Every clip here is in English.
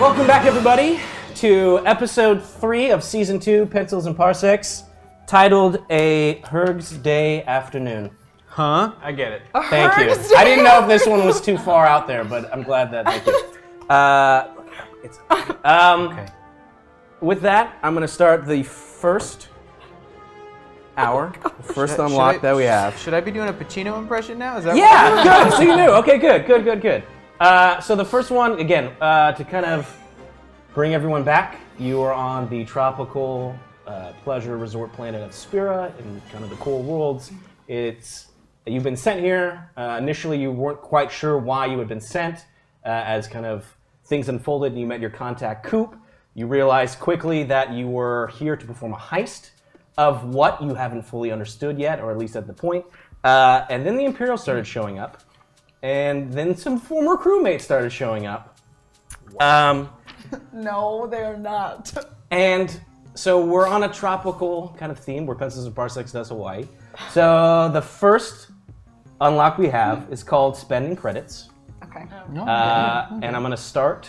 Welcome back, everybody, to episode 3 of season 2, Pencils and Parsecs, titled A Huuurgh's Day Afternoon. Huh? I get it. Thank you. I didn't know if this one was too far out there, but I'm glad that. Thank you. Okay. With that, I'm going to start the first hour, the first unlock that we have. Should I be doing a Pacino impression now? Is that Yeah, good. So you knew. Okay, good. So the first one, again, to kind of bring everyone back, you are on the tropical pleasure resort planet of Spira in kind of the cool worlds. You've been sent here. Initially, you weren't quite sure why you had been sent. As kind of things unfolded and you met your contact, Coop, you realized quickly that you were here to perform a heist of what you haven't fully understood yet, or at least at the point. And then the Imperial started showing up. And then some former crewmates started showing up. No, they're not. And so we're on a tropical kind of theme where Pencils and Parsecs does Hawaii. So the first unlock we have is called Spending Credits. Okay. And I'm going to start,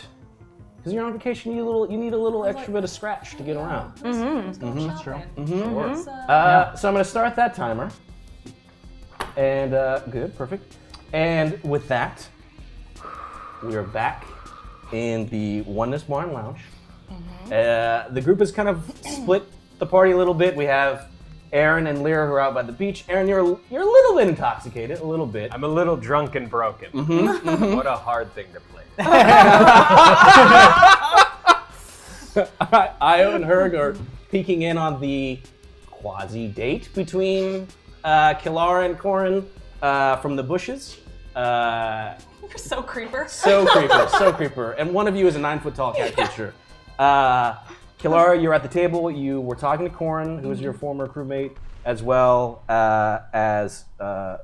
because you're on vacation, you need a little extra bit of scratch to get around. That's true. So I'm going to start that timer. And good, perfect. And with that, we are back in the Oneness Barn Lounge. The group has kind of split the party a little bit. We have Aaron and Lyra who are out by the beach. Aaron, you're a little bit intoxicated, a little bit. I'm a little drunk and broken. What a hard thing to play. Io and Huuurgh are peeking in on the quasi-date between Kilara and Corin from the bushes. You're so creeper. So creeper. And one of you is a 9-foot-tall cat creature. Kilara, you're at the table. You were talking to Corin, who is your former crewmate, as well as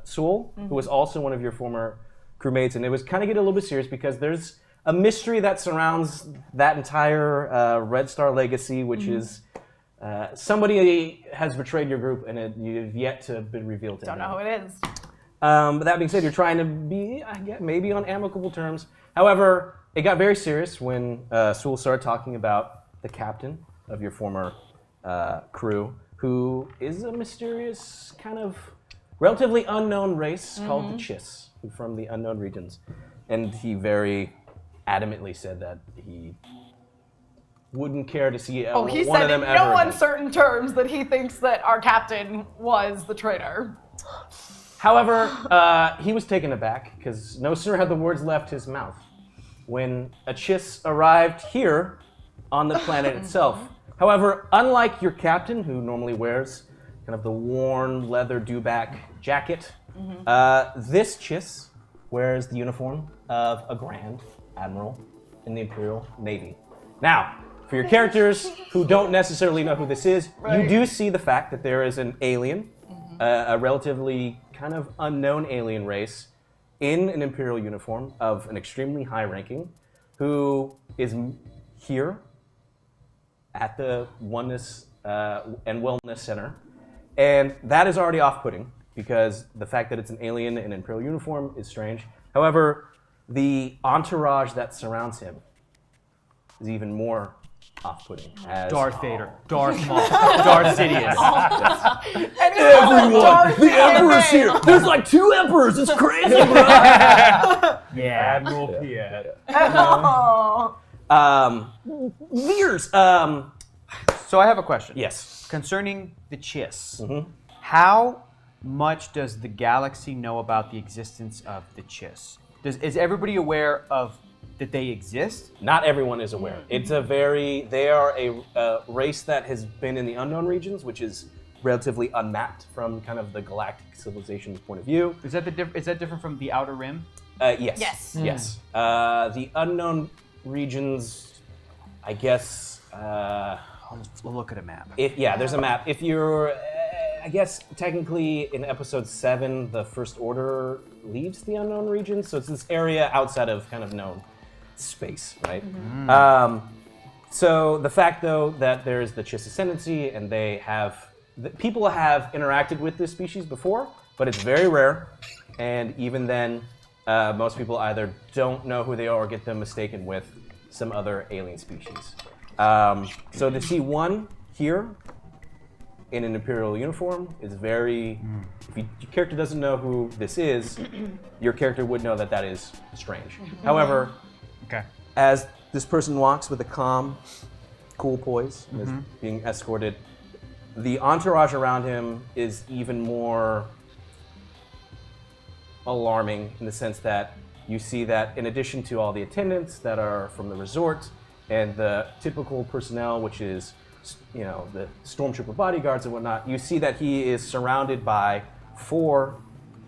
Sewell, who was also one of your former crewmates. And it was kind of getting a little bit serious because there's a mystery that surrounds that entire Red Star legacy, which is somebody has betrayed your group, and you've yet to be revealed to Don't know who it is. But that being said, you're trying to be, I guess, maybe on amicable terms. However, it got very serious when Sewell started talking about the captain of your former crew, who is a mysterious, kind of relatively unknown race called the Chiss, from the unknown regions. And he very adamantly said that he wouldn't care to see He one said of them in ever no again. uncertain terms that he thinks that our captain was the traitor. However, he was taken aback because no sooner had the words left his mouth when a Chiss arrived here on the planet itself. However, unlike your captain, who normally wears kind of the worn leather dewback jacket, this Chiss wears the uniform of a Grand Admiral in the Imperial Navy. Now, for your characters who don't necessarily know who this is, you do see the fact that there is an alien, a relatively kind of unknown alien race in an Imperial uniform of an extremely high ranking, who is here at the Oneness and Wellness Center. And that is already off-putting because the fact that it's an alien in an Imperial uniform is strange. However, the entourage that surrounds him is even more off-putting. Darth Vader, Darth Maul, Darth Sidious. Everyone, the Emperor's here. There's like 2 Emperors. It's crazy, bro. Yeah. Admiral Piet. Veers. So I have a question. Yes. Concerning the Chiss, how much does the galaxy know about the existence of the Chiss? Is everybody aware of that they exist? Not everyone is aware. They are a race that has been in the unknown regions, which is relatively unmapped from kind of the galactic civilization's point of view. Is that different from the Outer Rim? Yes. Yes. The unknown regions, I guess. We'll look at a map. There's a map. If you're, I guess technically in episode 7, the First Order leaves the unknown regions, so it's this area outside of kind of known space, right? So the fact, though, that there's the Chiss ascendancy, and people have interacted with this species before, but it's very rare, and even then, most people either don't know who they are or get them mistaken with some other alien species. So to see one here in an Imperial uniform is very. If your character doesn't know who this is, your character would know that that is strange. However, as this person walks with a calm, cool poise, and is being escorted, the entourage around him is even more alarming in the sense that you see that in addition to all the attendants that are from the resort and the typical personnel, which is, you know, the stormtrooper bodyguards and whatnot, you see that he is surrounded by 4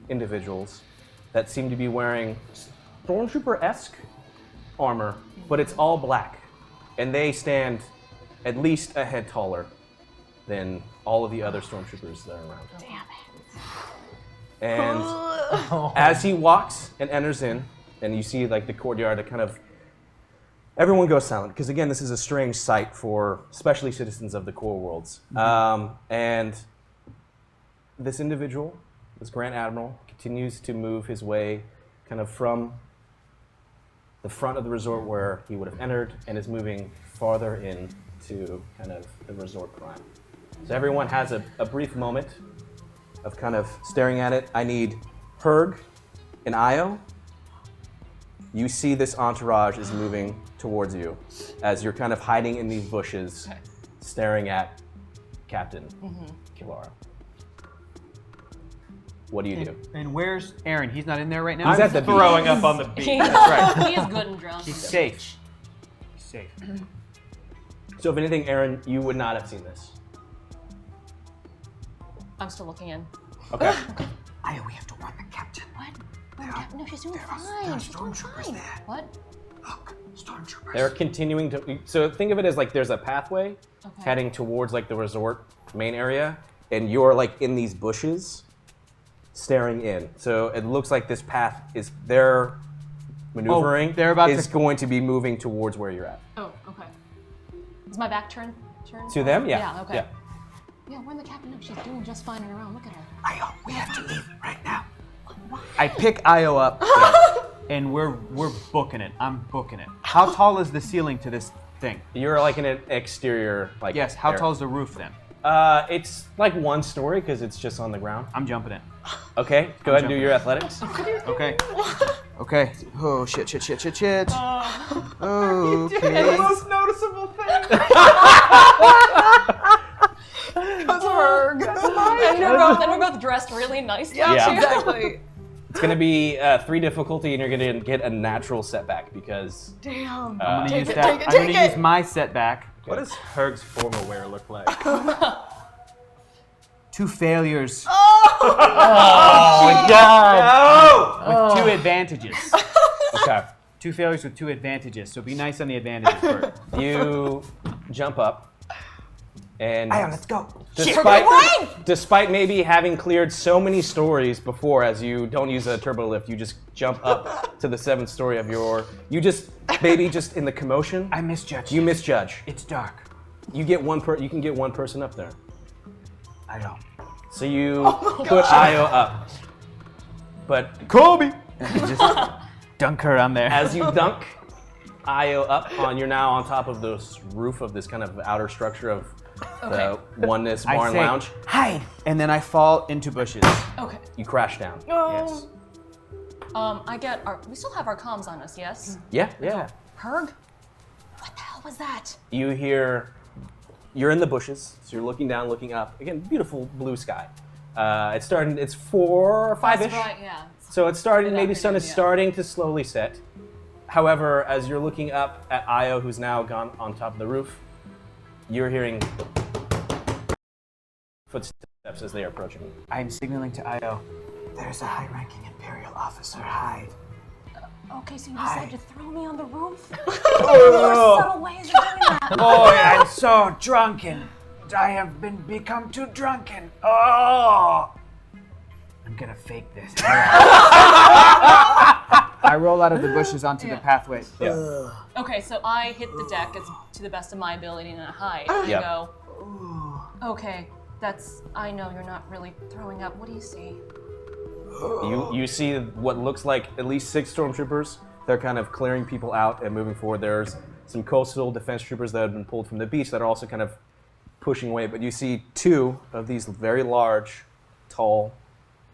individuals that seem to be wearing stormtrooper-esque armor, but it's all black. And they stand at least a head taller than all of the other stormtroopers that are around. Damn it. And as he walks and enters in, and you see like the courtyard, it kind of, everyone goes silent, because again, this is a strange sight for especially citizens of the core worlds. And this individual, this Grand Admiral, continues to move his way kind of from the front of the resort where he would have entered and is moving farther in to kind of the resort prime. So everyone has a brief moment of kind of staring at it. I need Huuurgh and Io. You see this entourage is moving towards you as you're kind of hiding in these bushes, staring at Captain Kilara. What do you do? And where's Aaron? He's not in there right now? He's at the beach. Throwing up on the beach. That's right. He is good and drunk. He's safe. He's safe. So if anything, Aaron, you would not have seen this. I'm still looking in. Okay. Aya, we have to warn the captain. What? No, she's doing fine. She's doing fine. What? Look, stormtroopers. They're continuing to, so think of it as like there's a pathway heading towards like the resort main area, and you're like in these bushes staring in. So it looks like this path is, their maneuvering they're about is to- going to be moving towards where you're at. Oh, okay. Is my back turned? To them? Yeah. Yeah, okay. Yeah. Yeah, we're in the captain. No, she's doing just fine on her own. Look at her. Io, we have to leave right now. I pick Io up, and we're booking it. I'm booking it. How tall is the ceiling to this thing? You're like in an exterior, like. Yes, how area. tall is the roof then? It's like 1 story because it's just on the ground. I'm jumping it. Okay, go ahead and do jumping. your athletics. Okay. Okay. Oh, shit. Okay. The most noticeable thing. And we're both dressed really nicely. Yeah. too. Exactly. It's gonna be 3 difficulty, and you're gonna get a natural setback because. Damn. I'm gonna use it, that. take it, I'm gonna take it. use my setback. What does Huuurgh's formal wear look like? 2 failures Oh! my God! With 2 advantages. Okay. 2 failures with 2 advantages. So be nice on the advantages, Bert. You jump up, and Io, let's go. despite maybe having cleared so many stories before, as you don't use a turbo lift, you just jump up to the 7th story of your. You just just in the commotion. I misjudged. You misjudge. It's dark. You get you can get 1 person up there. Io. So you put Io up, but Kobe! Just dunk her on there. as you dunk Io up you're now on top of this roof of this kind of outer structure of the Oneness I Bar and say, Lounge. hide! And then I fall into bushes. Okay. You crash down. Yes. I get our. We still have our comms on us, yes? Yeah. Huuurgh? What the hell was that? You hear, you're in the bushes, so you're looking down, looking up. Again, beautiful blue sky. It's 4 or 5-ish. That's right, yeah. So it's starting, Good maybe sun is afternoon, yeah. starting to slowly set. However, as you're looking up at Io, who's now gone on top of the roof, you're hearing footsteps as they are approaching. I'm signaling to Io. There's a high-ranking Imperial officer. Hide. Okay, so you decided to throw me on the roof? Oh. Subtle ways of doing that. Boy, I'm so drunken. I have become too drunken. Oh! I'm gonna fake this. I roll out of the bushes onto the pathway. Yeah. Okay, so I hit the deck as to the best of my ability and I hide. And Yep. go, okay, I know you're not really throwing up. What do you see? You see what looks like at least 6 stormtroopers. They're kind of clearing people out and moving forward. There's some coastal defense troopers that have been pulled from the beach that are also kind of pushing away. But you see 2 of these very large, tall,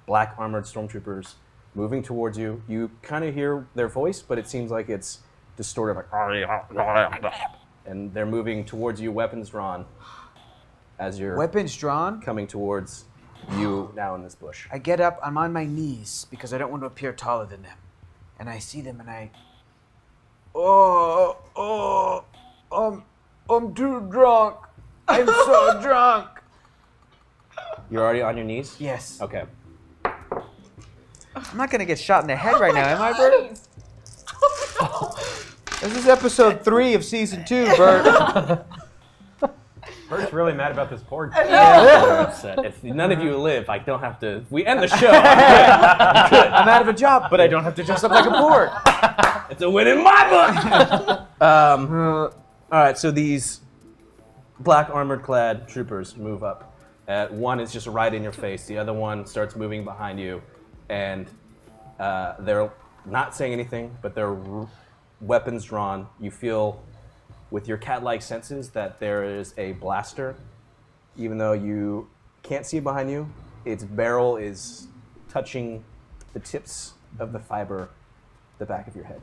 black armored stormtroopers moving towards you. You kind of hear their voice, but it seems like it's distorted, like, and they're moving towards you, weapons drawn, as you're Weapons drawn. coming towards you now in this bush. I get up. I'm on my knees because I don't want to appear taller than them, and I see them, and I. I'm too drunk. I'm so drunk. You're already on your knees? Yes. Okay. I'm not gonna get shot in the head right now, am I, Bert? This is episode 3 of season 2, Bert. Bert's really mad about this porg. They're upset. If none of you live, I don't have to. If we end the show, I'm out of a job, but I don't have to dress up like a porg. it's a win in my book. All right, so these black armored clad troopers move up. One is just right in your face. The other one starts moving behind you, and they're not saying anything, but they're weapons drawn. You feel with your cat-like senses that there is a blaster, even though you can't see it behind you. Its barrel is touching the tips of the fiber, the back of your head.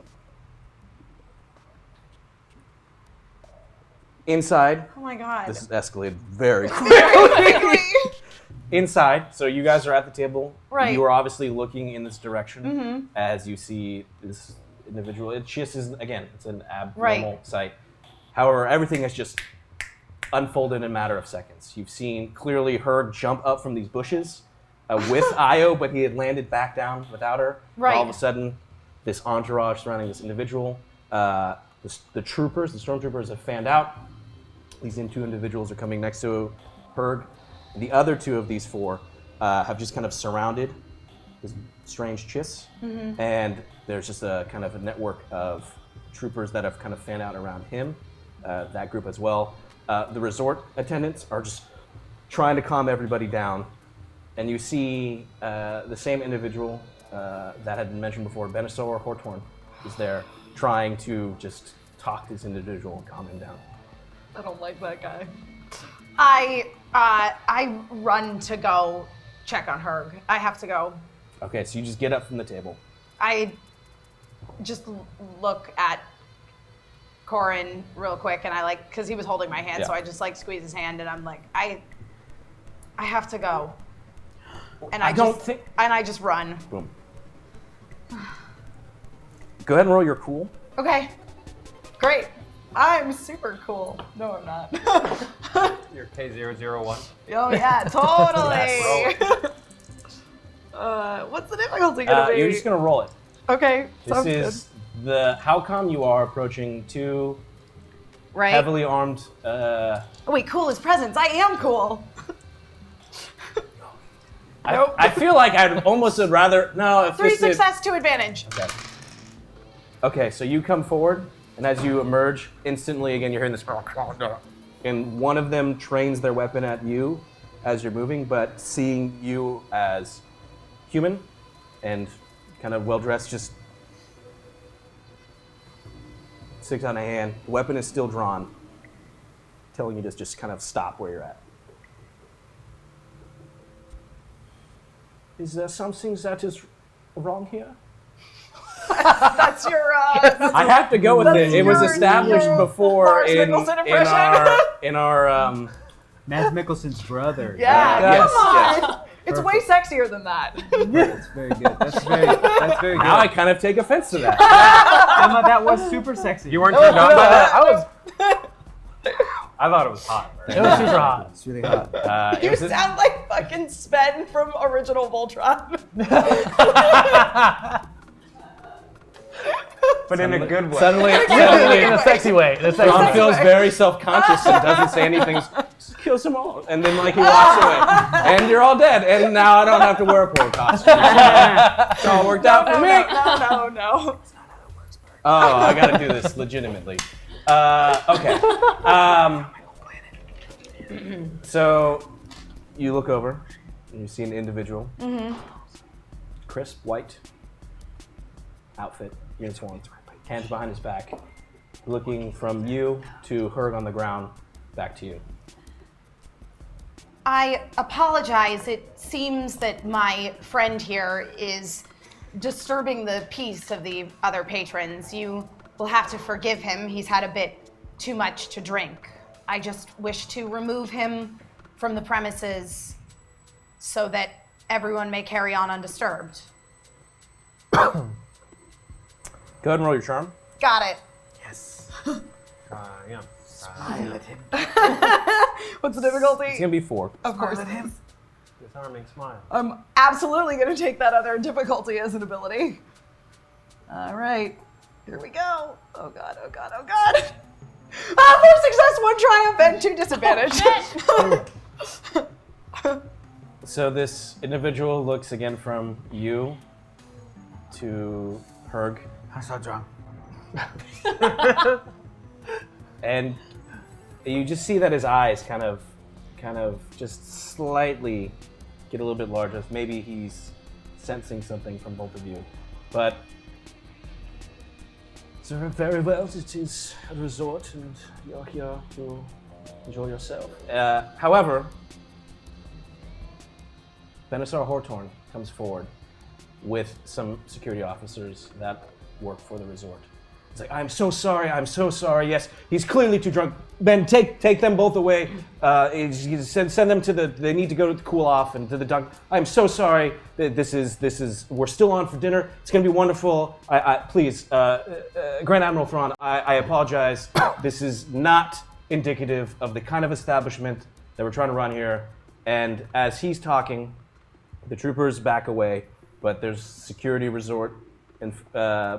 Inside, Oh my god. this escalated very quickly. Inside, so you guys are at the table. Right. You are obviously looking in this direction as you see this individual. It just is, again, it's an abnormal sight. However, everything has just unfolded in a matter of seconds. You've seen clearly Huuurgh jump up from these bushes with Io, but he had landed back down without her. Right. All of a sudden, this entourage surrounding this individual, the stormtroopers have fanned out. These 2 individuals are coming next to Huuurgh. The other 2 of these 4 have just kind of surrounded this strange chiss, and there's just a kind of a network of troopers that have kind of fanned out around him, that group as well. The resort attendants are just trying to calm everybody down, and you see the same individual that had been mentioned before, Benisor Hortorn, is there trying to just talk to this individual and calm him down. I don't like that guy. I run to go check on Huuurgh. I have to go. Okay, so you just get up from the table. I just look at Corin real quick, and I because he was holding my hand, so I just squeeze his hand, and I'm like, I have to go. And I just run. Boom. Go ahead and roll your cool. Okay, great. I'm super cool. No, I'm not. Your K001. Oh yeah, totally. What's the difficulty gonna be? You're just gonna roll it. Okay. This is how come you are approaching 2 right. heavily armed. Oh, wait, cool is presence. I am cool. I feel like I'd almost would rather no. If 3 this did- success, 2 advantage. Okay, so you come forward, and as you emerge, instantly again you're hearing this, and one of them trains their weapon at you as you're moving, but seeing you as human and kind of well dressed, just sticks out a hand. The weapon is still drawn, telling you to just kind of stop where you're at. Is there something that is wrong here? That's your. I have to go with it. It was established before Lars in Mikkelsen impression. our Mads Mikkelsen's brother. Yeah, Yes, come on. It's way sexier than that. That's very good. That's very good. Now I kind of take offense to that. Emma, that was super sexy. You weren't turned on by that? I thought it was hot. It was super hot. It's really hot. You sound like fucking Sven from Original Voltron. But in a good way. Suddenly, In a sexy way. In a sexy Ron way. feels very self-conscious and doesn't say anything. Just kills them all, and then he walks away, and you're all dead. And now I don't have to wear a poor costume. It's all worked out for me. No. Oh, I got to do this legitimately. Okay. So you look over, and you see an individual, crisp white outfit, uniform, hands behind his back, looking from you to Huuurgh on the ground, back to you. I apologize. It seems that my friend here is disturbing the peace of the other patrons. You will have to forgive him. He's had a bit too much to drink. I just wish to remove him from the premises so that everyone may carry on undisturbed. Go ahead and roll your charm. Got it. Yes. Yeah. Smile at him. What's the difficulty? It's gonna be 4. Of course. Smile at him. Disarming smile. I'm absolutely going to take that other difficulty as an ability. All right. Here we go. Oh, God. Oh, God. Oh, God. 4 success, 1 triumph, and 2 disadvantage. So this individual looks again from you to Huuurgh, I'm so drunk. and you just see that his eyes kind of just slightly get a little bit larger. Maybe he's sensing something from both of you. But so very well, it is a resort and you're here to enjoy yourself. However, Benisar Hortorn comes forward with some security officers that work for the resort. He's like, I'm so sorry, yes, he's clearly too drunk. Ben, take them both away. Send them to they need to go to cool off and to the dunk. I'm so sorry. This is, we're still on for dinner. It's gonna be wonderful. Please, Grand Admiral Thrawn, I apologize. This is not indicative of the kind of establishment that we're trying to run here. And as he's talking, the troopers back away, but there's security resort and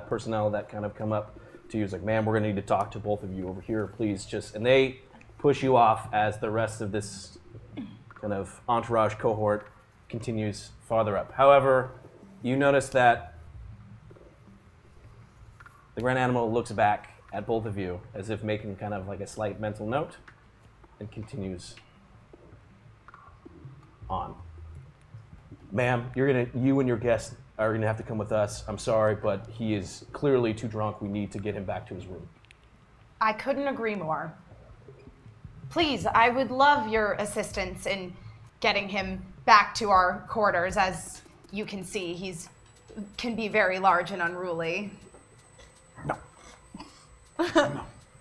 personnel that kind of come up to you. It's like, man, we're gonna need to talk to both of you over here, please. And they push you off as the rest of this kind of entourage cohort continues farther up. However, you notice that the Grand Animal looks back at both of you as if making kind of like a slight mental note and continues on. Ma'am, you and your guest are gonna have to come with us. I'm sorry, but he is clearly too drunk. We need to get him back to his room. I couldn't agree more. Please, I would love your assistance in getting him back to our quarters. As you can see, can be very large and unruly. No.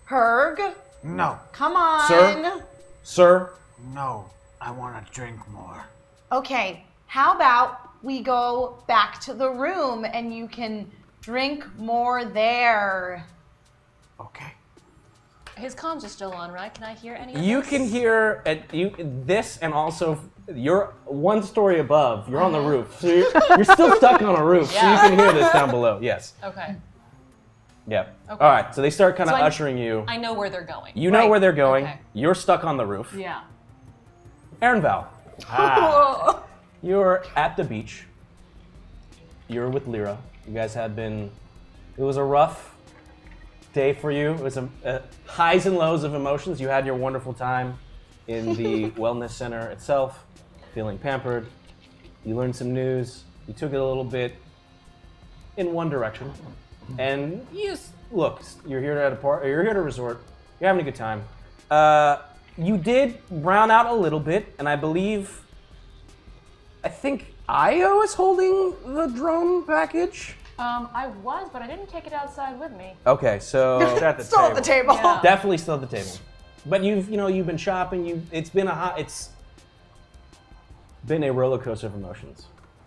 Huuurgh, No. come on. Sir? No. I want to drink more. Okay, how about we go back to the room and you can drink more there? Okay. His comms are still on, right? Can I hear any of You this? can hear this, and also you're one story above. You're on the roof, so you're still stuck on a roof, so you Yeah. can hear this down below. Yes. Okay. Yeah. Okay. All right. So they start kind of So ushering you. I know where they're going. You know Right. where they're going. Okay. You're stuck on the roof. Yeah. Aaron Val, you're at the beach. You're with Lyra. You guys had been. It was a rough day for you. It was a highs and lows of emotions. You had your wonderful time in the wellness center itself, feeling pampered. You learned some news. You took it a little bit in one direction, and look. You're here at a party. You're here at a resort. You're having a good time. You did brown out a little bit, and I think Io is holding the drone package. I was, but I didn't take it outside with me. Okay, so Still at the table. Yeah. definitely still at the table. But you've been shopping. It's been a roller coaster of emotions.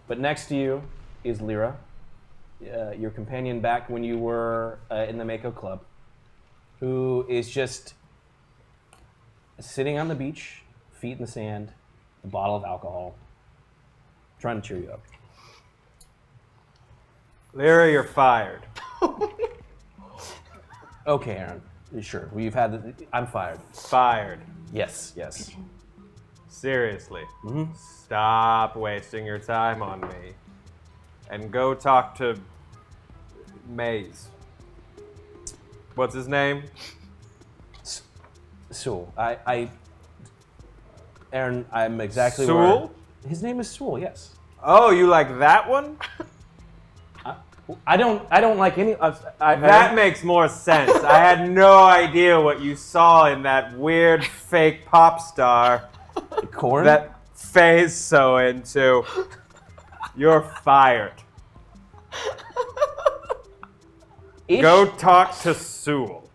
But next to you is Lyra, your companion back when you were in the Mako Club, who is just sitting on the beach, feet in the sand, a bottle of alcohol, trying to cheer you up. Lyra, you're fired. Okay, Aaron. Sure. I'm fired. Fired. Yes. Seriously. Stop wasting your time on me. And go talk to Maze. What's his name? Sewell. Aaron, I'm exactly Sewell? where... His name is Sewell, yes. Oh, you like that one? I don't like any. That makes more sense. I had no idea what you saw in that weird fake pop star corn. that Faye's so into. You're fired. Ish. Go talk to Sewell.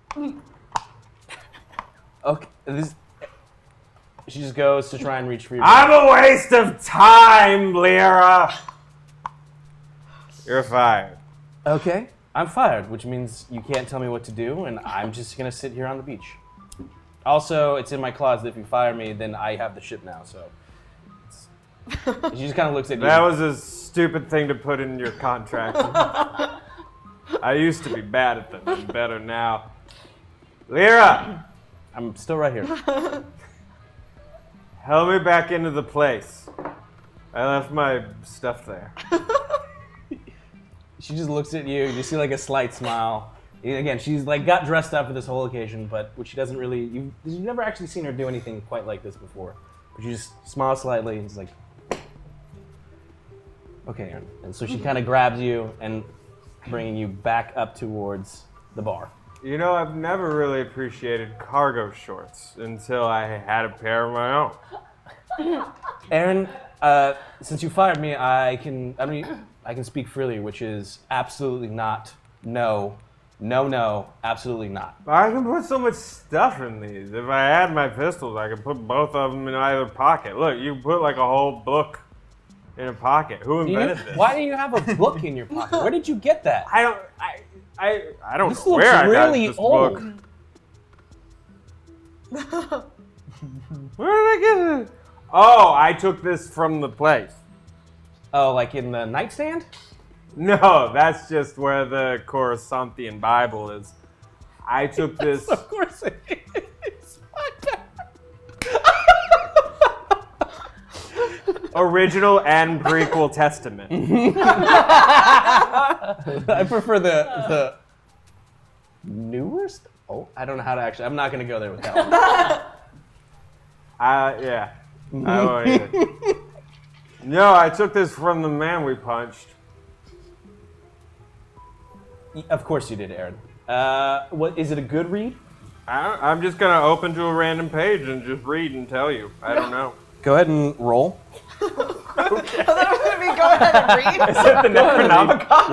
Okay. She just goes to try and reach for your. I'm a waste of time, Lyra. You're fired. Okay, I'm fired, which means you can't tell me what to do, and I'm just gonna sit here on the beach. Also, it's in my closet. If you fire me, then I have the ship now. So she just kind of looks at you. That was a stupid thing to put in your contract. I used to be bad at them. I'm better now. Lyra, I'm still right here. help me back into the place. I left my stuff there. She just looks at you. You see like a slight smile. Again, she's like got dressed up for this whole occasion, but what she doesn't really, you've never actually seen her do anything quite like this before. But she just smiles slightly and is like, okay, Aaron. And so she kind of grabs you and bringing you back up towards the bar. You know, I've never really appreciated cargo shorts until I had a pair of my own. Aaron, since you fired me, I can speak freely, which is absolutely not. No, absolutely not. I can put so much stuff in these. If I had my pistols, I could put both of them in either pocket. Look, you put like a whole book in a pocket. Who invented this? Why do you have a book in your pocket? Where did you get that? I don't This know looks where I really got this old. book. Where did I get it? Oh, I took this from the place. Oh, like in the nightstand? No, that's just where the Coruscantian Bible is. I took this. Of course it is. Original and prequel testament. I prefer the newest. Oh, I don't know how to actually. I'm not going to go there with that one. Yeah. I won't either. No, I took this from the man we punched. Of course you did, Aaron. What is it? A good read? I'm just gonna open to a random page and just read and tell you. I don't know. Go ahead and roll. I thought it was going to be go ahead and read. Is it the Necronomicon?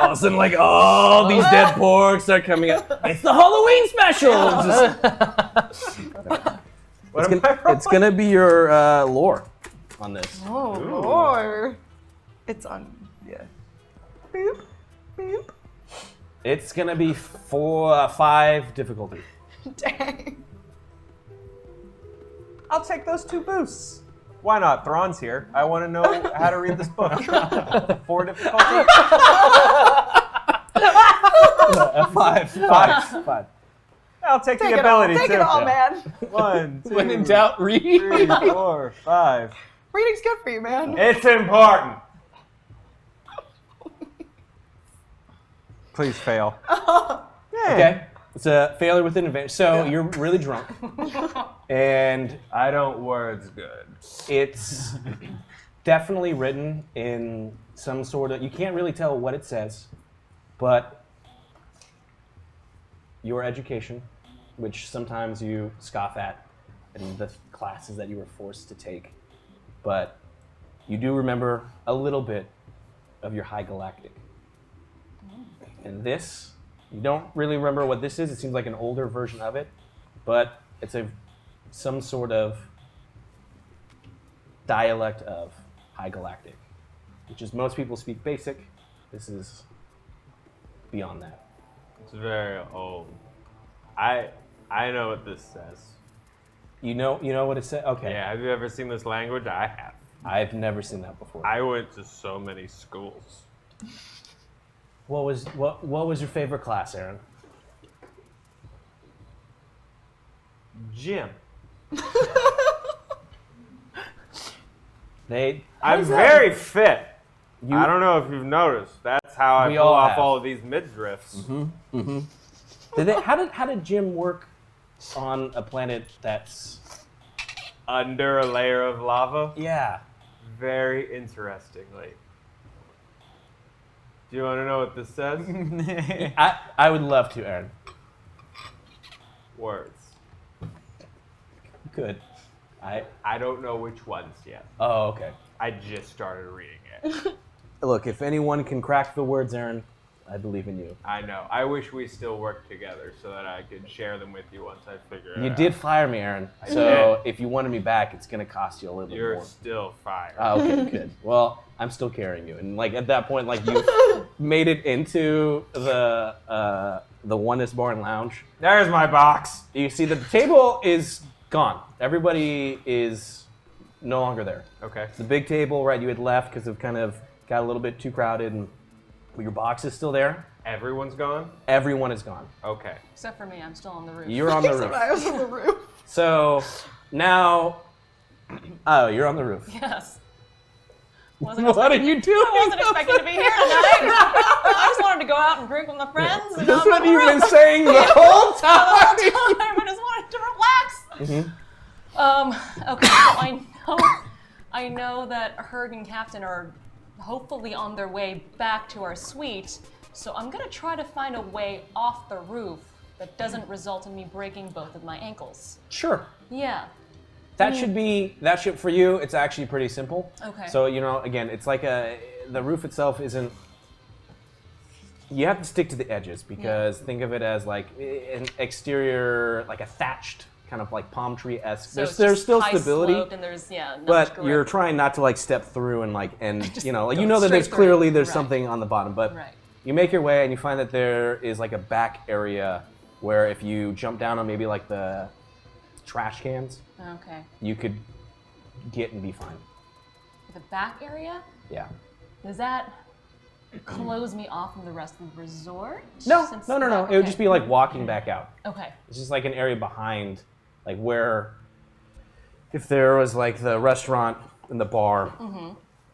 All of a sudden, like, all these dead porks are coming up. It's the Halloween special. It's gonna be your lore on this. Oh, Lord. It's on. Yeah. Boop. Boop. It's gonna be 5 difficulty. Dang. I'll take those 2 boosts. Why not? Thrawn's here. I want to know how to read this book. 4 difficulty. 5. I'll take Take the it all. ability Take too. it all, man. 1, 2, When in doubt, read. 3, 4, 5. Reading's good for you, man. It's important. Please fail. Okay. It's a failure with an advantage. So you're really drunk. And I don't words good. it's definitely written in some sort of, you can't really tell what it says, but your education, which sometimes you scoff at in the classes that you were forced to take, but you do remember a little bit of your high galactic. And this, you don't really remember what this is. It seems like an older version of it, but it's some sort of dialect of high galactic, which is most people speak basic. This is beyond that. It's very old. I know what this says. You know what it says? Okay. Yeah, have you ever seen this language? I have. I've never seen that before. I went to so many schools. What was your favorite class, Aaron? Jim. Nate? I'm very fit. I don't know if you've noticed. That's how I We pull all off have. all of these midriffs. How did Jim work on a planet that's Under a layer of lava. yeah? Very interestingly. Do you want to know what this says? I would love to, Aaron. Words. Good. I don't know which ones yet. Oh, okay. I just started reading it. Look, if anyone can crack the words, Aaron, I believe in you. I know. I wish we still worked together so that I could share them with you once I figure it out. You did fire me, Aaron. So if you wanted me back, it's going to cost you a little bit more. You're still fired. Oh, okay, good. Well, I'm still carrying you. And like at that point, like you made it into the Oneness Bar and Lounge. There's my box. You see that the table is gone. Everybody is no longer there. Okay. The big table, right, you had left because it kind of got a little bit too crowded, and your box is still there. Everyone's gone? Everyone is gone. Okay. Except for me, I'm still on the roof. You're on the roof. I was on the roof. So now, oh, you're on the roof. Yes. What are you doing? I wasn't expecting to be here tonight. I just wanted to go out and drink with my friends. And That's I'm what on the you've roof. been saying the whole The time. whole time. I just wanted to relax. Okay, so I know that Huuurgh and Captain are hopefully on their way back to our suite. So I'm gonna try to find a way off the roof that doesn't result in me breaking both of my ankles. Sure. Yeah. That should for you. It's actually pretty simple. Okay. So again, it's like the roof itself isn't. You have to stick to the edges because think of it as like an exterior, like a thatched kind of like palm tree-esque. So There's still high stability, sloped and there's not but much you're grip. trying not to like step through and Just you go know that there's straight clearly through. there's something on the bottom, but Right. you make your way and you find that there is like a back area where if you jump down on maybe like the trash cans, Okay. you could get and be fine. The back area? Yeah. Does that close me off from the rest of the resort? No. Since It that- would just be like walking back out. Okay. It's just like an area behind, like where, if there was like the restaurant and the bar,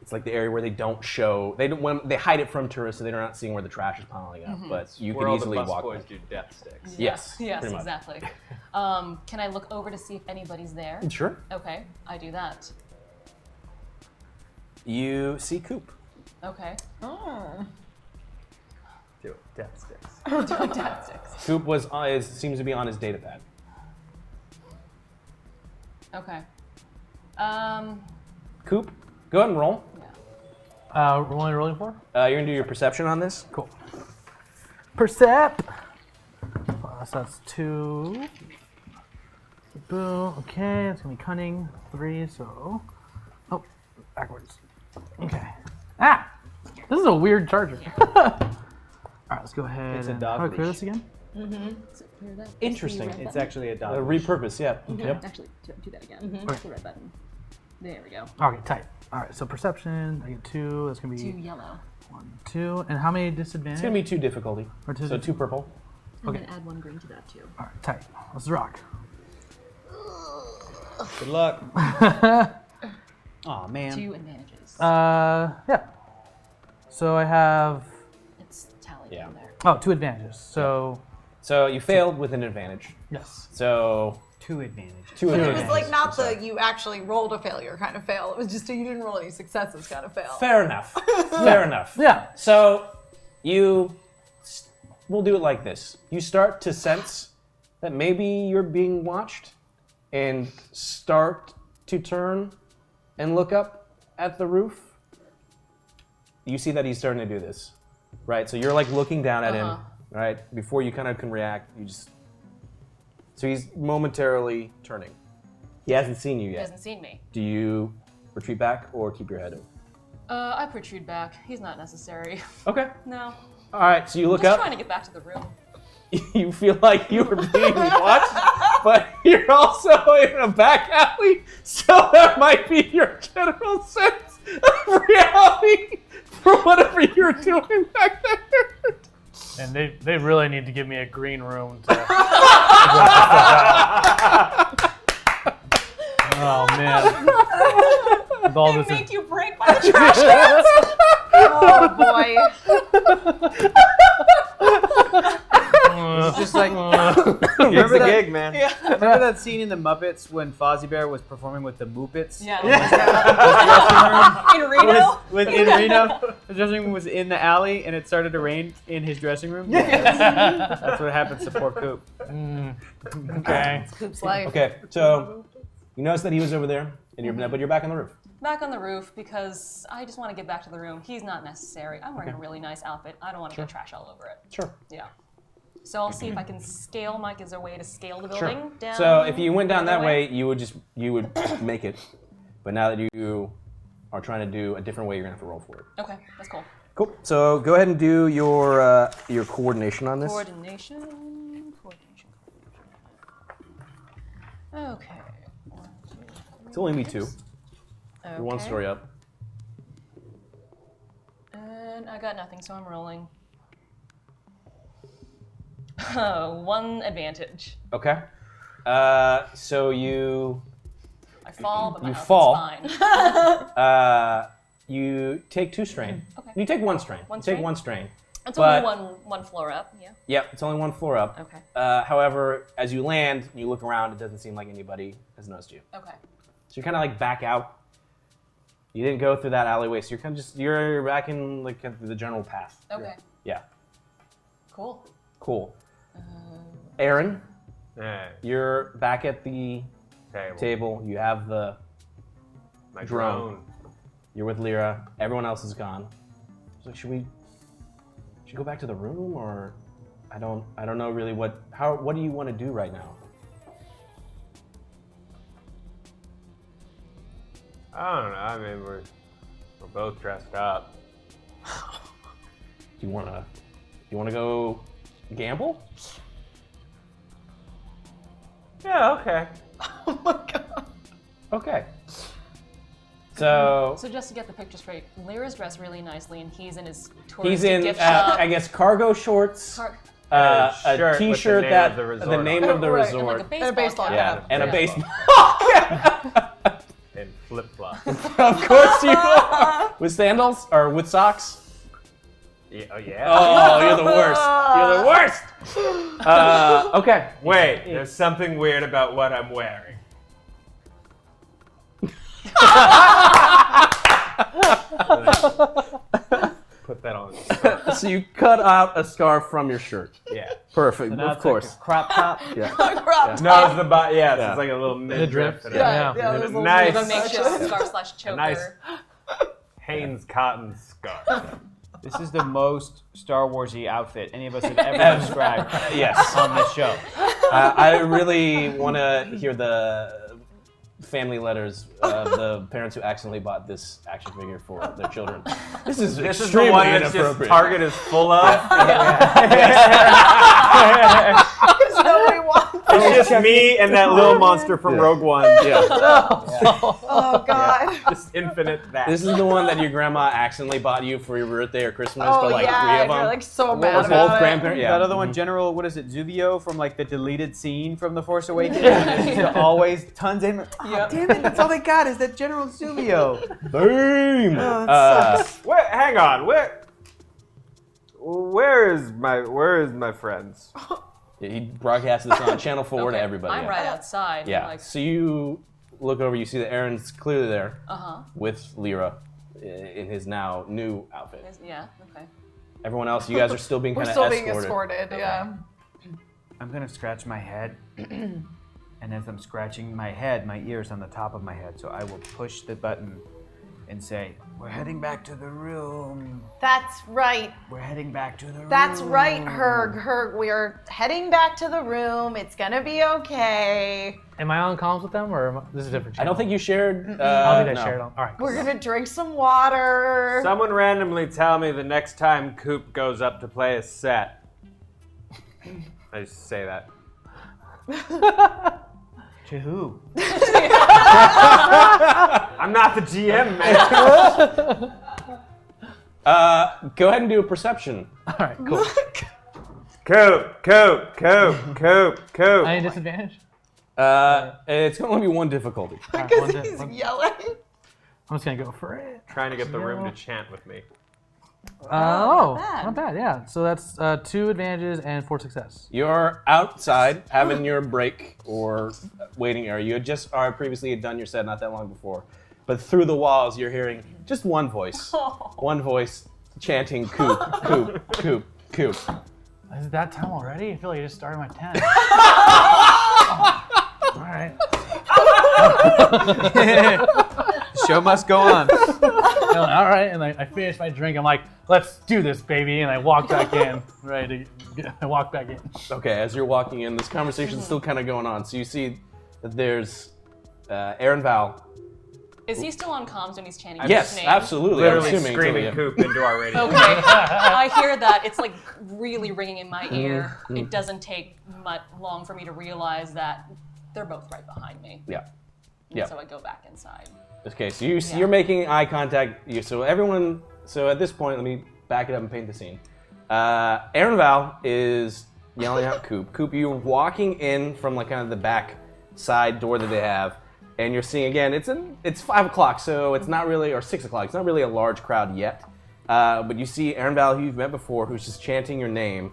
it's like the area where they don't show, they hide it from tourists so they're not seeing where the trash is piling up, but you Where could all easily the walk busboys back. do death sticks. Yes. Yes, pretty much. exactly. Can I look over to see if anybody's there? Sure. Okay, I do that. You see Coop. Okay. Do death sticks. Tactics. Coop seems to be on his data pad. Okay. Coop, go ahead and roll. What am I rolling for? You're gonna do your perception on this. Cool. Percept. So that's 2. Boom. Okay, it's gonna be cunning. 3. So, backwards. Okay. Ah, this is a weird charger. All right, let's go ahead. It's a and dog how do I clear leash. this again? Interesting. It's actually a dog. Repurpose, yeah. Yep. Actually, do that again. Press the red button. There we go. Okay, tight. All right, so perception. I get 2. That's gonna be 2 yellow. 1, 2, and how many disadvantage? It's gonna be 2 difficulty. Or two So 2 purple. And Okay. then add 1 green to that too. All right, tight. Let's rock. Good luck. Aw, man. 2 advantages. Yeah. So I have It's tallied Yeah. in there. 2 advantages. So So you failed with an advantage. yes. So 2 advantage. 2 It advantages. was like not So- the you actually rolled a failure kind of fail. It was just a you didn't roll any successes kind of fail. Fair enough. Fair enough. Yeah. So we'll do it like this. You start to sense that maybe you're being watched and start to turn and look up at the roof. You see that he's starting to do this, right? So you're like looking down at him, right? Before you kind of can react, so he's momentarily turning. He hasn't seen you He yet. hasn't seen me. Do you retreat back or keep your head up? I protrude back. He's not necessary. Okay. No. All right, so you look Just up. trying to get back to the room. You feel like you were being watched, but you're also in a back alley, so that might be your general sense of reality for whatever you're doing back there. And they really need to give me a green room to. Oh man. With all They this make you break by the trash cans. Oh boy. It's just like, It's remember the that gig, man. Remember that scene in the Muppets when Fozzie Bear was performing with the Muppets? Yeah. In In Reno? in Reno, the dressing room was in the alley, and it started to rain in his dressing room. That's what happens to poor Coop. Okay. Coop's life. Okay, so you notice that he was over there, and but you're back on the roof. Back on the roof because I just want to get back to the room. He's not necessary. I'm wearing a really nice outfit. I don't want to get trash all over it. Sure. Yeah. So I'll see if I can scale. Mike, is there a way to scale the building down? So if you went down the that other way, you would make it. But now that you are trying to do a different way, you're gonna have to roll for it. Okay, that's cool. Cool. So go ahead and do your coordination on this. Coordination. Okay. 1, 2, 3. It's only me 2. Okay. You're 1 story up. And I got nothing, so I'm rolling. 1 advantage. Okay. So you I fall, but my You outfit's fall. fine. you take 2 strain. Okay. You take 1 strain. One you take strain? 1 strain. It's but- only one floor up, yeah. Yep, it's only 1 floor up. Okay. However, as you land, you look around. It doesn't seem like anybody has noticed you. Okay. So you're kind of like back out. You didn't go through that alleyway, so you're kind of you're back in like the general path. Okay. Yeah. Cool. Cool. Aaron, Hey, you're back at the table. You have the my drone. You're with Lyra. Everyone else is gone. So should we go back to the room, or I don't know really what do you want to do right now? I don't know. I mean, we're both dressed up. Do you want to go gamble? Yeah. Okay. Oh my god. Okay. So So just to get the picture straight, Lyra's dressed really nicely, and he's in his he's touristy in, gift shop. I guess, cargo shorts, Car- a shirt with the T-shirt name that of the resort the on name it. of the Right, and and resort, like a And a baseball baseball cap. cap. and a Yeah. baseball. And flip flops. Of course you are. With sandals or with socks. Yeah, oh yeah. Oh, you're the worst. You're the worst. Okay. Wait, there's something weird about what I'm wearing. Put that on. So you cut out a scarf from your shirt. Yeah. Perfect. Now Of it's course. like a crop top. Yeah. Crap. No, it's the bot. Yeah, Yeah. it's like a little midriff. Midriff. and Yeah, Yeah. there's a Nice. The makeshift scarf/choker. Nice. Hanes cotton scarf. This is the most Star Wars-y outfit any of us have ever described Yes. on this show. I really want to hear the family letters of the parents who accidentally bought this action figure for their children. This is This is the extremely one that's just inappropriate. Target is full of. Nobody wants. It's just me and that little monster from Yeah. Rogue One. Yeah. Oh god. Just infinite that. This is the one that your grandma accidentally bought you for your birthday or Christmas, Oh but like yeah, 3 of you're them. like so Or mad both about it. grandparents. Yeah. That other one, General, what is it, Zuvio from like the deleted scene from The Force Awakens? And it's just always tons in. Oh, damn it, that's all they got is that General Zuvio. Boom. Where? Hang on. Where is my friends? He broadcasted this on Channel 4 to Okay, everybody. I'm yeah. right outside. Yeah. Like, So you look over, you see that Aaron's clearly there with Lyra in his now new outfit. yeah. Okay. Everyone else, you guys are still being We're kind of still being escorted. escorted. Yeah. I'm gonna scratch my head, and as I'm scratching my head, my ear's on the top of my head, so I will push the button and say, "We're heading back to the room. That's right. We're heading back to the room." That's right, Huuurgh. We're heading back to the room. It's gonna be okay. Am I on comms with them, or this is a different I channel? don't think you shared. I don't think I no. shared on. All right. We're gonna drink some water. Someone randomly tell me the next time Coop goes up to play a set. I just say that. To who? I'm not the GM, man. Go ahead and do a perception. All right. Cool. Coop. Any disadvantage? It's going to be 1 difficulty. All right, Because one, he's one. yelling. I'm just gonna go for it. Trying to get the room to chant with me. Oh, bad. not bad. Yeah. So that's 2 advantages and 4 success. You're outside having your break or waiting area. You previously had done your set not that long before. But through the walls, you're hearing just one voice. One voice chanting coop, coop, coop, coop. Is it that time already? I feel like I just started my 10. All right. Show must go on. All right, and I finished my drink. I'm like, let's do this, baby. And I walk back in. I walk back in. Okay, as you're walking in, this conversation's still kind of going on. So you see that there's Aaron Val. Is he still on comms when he's chanting his Yes, name? absolutely. Literally I'm assuming screaming so, coop into our radio. Okay, I hear that. It's like really ringing in my ear. It doesn't take much long for me to realize that they're both right behind me. Yeah. And Yeah. so I go back inside. Okay, so you're making eye contact. So at this point, let me back it up and paint the scene. Aaron Val is yelling out Coop. Coop, you're walking in from like kind of the back side door that they have, and you're seeing again, it's 5 o'clock, so it's not really, or 6 o'clock, it's not really a large crowd yet. But you see Aaron Val, who you've met before, who's just chanting your name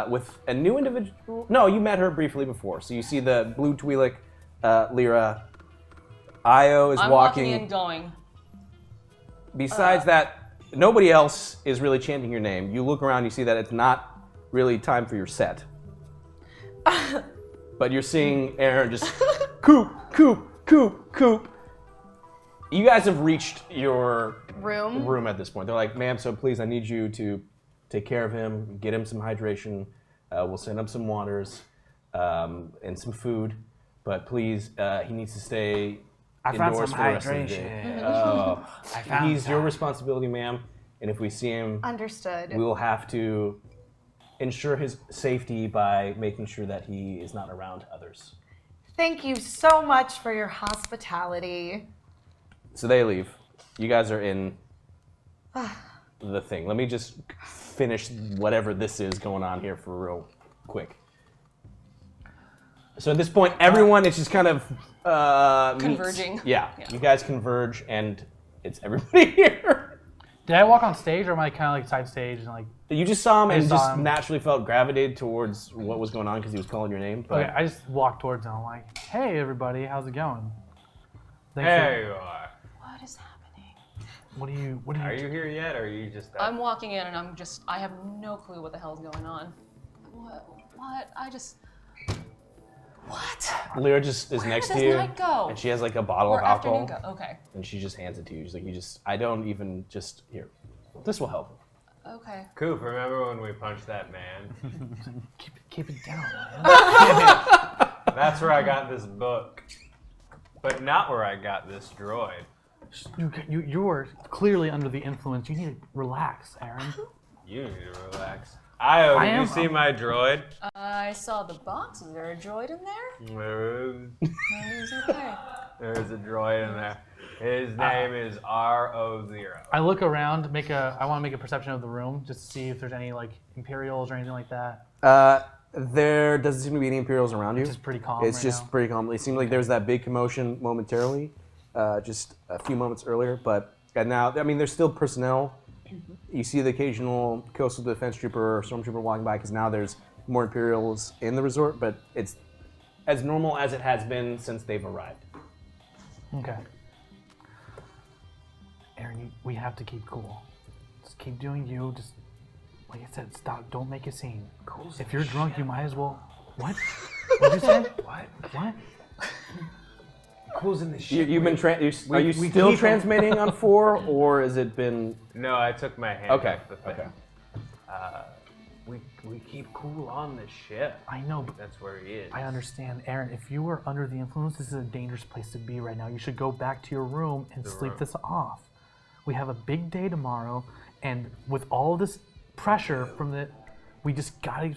with a new individual. No, you met her briefly before. So you see the blue Twi'lek, Lyra. Io is I'm walking in going. Besides that, nobody else is really chanting your name. You look around, you see that it's not really time for your set. But you're seeing Aaron just Coop, Coop, Coop, Coop. You guys have reached your room at this point. They're like, ma'am, so please, I need you to take care of him, get him some hydration. We'll send him some waters and some food. But please, he needs to stay indoors for the rest of the day. I found He's your responsibility, ma'am. And if we see him, Understood. we will have to ensure his safety by making sure that he is not around others. Thank you so much for your hospitality. So they leave. You guys are in the thing. Let me just finish whatever this is going on here for real quick. So at this point, everyone is just kind of Converging. meets. Yeah, you guys converge, and it's everybody here. Did I walk on stage, or am I kind of like side stage and like? You just saw him and saw just him. naturally felt gravitated towards what was going on because he was calling your name. But Okay, I just walked towards him. I'm like, hey everybody, how's it going? Thanks There you are. What is happening? What do you? Are you here yet, or are you just? I'm walking in and I have no clue what the hell's going on. What? What? Lyra just is Where next did to this you, night go? and she has like a bottle Or of alcohol, afternoon go? Okay. and she just hands it to you. She's like, I don't even just here. This will help. Okay. Coop, remember when we punched that man? Keep it down, man. That's where I got this book, but not where I got this droid. You are clearly under the influence. You need to relax, Aaron. You need to relax. Io, I did you am- see my droid? I saw the box. Is there a droid in there? There It's okay. is a droid in there. His name is R00. I look around, I want to make a perception of the room, just to see if there's any like Imperials or anything like that. There doesn't seem to be any Imperials around you. It's just pretty calm. It's right just now. pretty calm. It seemed like there was that big commotion momentarily, just a few moments earlier. But now, I mean, there's still personnel. You see the occasional coastal defense trooper or stormtrooper walking by because now there's more Imperials in the resort, but it's as normal as it has been since they've arrived. Okay. Aaron, we have to keep cool. Just keep doing you. Just like I said, stop. Don't make a scene. If you're drunk, you might as well. What? What'd you say? What? Cool's in the ship. You've been are you still transmitting on 4, or has it been? No, I took my hand Okay. off the thing. Okay. We keep cool on the ship. I know, but That's where he is. I understand, Aaron. If you are under the influence, this is a dangerous place to be right now. You should go back to your room and sleep this off. We have a big day tomorrow, and with all this pressure from the, we just gotta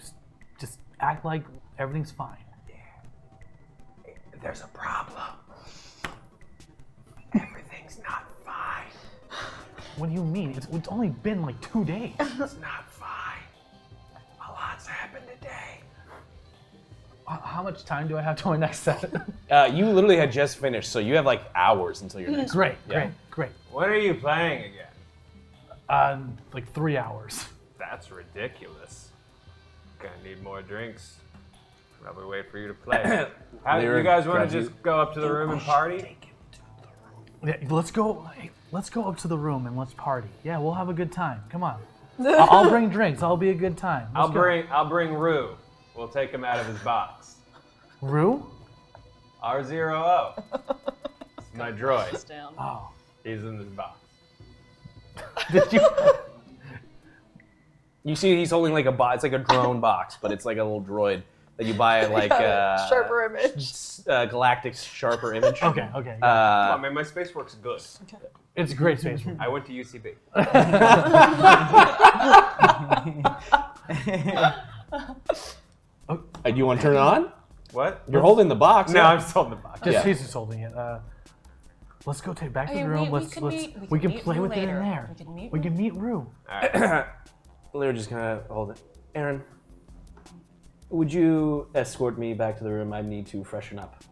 just act like everything's fine. There's a problem. Everything's not fine. What do you mean? It's only been like 2 days. It's not fine. A lot's happened today. How much time do I have to my next set? You literally had just finished, so you have like hours until your next. Great. Yeah. Great. When are you playing again? Like 3 hours. That's ridiculous. Gonna need more drinks. Probably wait for you to play. How do you guys want to just go up to the room and party? Yeah, let's go up to the room and let's party. Yeah, we'll have a good time. Come on. I'll bring drinks. I'll be a good time. I'll bring Rue. We'll take him out of his box. Rue? R0O. It's my droid. Down. Oh. He's in this box. Did you? You see, he's holding like it's like a drone box, but it's like a little droid that you buy at like Sharper image. Galactic's Sharper Image. Okay. Come on, man, my space works good. It's a great space. I went to UCB. Do you want to turn it on? What? You're holding the box. No, yeah. I'm still in the box. He's just holding it. Let's go back to the room. We can play with it in there. We can meet Rue. We're just gonna hold it. Aaron, would you escort me back to the room? I need to freshen up.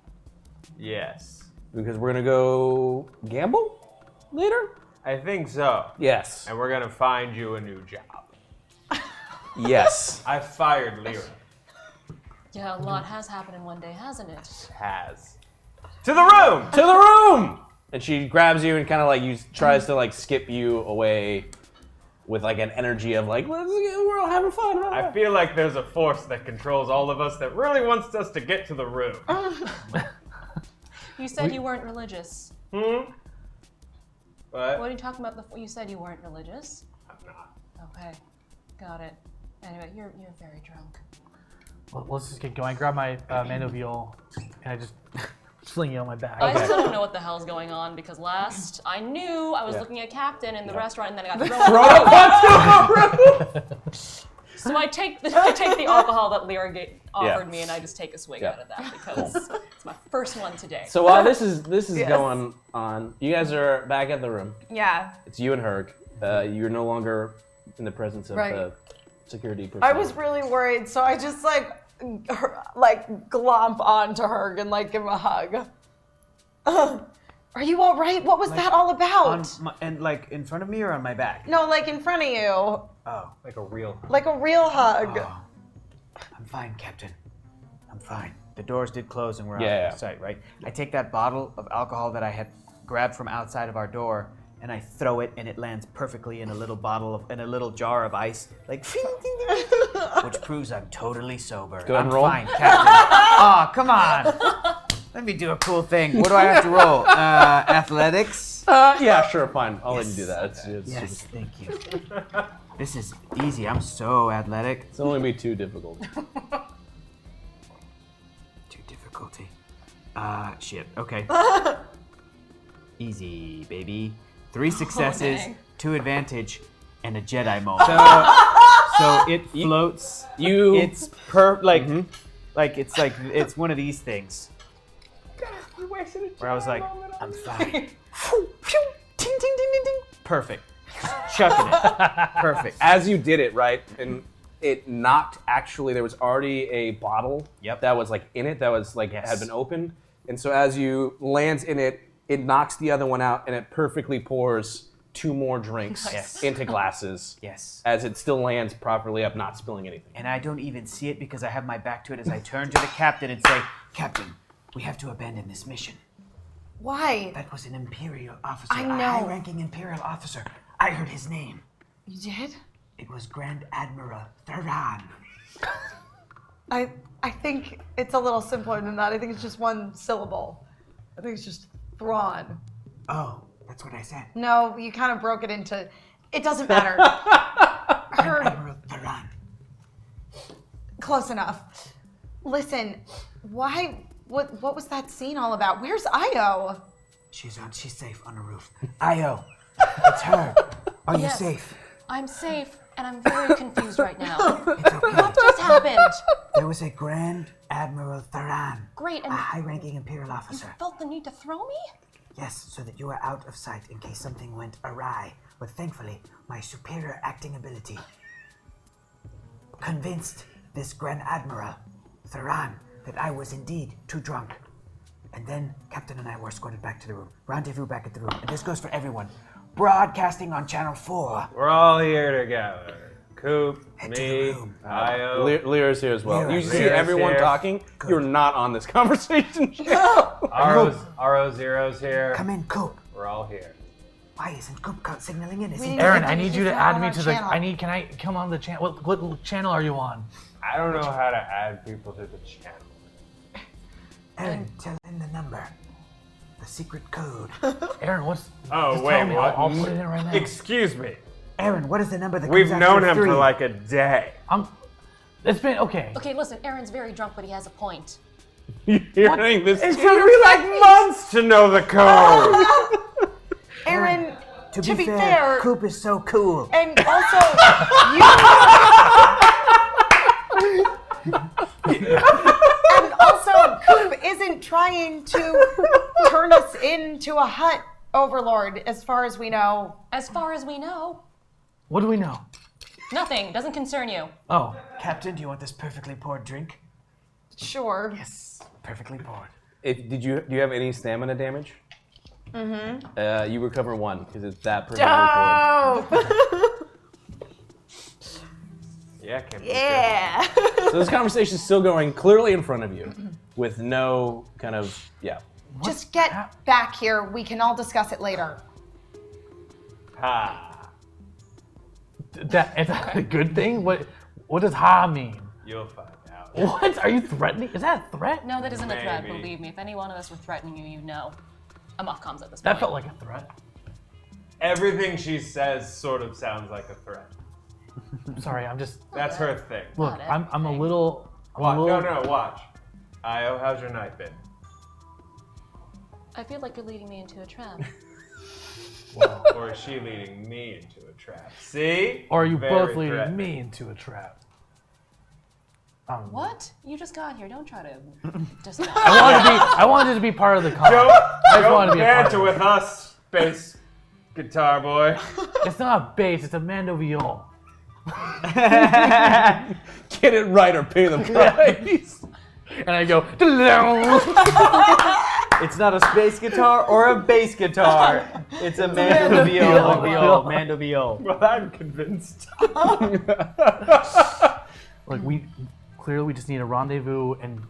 Yes. Because we're gonna go gamble later? I think so. Yes. And we're gonna find you a new job. Yes. I fired Lyra. Yeah, a lot has happened in one day, hasn't it? Has. To the room! To the room! And she grabs you and kind of like tries to like skip you away with like an energy of like, we're all having fun. I feel like there's a force that controls all of us that really wants us to get to the room. You said you weren't religious. What? What are you talking about before? You said you weren't religious. I'm not. Okay, got it. Anyway, you're very drunk. Well, let's just get going. I grab my Mandoville and I just sling it on my back. I still don't know what the hell's going on because last I knew I was looking at Captain in the restaurant and then I got thrown out. So I take the alcohol that Lyra offered me and I just take a swig out of that because it's my first one today. So while this is going on, you guys are back at the room. Yeah. It's you and Huuurgh. You're no longer in the presence of the security personnel. I was really worried, so I just glomp onto her and like give him a hug. Are you all right? What was that all about? And like in front of me or on my back? No, like in front of you. Oh. Like a real. Like a real hug. Oh. I'm fine, Captain. I'm fine. The doors did close and we're out of sight, right? I take that bottle of alcohol that I had grabbed from outside of our door and I throw it and it lands perfectly in a little jar of ice, like which proves I'm totally sober. Go ahead and I'm roll. fine, Captain. Oh, come on. Let me do a cool thing. What do I have to roll? Athletics? Yeah, sure, fine. I'll let you do that. Yes, thank you. This is easy. I'm so athletic. It's only be too difficult. Too difficulty. Shit. Okay. Easy, baby. 3 successes, 2 advantage, and a Jedi moment. So it floats. It's it's one of these things. Where I was like, I'm fine. Ting, ting, ting, ting, ting. Perfect. Chucking it. Perfect. As you did it, right, and it knocked, actually, there was already a bottle that was like in it, that was like had been opened. And so as you lands in it, it knocks the other one out and it perfectly pours 2 more drinks into glasses. Yes. As it still lands properly up, not spilling anything. And I don't even see it because I have my back to it as I turn to the captain and say, Captain, we have to abandon this mission. Why? That was an Imperial officer. I know. A high-ranking Imperial officer. I heard his name. You did? It was Grand Admiral Thuran. I think it's a little simpler than that. I think it's just one syllable. I think it's just Thrawn. Oh, that's what I said. No, you kind of broke it into. It doesn't matter. Grand Admiral Thuran. Close enough. Listen, why? What was that scene all about? Where's Io? She's safe on the roof. Io, it's her. Are you safe? I'm safe, and I'm very confused right now. It's okay. What just happened? There was a Grand Admiral Thuran. Great, A and high-ranking Imperial you officer. felt the need to throw me? Yes, so that you were out of sight in case something went awry. But thankfully, my superior acting ability convinced this Grand Admiral Thuran that I was indeed too drunk. And then Captain and I were escorted back to the room. Rendezvous back at the room. And this goes for everyone. broadcasting on Channel 4. We're all here together. Coop, Head to me, the room. Io. Lyra's here as well. Lyra. You see Lyra's everyone here. talking. You're not on this conversation. RO Zero's here. Come in, Coop. We're all here. Why isn't Coop signaling in? Is he didn't Aaron, think I need he's you to not add on me our to the. channel. Can I come on the channel? What channel are you on? I don't know how to add people to the channel. Aaron, tell him the number. The secret code. Aaron, what's? Oh, just wait, tell me. what? I'll put it in right now. Excuse me. Aaron, what is the number that We've comes known after him 3? for like a day. It's been okay. Okay, listen, Aaron's very drunk, but he has a point. You're hearing this. It took me like months to know the code. Aaron, To be fair, fair, Coop is so cool. and also, and also, Coop isn't trying to turn us into a hut overlord, as far as we know. As far as we know, What do we know? nothing. Doesn't concern you. Oh, Captain, do you want this perfectly poured drink? Sure. Yes, perfectly poured. Do you have any stamina damage? Mm-hmm. You recover 1 because it's that perfectly poured. Yeah, can't be Yeah. So this conversation is still going clearly in front of you, with no kind of Just get back here. We can all discuss it later. Ha. is that a good thing? What does ha mean? You'll find out. What? Are you threatening? Is that a threat? No, that isn't a threat, Maybe. believe me. If any one of us were threatening you, you know. I'm off comms at this point. That felt like a threat. Everything she says sort of sounds like a threat. I'm sorry, I'm just. That's her thing. Look, Not I'm a little. Watch. No, watch. Io, how's your night been? I feel like you're leading me into a trap. Or is she leading me into a trap? See? Or are you Very both leading threatening. me into a trap? What? You just got here. Don't try to just. I wanted to be part of the con. Don't wanted to be a part of banter it. with us, bass guitar boy. It's not a bass, it's a mandoviol. get it right or pay the price. And I go. It's not a space guitar or a bass guitar. It's a mandoviol. Mandoviol. Well, I'm convinced. Like we just need a rendezvous and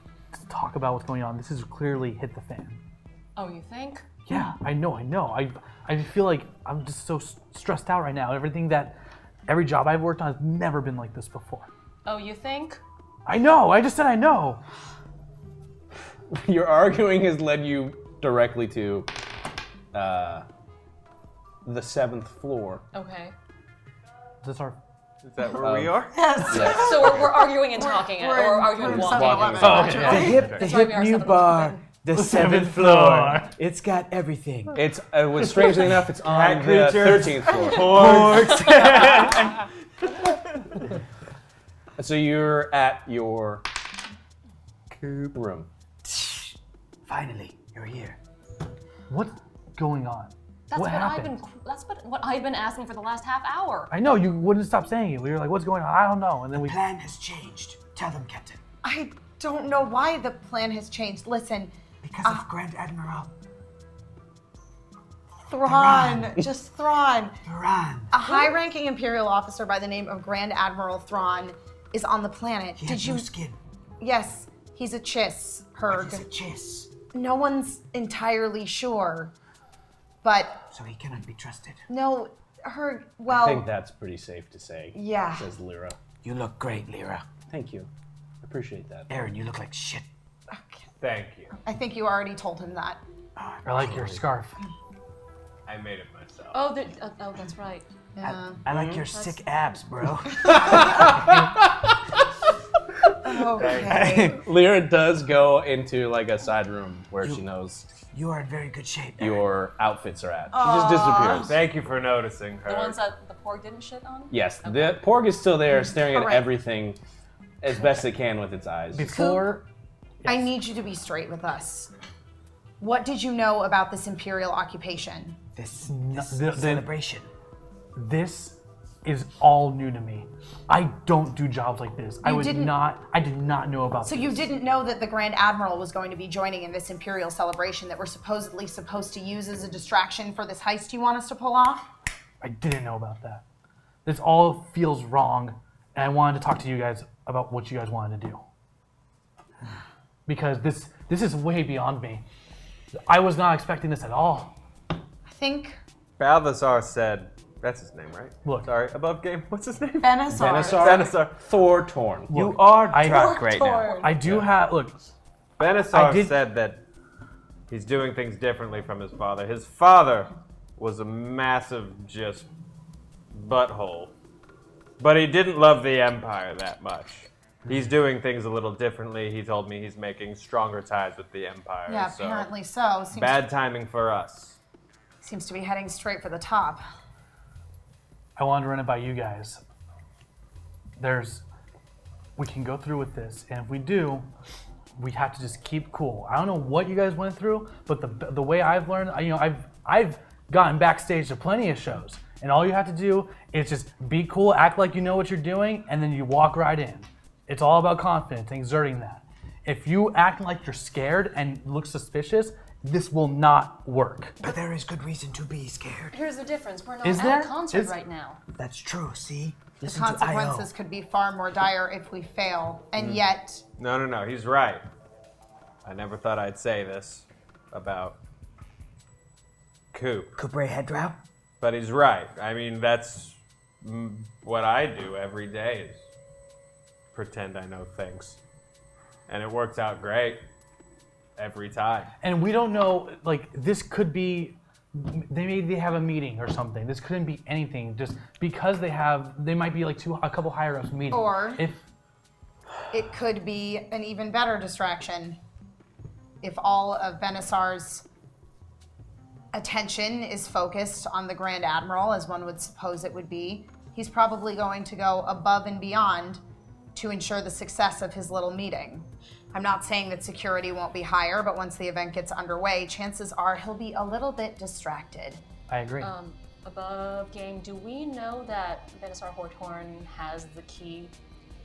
talk about what's going on. This has clearly hit the fan. Oh, you think? Yeah, I know. I feel like I'm just so stressed out right now. Every job I've worked on has never been like this before. Oh, you think? I know. I just said I know. Your arguing has led you directly to the 7th floor. Okay. Is this our? Is that where we are? Yes. So we're arguing and talking, we're or in- arguing we're in and walking. 7-Eleven. Oh, okay. The That's why we hip are new 7-Eleven. bar, the 7th floor. It's got everything. It's strangely enough, it's on Cat the creatures. 13th floor. Porks. So you're at your room. Finally, you're here. What's going on? That's what what happened? what I've been asking for the last half hour. I know you wouldn't stop saying it. We were like, "What's going on?" I don't know, and then we. Plan has changed. Tell them, Captain. I don't know why the plan has changed. Listen, Because of Grand Admiral Thrawn, just Thrawn. Duran. A high-ranking Imperial officer by the name of Grand Admiral Thrawn is on the planet. He Did has you? no skin. Yes, he's a chiss, He's a Huuurgh. chiss, No one's entirely sure, but so he cannot be trusted. no, Huuurgh. I Well, think that's pretty safe to say, yeah. says Lyra. You look great, Lyra. Thank you. Appreciate that. Aaron, you look like shit. Thank you. I think you already told him that. I like your scarf. I made it myself. Oh, that's right. Yeah. I like your sick abs, bro. Okay. Lyra does go into like a side room where she knows You are in very good shape, Aaron. your outfits are at. She just disappears. Thank you for noticing her. The ones that the pork didn't shit on? Yes, the Porg is still there staring at Correct. everything as best it can with its eyes. Before. I need you to be straight with us. What did you know about this Imperial occupation? This the- celebration. This is all new to me. I don't do jobs like this. I did not know about So this. you didn't know that the Grand Admiral was going to be joining in this Imperial celebration that we're supposedly supposed to use as a distraction for this heist you want us to pull off? I didn't know about that. This all feels wrong, and I wanted to talk to you guys about what you guys wanted to do. Because this is way beyond me. I was not expecting this at all. I think Balthazar said, that's his name, right? Look. Sorry, above game. What's his name? Benassar. Thor Torn. You are I- drunk right now. I do have, look, Benassar said that he's doing things differently from his father. His father was a massive just butthole. But he didn't love the Empire that much. He's doing things a little differently. He told me he's making stronger ties with the Empire. Yeah, so apparently so. bad timing for us. Seems to be heading straight for the top. I wanted to run it by you guys. We can go through with this, and if we do, we have to just keep cool. I don't know what you guys went through, but the way I've learned, I've gotten backstage to plenty of shows, and all you have to do is just be cool, act like you know what you're doing, and then you walk right in. It's all about confidence and exerting that. If you act like you're scared and look suspicious, this will not work. But there is good reason to be scared. Here's the difference. We're not Is at there? a concert right now. That's true, see? The Listen to consequences could be far more dire if we fail, and yet No, he's right. I never thought I'd say this about Coop. Cooper Headrau? But he's right. I mean, that's what I do every day is pretend I know things. And it works out great every time. And we don't know, like, this could be, they have a meeting or something. This couldn't be anything. Just because they might be like a couple higher ups meeting. Or if it could be an even better distraction if all of Benassar's attention is focused on the Grand Admiral, as one would suppose it would be. He's probably going to go above and beyond to ensure the success of his little meeting. I'm not saying that security won't be higher, but once the event gets underway, chances are he'll be a little bit distracted. I agree. Above game, do we know that Benassar Hortorn has the key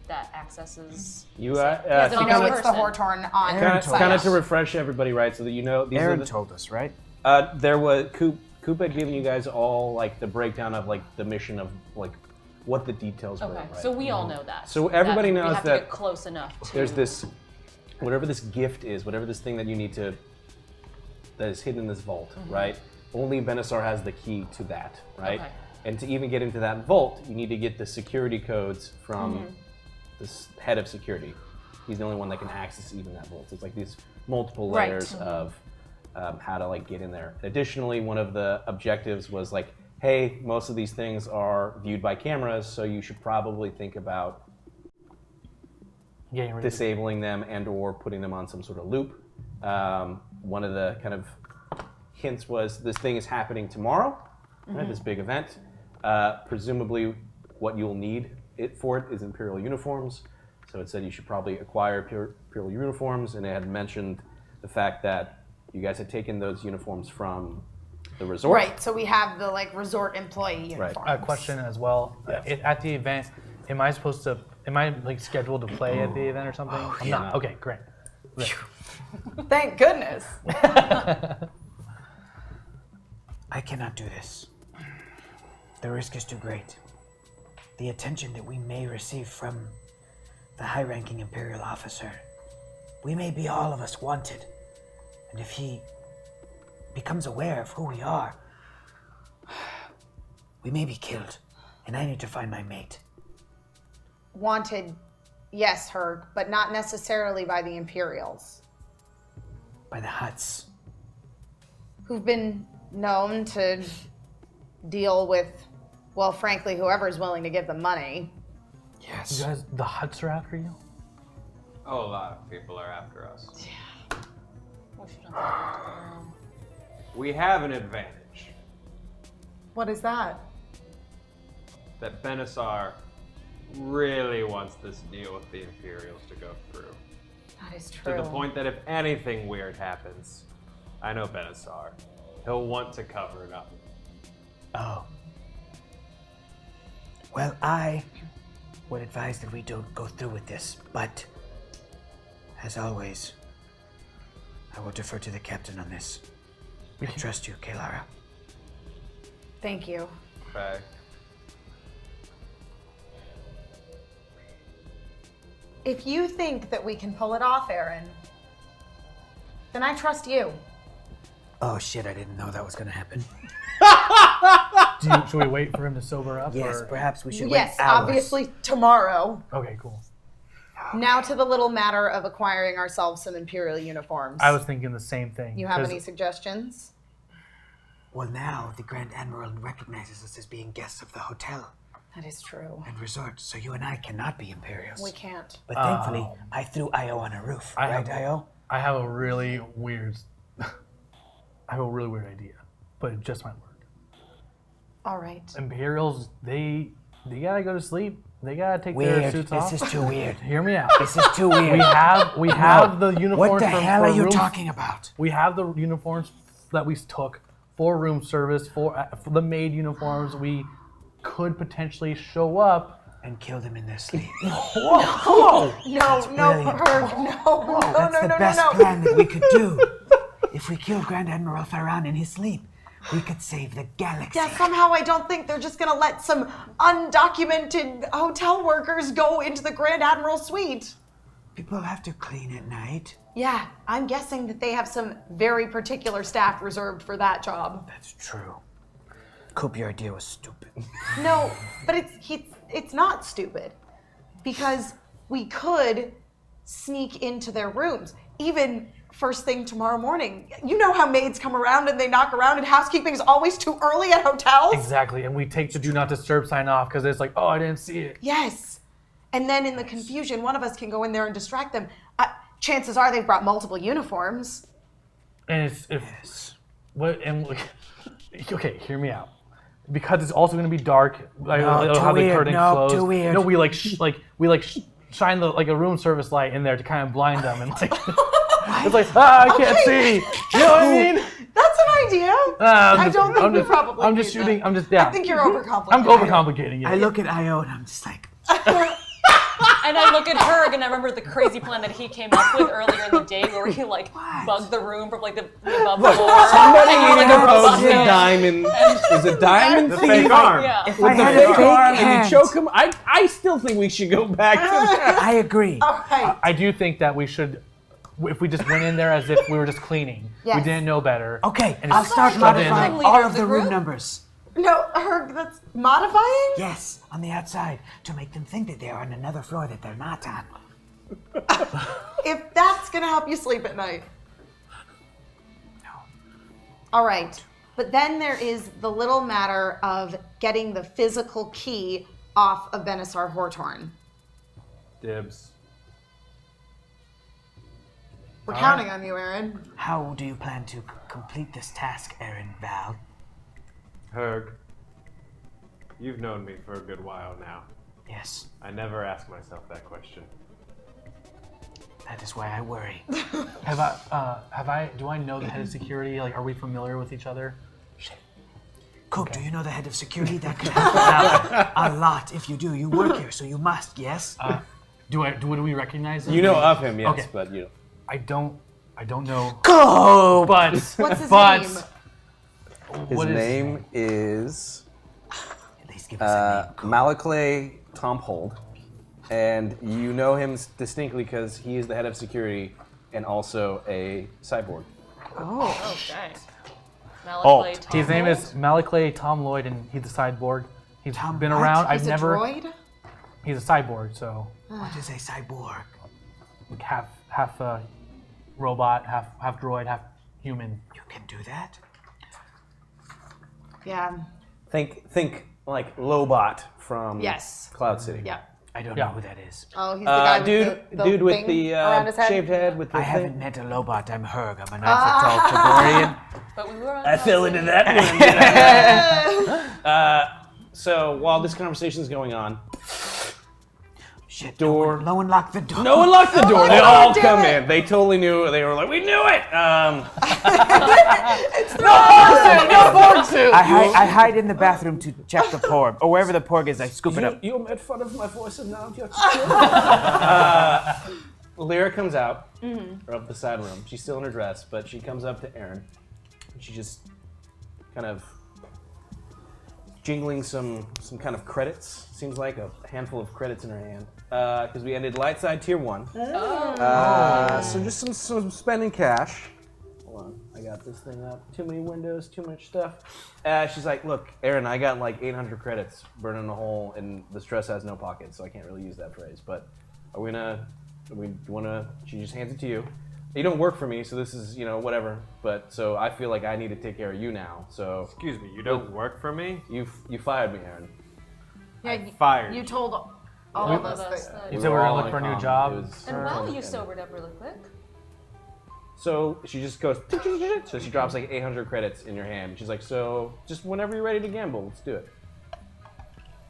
that accesses? You know it's the Hortorn on site. Kind of to refresh everybody, right? So that you know these Aaron are told us, right? there was Coop had given you guys all like the breakdown of like the mission of like what the details were. Okay, Right? so we all know that. So everybody knows we have that to get close enough to. There's this, whatever this gift is, whatever this thing that you need to, that is hidden in this vault, right? Only Benassar has the key to that, right? Okay. And to even get into that vault, you need to get the security codes from this head of security. He's the only one that can access even that vault. So it's like these multiple layers of how to like get in there. Additionally, one of the objectives was like, hey, most of these things are viewed by cameras, so you should probably think about disabling them and or putting them on some sort of loop. One of the kind of hints was this thing is happening tomorrow, right, this big event. Presumably what you'll need for it is Imperial uniforms. So it said you should probably acquire Imperial uniforms, and it had mentioned the fact that you guys had taken those uniforms from the resort. Right, so we have the like resort employee uniforms. A question as well. At the event, am I like scheduled to play at the event or something? I'm not. Okay, great. Thank goodness. I cannot do this. The risk is too great. The attention that we may receive from the high-ranking Imperial officer, we may be all of us wanted. And if he becomes aware of who we are, we may be killed. And I need to find my mate. Wanted, yes, Huuurgh, but not necessarily by the Imperials, By the Hutts. who've been known to deal with, well, frankly, whoever's willing to give them money. Yes. You guys, the Hutts are after you? Oh, a lot of people are after us. We should have- We have an advantage What is that? that Benassar really wants this deal with the Imperials to go through. That is true. To the point that if anything weird happens, I know Benassar, he'll want to cover it up. Oh. Well, I would advise that we don't go through with this, but as always, I will defer to the captain on this. I trust you, Kalara. Thank you. Okay. If you think that we can pull it off, Aaron, then I trust you. Oh shit, I didn't know that was going to happen. Should we wait for him to sober up? Yes, or? perhaps we should Yes, wait hours. obviously tomorrow. Okay, cool. Now to the little matter of acquiring ourselves some Imperial uniforms. I was thinking the same thing. You have 'cause any suggestions? Well, now the Grand Admiral recognizes us as being guests of the hotel That is true. and resort, so you and I cannot be Imperials. We can't. But thankfully, I threw Io on a roof, right, Io? I have a really weird idea, but it just might work. All right. Imperials, they gotta go to sleep. They gotta take their Weird. suits off. This is too weird. Hear me out. This is too weird. We have the uniforms. What the hell for are you room- talking about? We have the uniforms that we took for room service, for the maid uniforms. We could potentially show up. And kill them in their sleep. Whoa! No, brilliant. Herb, no, That's the best plan that we could do. If we kill Grand Admiral Farran in his sleep, we could save the galaxy. Yeah, somehow I don't think they're just gonna let some undocumented hotel workers go into the Grand Admiral suite. People have to clean at night. Yeah, I'm guessing that they have some very particular staff reserved for that job. That's true. Coop, your idea was stupid. No, but it's not stupid, because we could sneak into their rooms, even first thing tomorrow morning. You know how maids come around and they knock around, and housekeeping is always too early at hotels? Exactly, and we take the do not disturb sign off because it's like, oh, I didn't see it. Yes. And then in the confusion, one of us can go in there and distract them. Chances are they've brought multiple uniforms. And okay, hear me out. Because it's also going to be dark. It'll have the curtain closed. Too weird. No, we shine a room service light in there to kind of blind them, and like it's like I can't see. You know what I mean? That's an idea. I don't think we probably. I'm just do shooting. that. I'm just yeah. I think you're overcomplicating. I'm overcomplicating it. I look at Io and I'm just like, And I look at Huuurgh and I remember the crazy plan that he came up with earlier in the day where he bugged the room from the above the floor. Somebody And he, proposed robot a man. diamond. Is a diamond The thief fake arm. Yeah. if with I the had fake a fake arm and hand. you choke him? I still think we should go back to I agree. All right. I do think that we should, if we just went in there as if we were just cleaning, Yes. we didn't know better. Okay, and I'll it's start shoved in. modifying Leader all of of the the room group? numbers. No, that's modifying? Yes, on the outside, to make them think that they are on another floor that they're not on. If that's gonna help you sleep at night. No. All right. But then there is the little matter of getting the physical key off of Benisar Hortorn. Dibs. We're counting on you, Aaron. How do you plan to complete this task, Aaron Val? Huuurgh, you've known me for a good while now. Yes, I never ask myself that question. that is why I worry. Do I know the head of security? Like, are we familiar with each other? Coop, do you know the head of security? That could help us out a lot if you do. You work here, so you must, yes? Do we recognize him? You know of him, yes, Okay. but you know. I don't know. Go! But What's his but name? His what is- name is At least give us a name. Malaclay Tomhold, and you know him distinctly because he is the head of security and also a cyborg. Okay. Alt. Malaclay his name Tom is Malaclay Tom Lloyd, and he's a cyborg. He's Tom been what? around. He's I've a never. droid? He's a cyborg, so What is a cyborg? like half robot, half droid, half human. You can do that? Yeah. Think like Lobot from Yes. Cloud City. Yeah. I don't Yeah. know who that is. Oh, he's the guy Dude with thing the around his head. shaved head with the I thing. haven't met a Lobot. I'm Huuurgh. I'm a 9-foot-tall Togorian. But we were on I fell into that one. So while this conversation is going on, Shit, door. No one locked the door. No one locked the door. They all damn come it. in. They totally knew. They were like, we knew it. I hide in the bathroom to check the porg, or wherever the porg is. I scoop it up. You made fun of my voice and now you have to kill me. Lyra comes out of the side room. She's still in her dress, but she comes up to Aaron. And she just kind of jingling some kind of credits. Seems like a handful of credits in her hand. Because we ended light side tier 1. So just some spending cash. Hold on, I got this thing up. Too many windows, too much stuff. She's like, look, Aaron, I got like 800 credits burning a hole, and the stress has no pockets, so I can't really use that phrase. But she just hands it to you. You don't work for me, so this is, whatever. But so I feel like I need to take care of you now. So Excuse me, you don't work for me? you fired me, Aaron. Yeah, Fired. You told all of us that. You said we were gonna look for a new job. And while you sobered up really quick, So she just goes, so she drops like 800 credits in your hand. She's like, so just whenever you're ready to gamble, let's do it.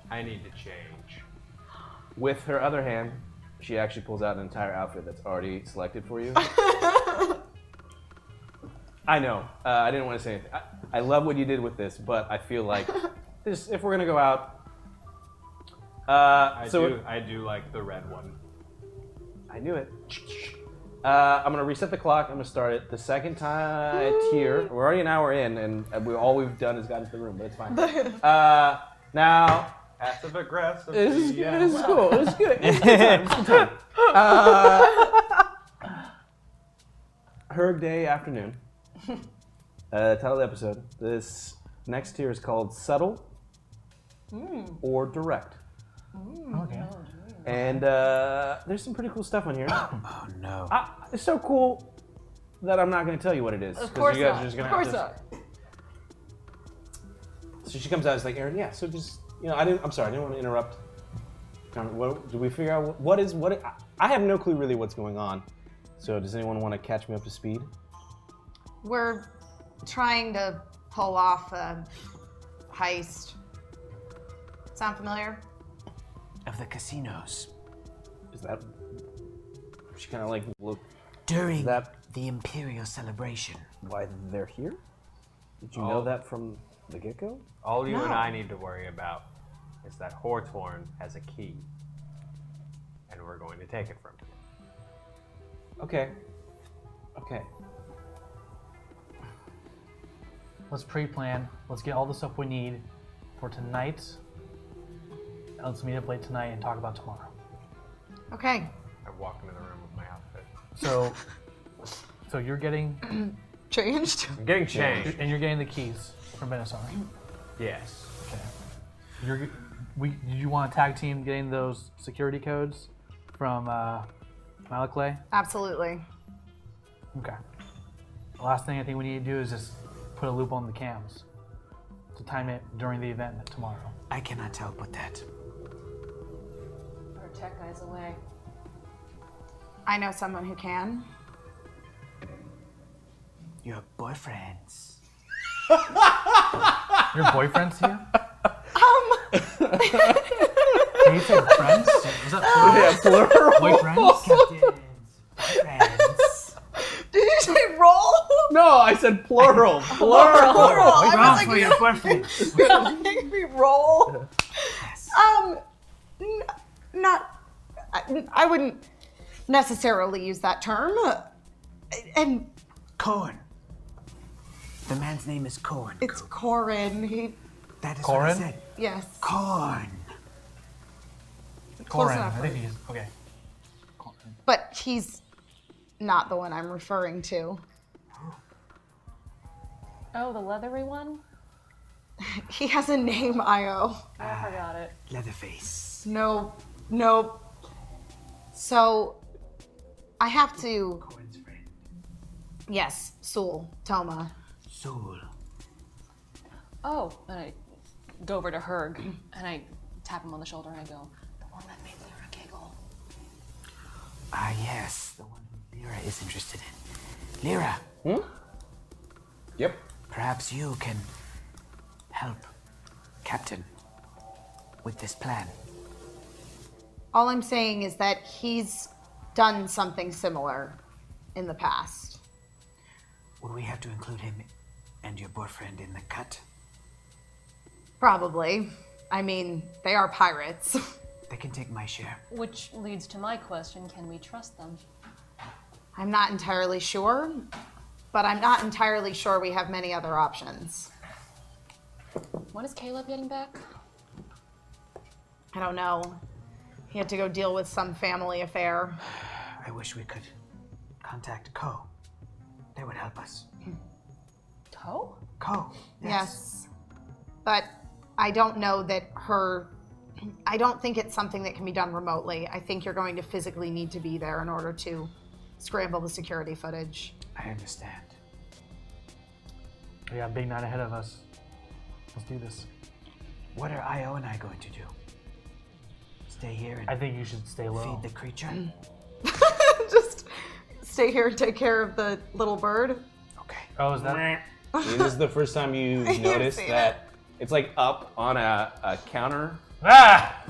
I need to change. With her other hand, she actually pulls out an entire outfit that's already selected for you. I know, I didn't want to say anything. I love what you did with this, but I feel like if we're gonna go out, I do like the red one. I knew it. I'm gonna reset the clock. I'm gonna start it the second tier. We're already an hour in, and all we've done is got into the room, but it's fine. Now, Passive aggressive. this is cool. It's good. It's good time. Huuurgh Day afternoon. Title of the episode. This next tier is called subtle or direct. Okay. And there's some pretty cool stuff on here. Oh no. It's so cool that I'm not going to tell you what it is. Of course you guys not. are just gonna Of course have not. to... So she comes out and is like, Aaron, yeah, so just, I'm sorry, I didn't want to interrupt. Do we figure out what I have no clue really what's going on. So does anyone want to catch me up to speed? We're trying to pull off a heist. Sound familiar? Of the casinos. Is that... She kind of like look... During the Imperial celebration. Why they're here? Did you know that from the get-go? All you and No. I need to worry about is that Horthorn has a key, and we're going to take it from him. Okay. Let's pre-plan. Let's get all the stuff we need for tonight. And let's meet up late tonight and talk about tomorrow. Okay. I walk into the room with my outfit. So you're getting, Changed? I'm getting changed. and you're getting the keys from Benassar. Yes. Okay. Do you want to tag team getting those security codes from Malakle? Absolutely. Okay. The last thing I think we need to do is just put a loop on the cams to time it during the event tomorrow. I cannot help with that. our tech guy's away. I know someone who can. Your boyfriends. Your boyfriend's here? Can you say friends? Was that plural? Plural. Boyfriends? Friends. Did you say roll? No, I said plural. Plural. I was like, for your boyfriends. you're gonna make me roll. I wouldn't necessarily use that term. And Corn. The man's name is Corn. it's Corin. That is Corn? what I said. Yes. Corn. Close Corin. enough. I think he's okay. But he's not the one I'm referring to. Oh, the leathery one? He has a name, Io. I forgot it. Leatherface. Nope. So, I have to. Corn's friend. Yes, Sul, Toma. Soul. Oh, and I go over to Huuurgh and I tap him on the shoulder and I go, the one that made Lyra giggle. Ah, yes. The one who Lyra is interested in. Lyra. Yep. Perhaps you can help Captain with this plan. All I'm saying is that he's done something similar in the past. Would we have to include him and your boyfriend in the cut? Probably. I mean, they are pirates. They can take my share. Which leads to my question, can we trust them? I'm not entirely sure, but I'm not entirely sure we have many other options. When is Caleb getting back? I don't know. He had to go deal with some family affair. I wish we could contact Co. They would help us. Toe? Co. Yes. But I don't know that I don't think it's something that can be done remotely. I think you're going to physically need to be there in order to scramble the security footage. I understand. We got a big night ahead of us. Let's do this. What are Io and I going to do? Stay here I and think you should stay low. feed the creature? Just stay here and take care of the little bird. Okay. Oh, is that? This is the first time you noticed seen that it's like up on a counter, Ah!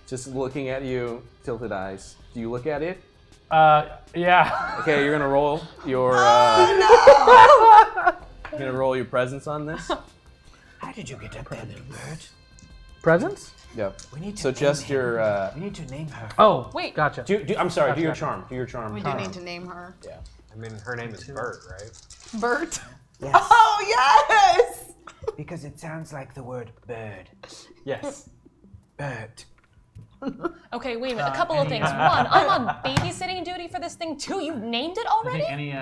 just looking at you, tilted eyes. Do you look at it? Yeah. Okay, you're gonna roll your. You're gonna roll your presence on this. How did you get up there, little bird? Presents? Yep. We need to So name just him. your. We need to name her. Oh, Wait. Gotcha. I'm sorry. Do your Gotcha. charm. Do your charm. We do need to name her. Yeah. I mean, her name is Bert, right? Bert. Yes. Oh, yes! Because it sounds like the word bird. Yes. Bert. Okay, wait a minute. A couple of things. One, I'm on babysitting duty for this thing too. You named it I already? think any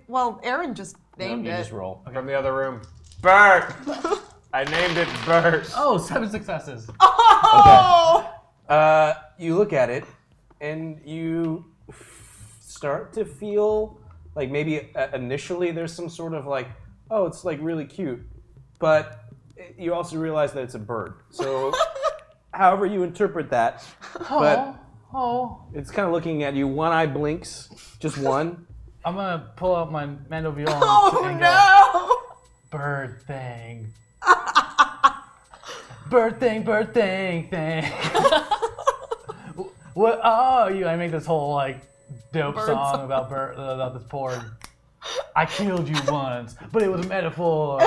Well, Aaron just named You it. just roll. From the other room. Bert! I named it Bert. Oh, 7 successes. Oh! You look at it, and you start to feel like maybe initially there's some sort of like, oh, it's like really cute, but you also realize that it's a bird. So, however you interpret that, but it's kind of looking at you. One eye blinks, just one. I'm gonna pull out my Mando Viol Oh, and go, no! bird thing. Bird thing, thing. What are you? I make this whole like dope Bird song about this porg. I killed you once, but it was a metaphor.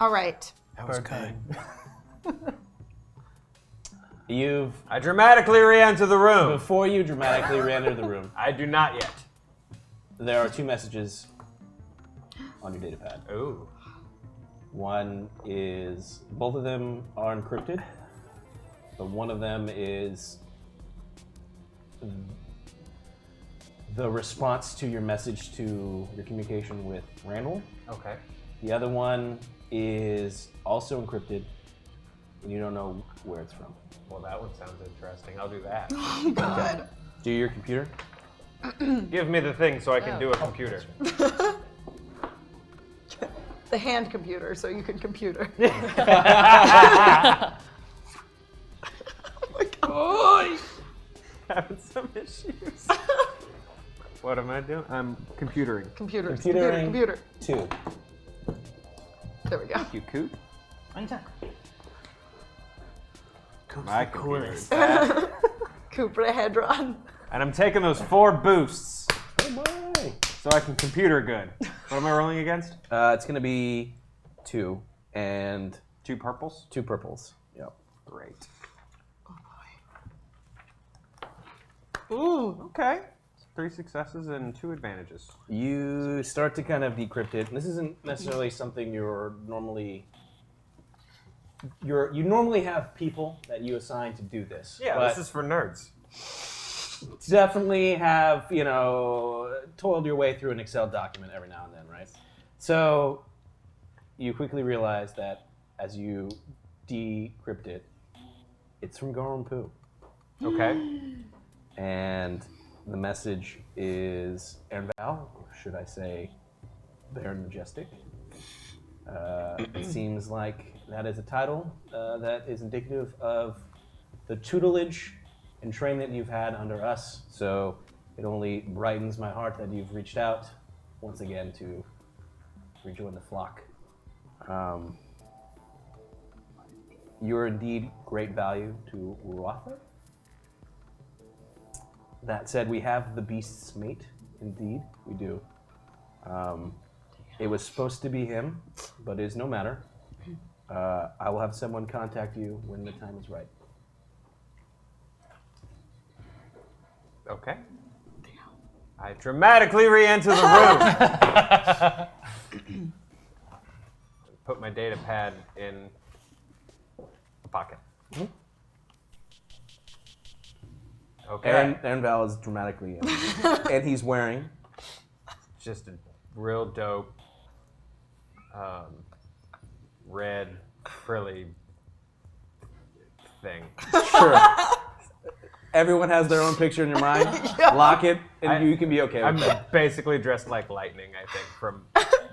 All right. That was Bird good. thing. I dramatically re-enter the room. Before you dramatically re-enter the room, I do not yet. there are 2 messages on your data pad. Ooh. One is, both of them are encrypted, but one of them is the response to your message to your communication with Randall. Okay. The other one is also encrypted, and you don't know where it's from. Well, that one sounds interesting. I'll do that. God. Do your computer. Give me the thing so I can do a computer. The hand computer, so you can computer. Oh, having some issues. What am I doing? I'm computering. Computering. 2. There we go. You coot? Anytime. My coolest. Cooper Hedron. And I'm taking those 4 boosts Oh my! so I can computer good. What am I rolling against? It's gonna be 2 and 2 purples? 2 purples. Yep. Great. Ooh. Okay. 3 successes and 2 advantages. You start to kind of decrypt it. And this isn't necessarily something you normally have people that you assign to do this. Yeah, but this is for nerds. definitely have, toiled your way through an Excel document every now and then, right? So you quickly realize that as you decrypt it, it's from Goron Poo. Okay. And the message is Ernval, or should I say Baron Majestic. It seems like that is a title that is indicative of the tutelage and training that you've had under us. So it only brightens my heart that you've reached out once again to rejoin the flock. You're indeed great value to Uruatha. That said, we have the beast's mate. Indeed, we do. It was supposed to be him, but it is no matter. I will have someone contact you when the time is right. Okay. I dramatically re-enter the room. Put my data pad in a pocket. Mm-hmm. Okay. Aaron Val is dramatically in. And he's wearing Just a real dope red frilly thing. Sure. Everyone has their own picture in your mind. Lock it, and you can be okay with it. I'm basically dressed like Lightning, I think, from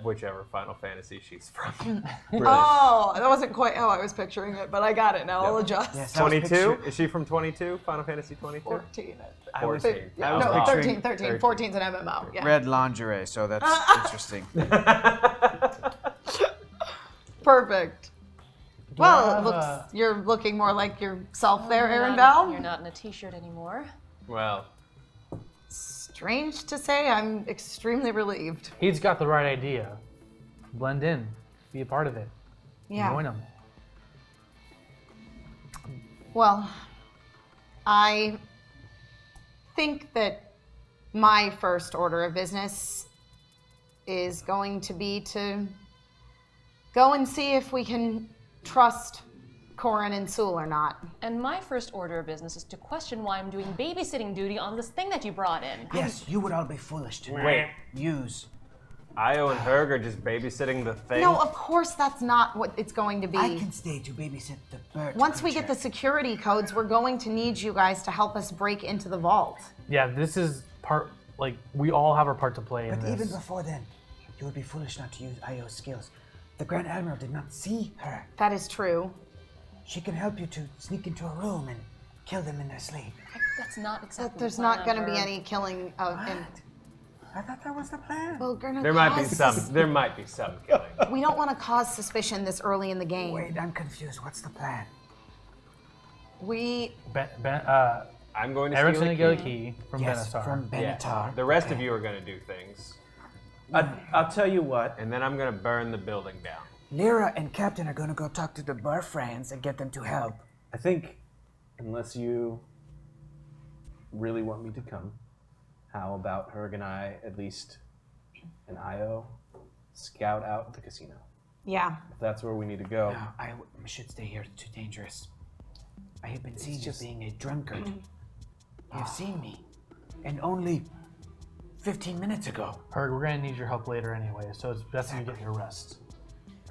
whichever Final Fantasy she's from. Brilliant. Oh, that wasn't quite how I was picturing it, but I got it now. I'll adjust. Yes, I was 22? Is she from 22? Final Fantasy 22? 14. I was 14. Yeah, I was no, picturing 13. 14's an MMO. Yeah. red lingerie, so that's interesting. Perfect. Well, it looks you're looking more like yourself there, Aaron Val. You're not in a t-shirt anymore. Well, Strange to say, I'm extremely relieved. He's got the right idea. Blend in. Be a part of it. Yeah. Join him. Well, I think that my first order of business is going to be to go and see if we can trust Corin and Sul or not. And my first order of business is to question why I'm doing babysitting duty on this thing that you brought in. Yes, you would all be foolish to Wait. use. Io and Huuurgh are just babysitting the thing? No, of course that's not what it's going to be. I can stay to babysit the bird. Once we get the creature. security codes, we're going to need you guys to help us break into the vault. Yeah, this is part, like, we all have our part to play in But this. even before then, you would be foolish not to use Io's skills. The Grand Admiral did not see her. That is true. She can help you to sneak into a room and kill them in their sleep. That's not exactly There's the not plan, going to be Huuurgh. any killing of. I thought that was the plan. Well, gonna There might be cause some. There might be some killing. We don't want to cause suspicion this early in the game. Wait, I'm confused. What's the plan? We. I'm going to Eric's steal gonna a get a key. key from Yes, Benatar. from Yeah. Benatar. The rest of you are going to do things, I'll tell you what. and then I'm going to burn the building down. Lyra and Captain are gonna go talk to the Burr friends and get them to help. I think, unless you really want me to come, how about Huuurgh and I, at least, and Io, scout out the casino? Yeah. If that's where we need to go. No, I should stay here. It's too dangerous. I have been seen as being a drunkard. You have seen me. And only 15 minutes ago. Huuurgh, we're gonna need your help later anyway, so it's best that you get your rest.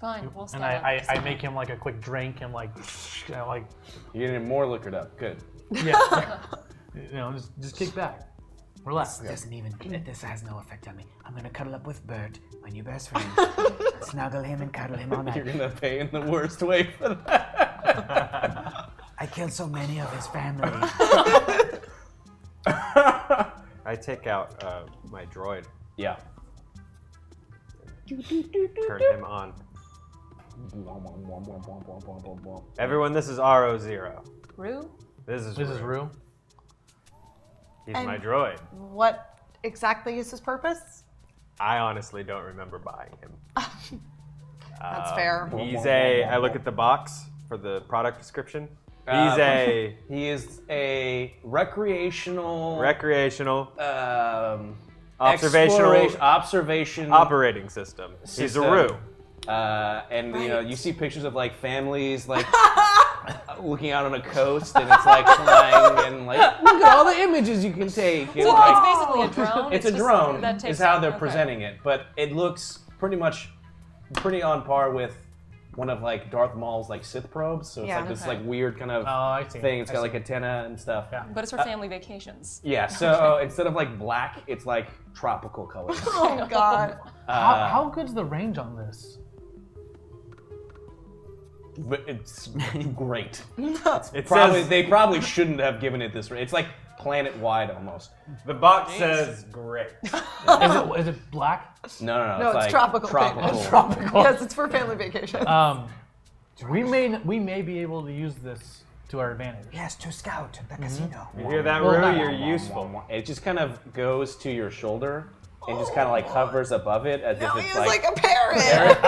Fine, we'll And stand I make him like a quick drink and like, you know, like, You're getting more liquored up. Good. yeah, you know, just kick back, relax. Doesn't even, this has no effect on me. I'm gonna cuddle up with Bert, my new best friend. Snuggle him and cuddle him all You're night. gonna pay in the worst way for that. I killed so many of his family. I take out my droid, Yeah. turn him on. Everyone, this is RO0. Rue? This is This is Rue. He's And- my droid. What exactly is his purpose? I honestly don't remember buying him. That's fair. He's I look at the box for the product description. He is a recreational observational observation operating system. He's a system. Rue. And you know, you see pictures of like families like looking out on a coast, and it's like flying, and like look at all the images you can take. And, So like, it's basically a drone. it's a just drone. that takes, Is how they're okay. presenting it, but it looks pretty on par with one of like Darth Maul's like Sith probes. So it's Yeah. like this Okay. like weird kind of Oh, I see. thing. It's I got see. like antenna and stuff. Yeah. But it's for family vacations. Yeah, so instead of like black, it's like tropical colors. Oh God. How good's the range on this? But it's great. It Probably says they probably shouldn't have given it this range. It's like planet-wide almost. The box says great. Is it black? No, No, it's like tropical. Tropical. Yes, it's for family vacation. We may be able to use this to our advantage. Yes, to scout the casino. You hear that, Rue? You're useful. It just kind of goes to your shoulder and just kind of like hovers above it as No, if he it's was like a parrot.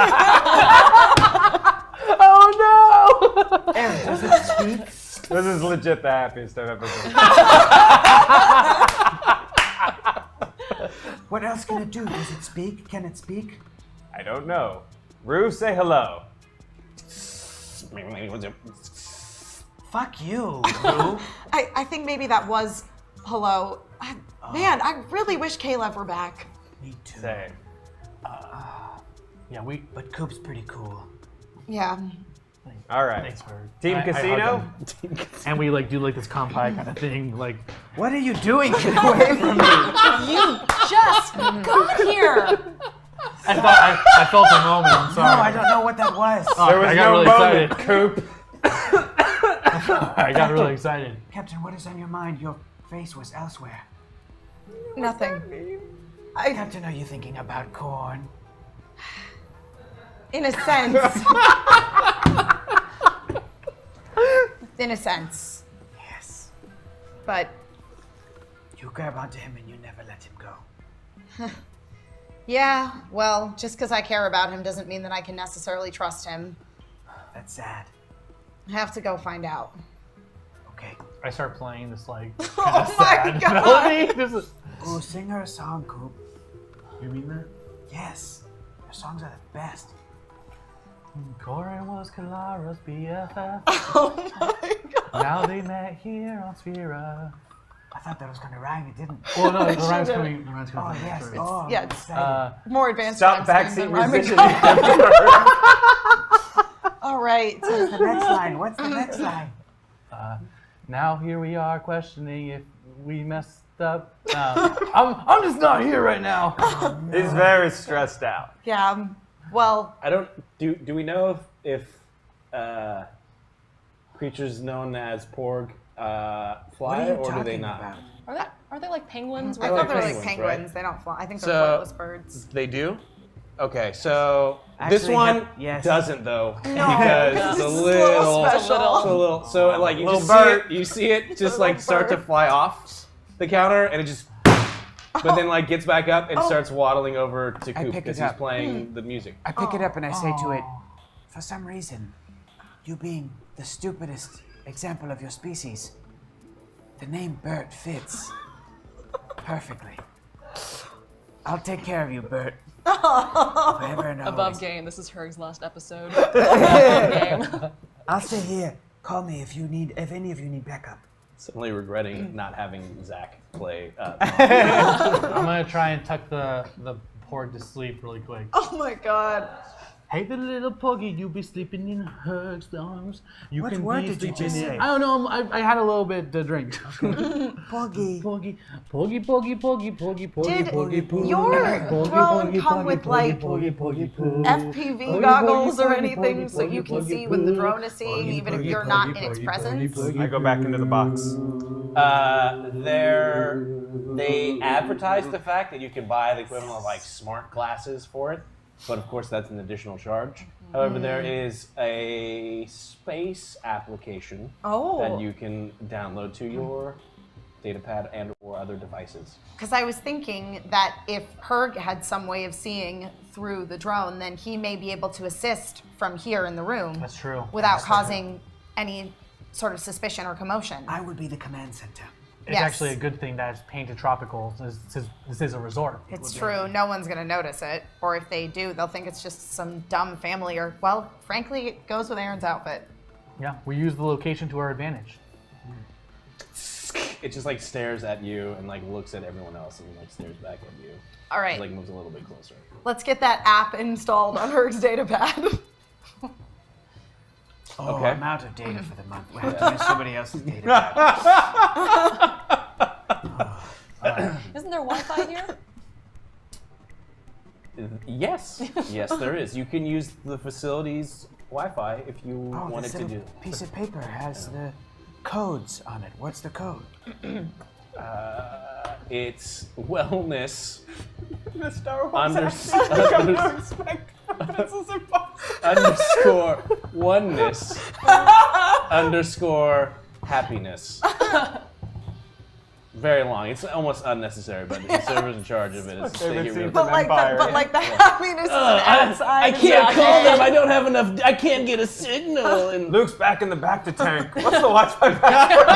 Oh no! Aaron, does it speak? This is legit the happiest I've ever been. What else can it do? Does it speak? Can it speak? I don't know. Rue, say hello. Fuck you, Rue. I think maybe that was hello. Man, I really wish Caleb were back. Me too. Say. Yeah, But Coop's pretty cool. Yeah. All right. Thanks for Team I hug Casino? him. And we like do like this compi kind of thing. Like, What are you doing? Get away from me. You just got here. I felt a moment. I'm No, sorry. I don't know what that was. There was I got no really moment, excited. Coop. I got really excited. Captain, what is on your mind? Your face was elsewhere. Nothing. Captain, are you thinking about corn? In a sense. In a sense. Yes. But You grab onto him and you never let him go. yeah, well, just because I care about him doesn't mean that I can necessarily trust him. That's sad. I have to go find out. Okay. I start playing this like Oh kind of my sad God. melody. This is, Ooh, sing her a song, Coop. you mean that? Yes. Your songs are the best. Corin was Kalara's BFF. Oh my god. Now they met here on Spira. I thought that was going to rhyme. It didn't. Well, no, the should've. rhyme's coming. Oh, from yes. sorry. Oh, yeah, I'm it's- excited. More advanced Stop rhyme scheme backseat than rhyming. musician. All right. What's the next line? What's the next line? Now here we are questioning if we messed up. I'm just not here right now. He's very stressed out. Yeah. Well, I don't. Do we know if creatures known as Porg fly, What are you or do they talking not? about? Are they like penguins? I They're thought like they were like penguins, penguins. right? They don't fly. I think they're So- flightless birds. They do. Okay, so this Actually, one yes. doesn't though, No, because this it's a is little, special. it's a little. So like you Little just bird. you see it just Little like start to bird. fly off the counter, and it just, but then like gets back up and starts waddling over to I Coop pick because it he's up. playing the music. I pick it up and I say to it, for some reason, you being the stupidest example of your species, the name Bert fits perfectly. I'll take care of you, Bert. Forever and Above always. game. This is Huuurgh's last episode. Above game. I'll stay here. Call me if any of you need backup. Suddenly regretting not having Zach play. I'm gonna try and tuck the Porg to sleep really quick. Oh my god. Hey, the little puggy, you be sleeping in Huuurgh's arms. You What can word be did you sleeping just in. say? I don't know. I had a little bit to drink. Poggy. Puggy, puggy, puggy, puggy, puggy, puggy, Did puggy, puggy, your puggy, drone puggy, come puggy, with, puggy, like, puggy, puggy, puggy, FPV puggy, goggles or puggy, anything puggy, so you can puggy, see what the puggy, drone is seeing, puggy, even if puggy, you're not puggy, in its puggy, presence? puggy, I go back into the box. They advertise the fact that you can buy the equivalent of like smart glasses for it, but of course that's an additional charge. However, there is a space application that you can download to your datapad and or other devices. Because I was thinking that if Huuurgh had some way of seeing through the drone, then he may be able to assist from here in the room. That's true. Without causing any sort of suspicion or commotion. I would be the command center. It's Yes. actually a good thing that it's painted tropical. This is a resort. It's true. No one's going to notice it. Or if they do, they'll think it's just some dumb family or, well, frankly, it goes with Aaron's outfit. Yeah, we use the location to our advantage. It just like stares at you and like looks at everyone else and like stares back at you. All right. It, like moves a little bit closer. Let's get that app installed on Huuurgh's datapad. Oh, Okay. I'm out of data for the month. We'll have to use somebody else's data. Isn't there Wi-Fi here? Yes, yes, there is. You can use the facility's Wi-Fi if you Oh, wanted this to little do. piece of paper has the codes on it. What's the code? It's wellness. The Star Wars Under- accent become no respect. This is impossible. underscore oneness underscore happiness. Very long. It's almost unnecessary, but the server's in charge of it. It's favorite they get scene rid from of But like, Empire. the happiness is outside. I of can't the- call them. I don't have enough. I can't get a signal. And Luke's back in the back to tank. What's the Wi-Fi password?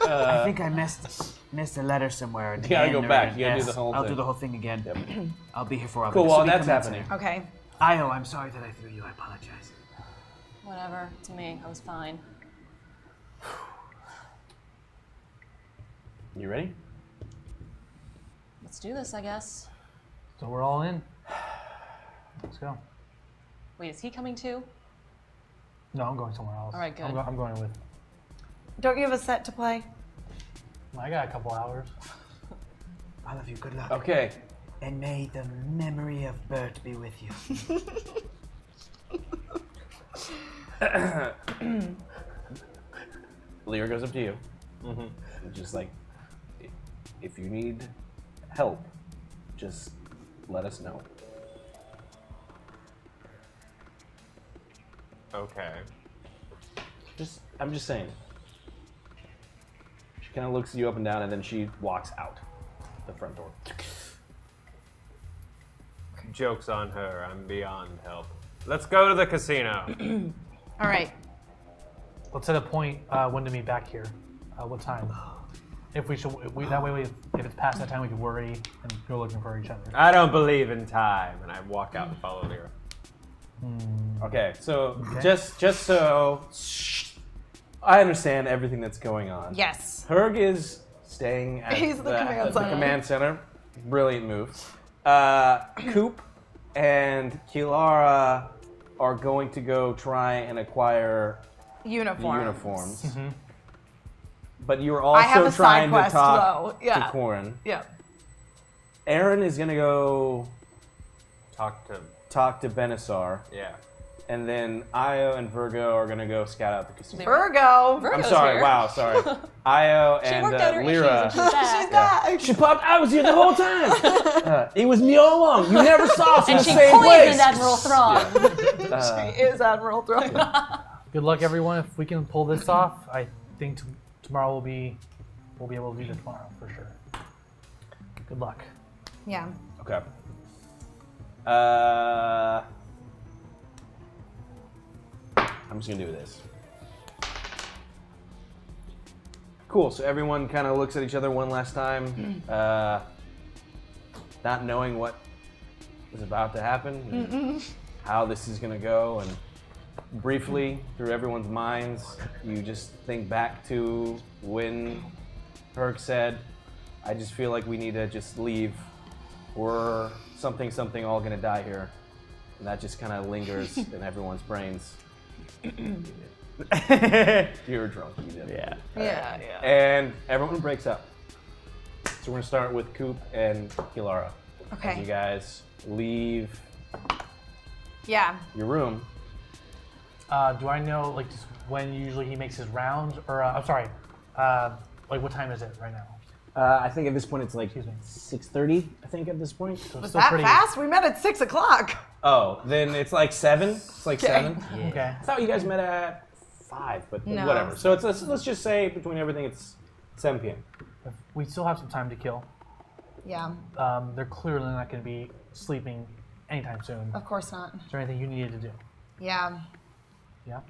I think I missed a letter somewhere. You gotta go back. You gotta do the whole I'll thing. do the whole thing again. I'll be here for a Cool. minute. While So we that's commence happening, Okay. Io, I'm sorry that I threw you. I apologize. Whatever, to me, I was fine. you ready? Let's do this, I guess. So we're all in. Let's go. Wait, is he coming too? No, I'm going somewhere else. All right, good. I'm going with. Don't you have a set to play? I got a couple hours. All of you, good luck. Okay. And may the memory of Bert be with you. Lear goes up to you. Just like, if you need help, just let us know. Okay. I'm just saying. She kind of looks you up and down, and then she walks out the front door. Joke's on her. I'm beyond help. Let's go to the casino. All right. Let's set a point when to meet back here. What time? If we should, that way, if it's past that time, we can worry and go looking for each other. I don't believe in time, and I walk out and follow Lyra. Okay, so just so I understand everything that's going on. Yes. Huuurgh is staying at He's the command the center. command center. Brilliant move. Coop and Kilara are going to go try and acquire Uniforms. the uniforms. Mm-hmm. But you're I have also a side trying to quest, talk though. Yeah. to Corin. Yeah. Aaron is going to go Talk to. talk to Benisar. Yeah. And then Io and Virgo are going to go scout out the casino. Virgo. I'm Virgo's sorry, here. wow, sorry. Io She and worked out her Lyra. issues and she's back. She's back. She popped. I was here the whole time. It was me all along. You never saw us in And the she same place. poisoned Admiral Thrawn. She is Admiral Throne. Good luck, everyone. If we can pull this off, I think tomorrow we'll be able to do this tomorrow for sure. Good luck. Yeah. Okay. I'm just gonna do this. Cool. So everyone kind of looks at each other one last time, not knowing what is about to happen, and how this is gonna go, and briefly through everyone's minds, you just think back to when Huuurgh said, "I just feel like we need to just leave. We're something all gonna die here," and that just kind of lingers in everyone's brains. You were drunk. You did. Yeah. Yeah. And everyone breaks up. So we're gonna start with Coop and Kilara. As you Okay. guys leave Yeah. your room. Do I know like just when usually he makes his rounds, or I'm sorry, like what time is it right now? I think at this point it's like Excuse me. 6:30. I think at this point. So it's Was still that pretty fast? We met at 6 o'clock. Oh, then it's like 7. It's like 7. okay. I thought you guys met at 5, but No. whatever. So let's just say between everything it's 7 p.m. We still have some time to kill. Yeah. They're clearly not going to be sleeping anytime soon. Of course not. Is there anything you needed to do? Yeah. Yeah.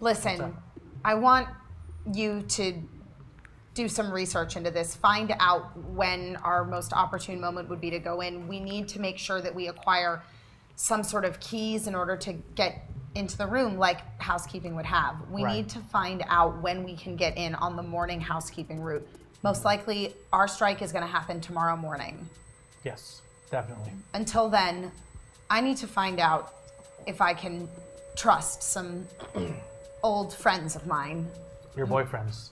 Listen, I want you to do some research into this. Find out when our most opportune moment would be to go in. We need to make sure that we acquire some sort of keys in order to get into the room like housekeeping would have. We Right. need to find out when we can get in on the morning housekeeping route. Most likely, our strike is going to happen tomorrow morning. Yes, definitely. Until then, I need to find out if I can trust some old friends of mine. Your boyfriends.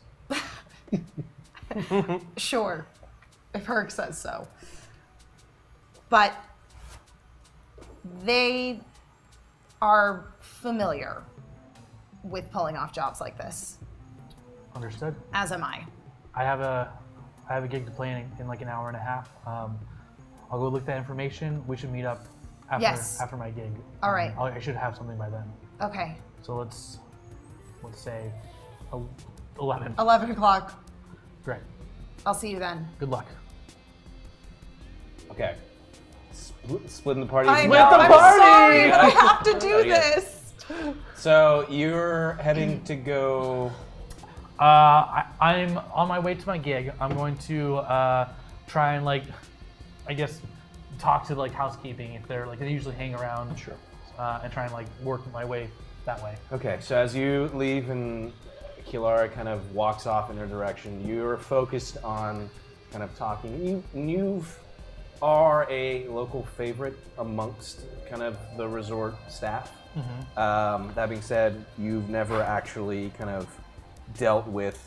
Sure, if Huuurgh says so. But they are familiar with pulling off jobs like this. Understood. As am I. I have a gig to play in like an hour and a half. I'll go look that information. We should meet up after my gig. All right. I should have something by then. Okay. So let's say 11. 11 o'clock. Great. I'll see you then. Good luck. Okay. Splitting the party. I know, Split the I'm party! sorry, but I have to do this. So you're heading to go. I'm on my way to my gig. I'm going to try and I guess talk to housekeeping if they're they usually hang around. Sure. And try and work my way that way. Okay, so as you leave and Kilara kind of walks off in her direction, you're focused on kind of talking. You are a local favorite amongst kind of the resort staff. Mm-hmm. That being said, you've never actually kind of dealt with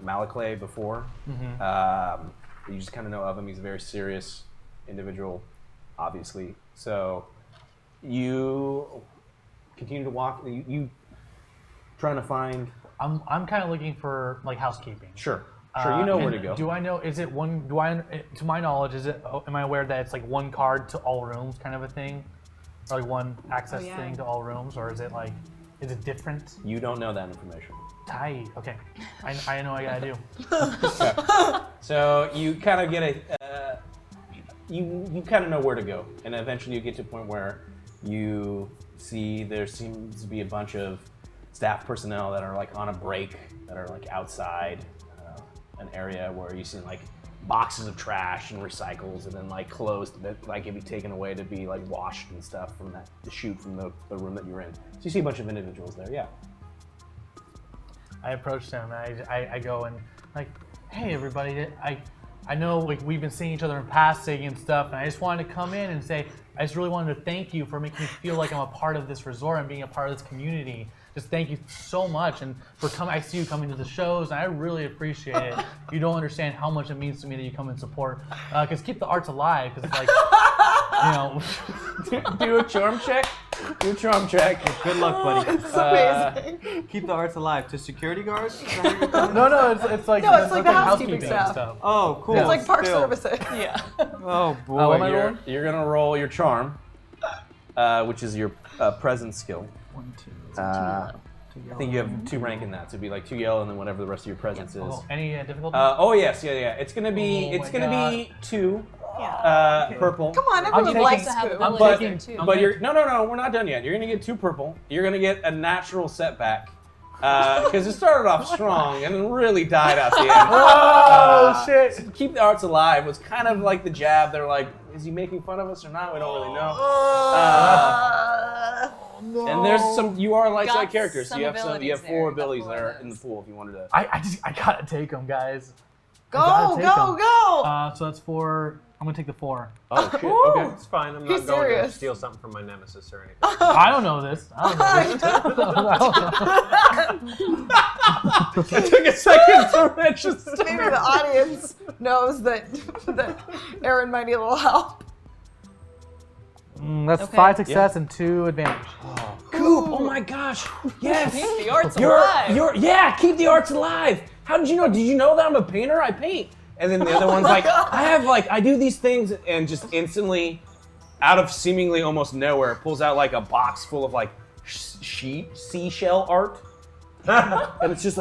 Malaclay before. Mm-hmm. You just kind of know of him. He's a very serious individual, obviously. So you continue to walk. You trying to find. I'm kind of looking for housekeeping. Sure. You know where to go. Do I know? Is it one? To my knowledge, is it? Am I aware that it's one card to all rooms, kind of a thing, or one access thing to all rooms, or is it is it different? You don't know that information. Tight. Okay. I know I gotta do. Okay. So you kind of get you kind of know where to go, and eventually you get to a point where you see there seems to be a bunch of staff personnel that are on a break, that are outside an area where you see boxes of trash and recycles, and then clothes that can be taken away to be washed and stuff from the chute from the room that you're in. So you see a bunch of individuals there. Yeah. I approach them and I go and hey everybody, I know we've been seeing each other in passing and stuff, and I just wanted to come in and say I just really wanted to thank you for making me feel like I'm a part of this resort and being a part of this community. Just thank you so much, and for coming. I see you coming to the shows, and I really appreciate it. You don't understand how much it means to me that you come and support. Because keep the arts alive. Because do a charm check. Do a charm check. Good luck, buddy. It's amazing. Keep the arts alive. To security guards? No, it's like No, it's the housekeeping stuff. Oh, cool. It's like park Still. services. Yeah. Oh boy. What am I rolling? You're gonna roll your charm, which is your presence skill. 1, 2. I think you have 2 rank in that, so it'd be 2 yellow and then whatever the rest of your presence is. Oh, any difficulty? Oh yes, yeah. It's gonna be 2 purple. Come on, I'm everyone taking- likes to have Scoop. ability But there, too. but you're no, we're not done yet. You're gonna get 2 purple. You're gonna get a natural setback because it started off strong and then really died at the end. Oh shit! Keep the arts alive was kind of like the jab. They're like, is he making fun of us or not? We don't really know. No. And there's some. You are light side Got characters, so some you have abilities 4 there. abilities Got there 4 in the pool if you wanted to. I gotta take them, guys. Go, gotta take go, 'em. go! So that's 4. I'm gonna take the 4. Oh shit! Okay. It's fine. I'm He's not going to serious. steal something from my nemesis or anything. I don't know this. It took a second to register. Maybe the audience knows that Aaron might need a little help. That's Okay. 5 success and 2 advantage. Coop! Oh my gosh! Yes! Keep the arts alive. Keep the arts alive! How did you know? Did you know that I'm a painter? I paint. And then the other one's I do these things, and just instantly, out of seemingly almost nowhere, pulls out a box full of seashell art. And it's just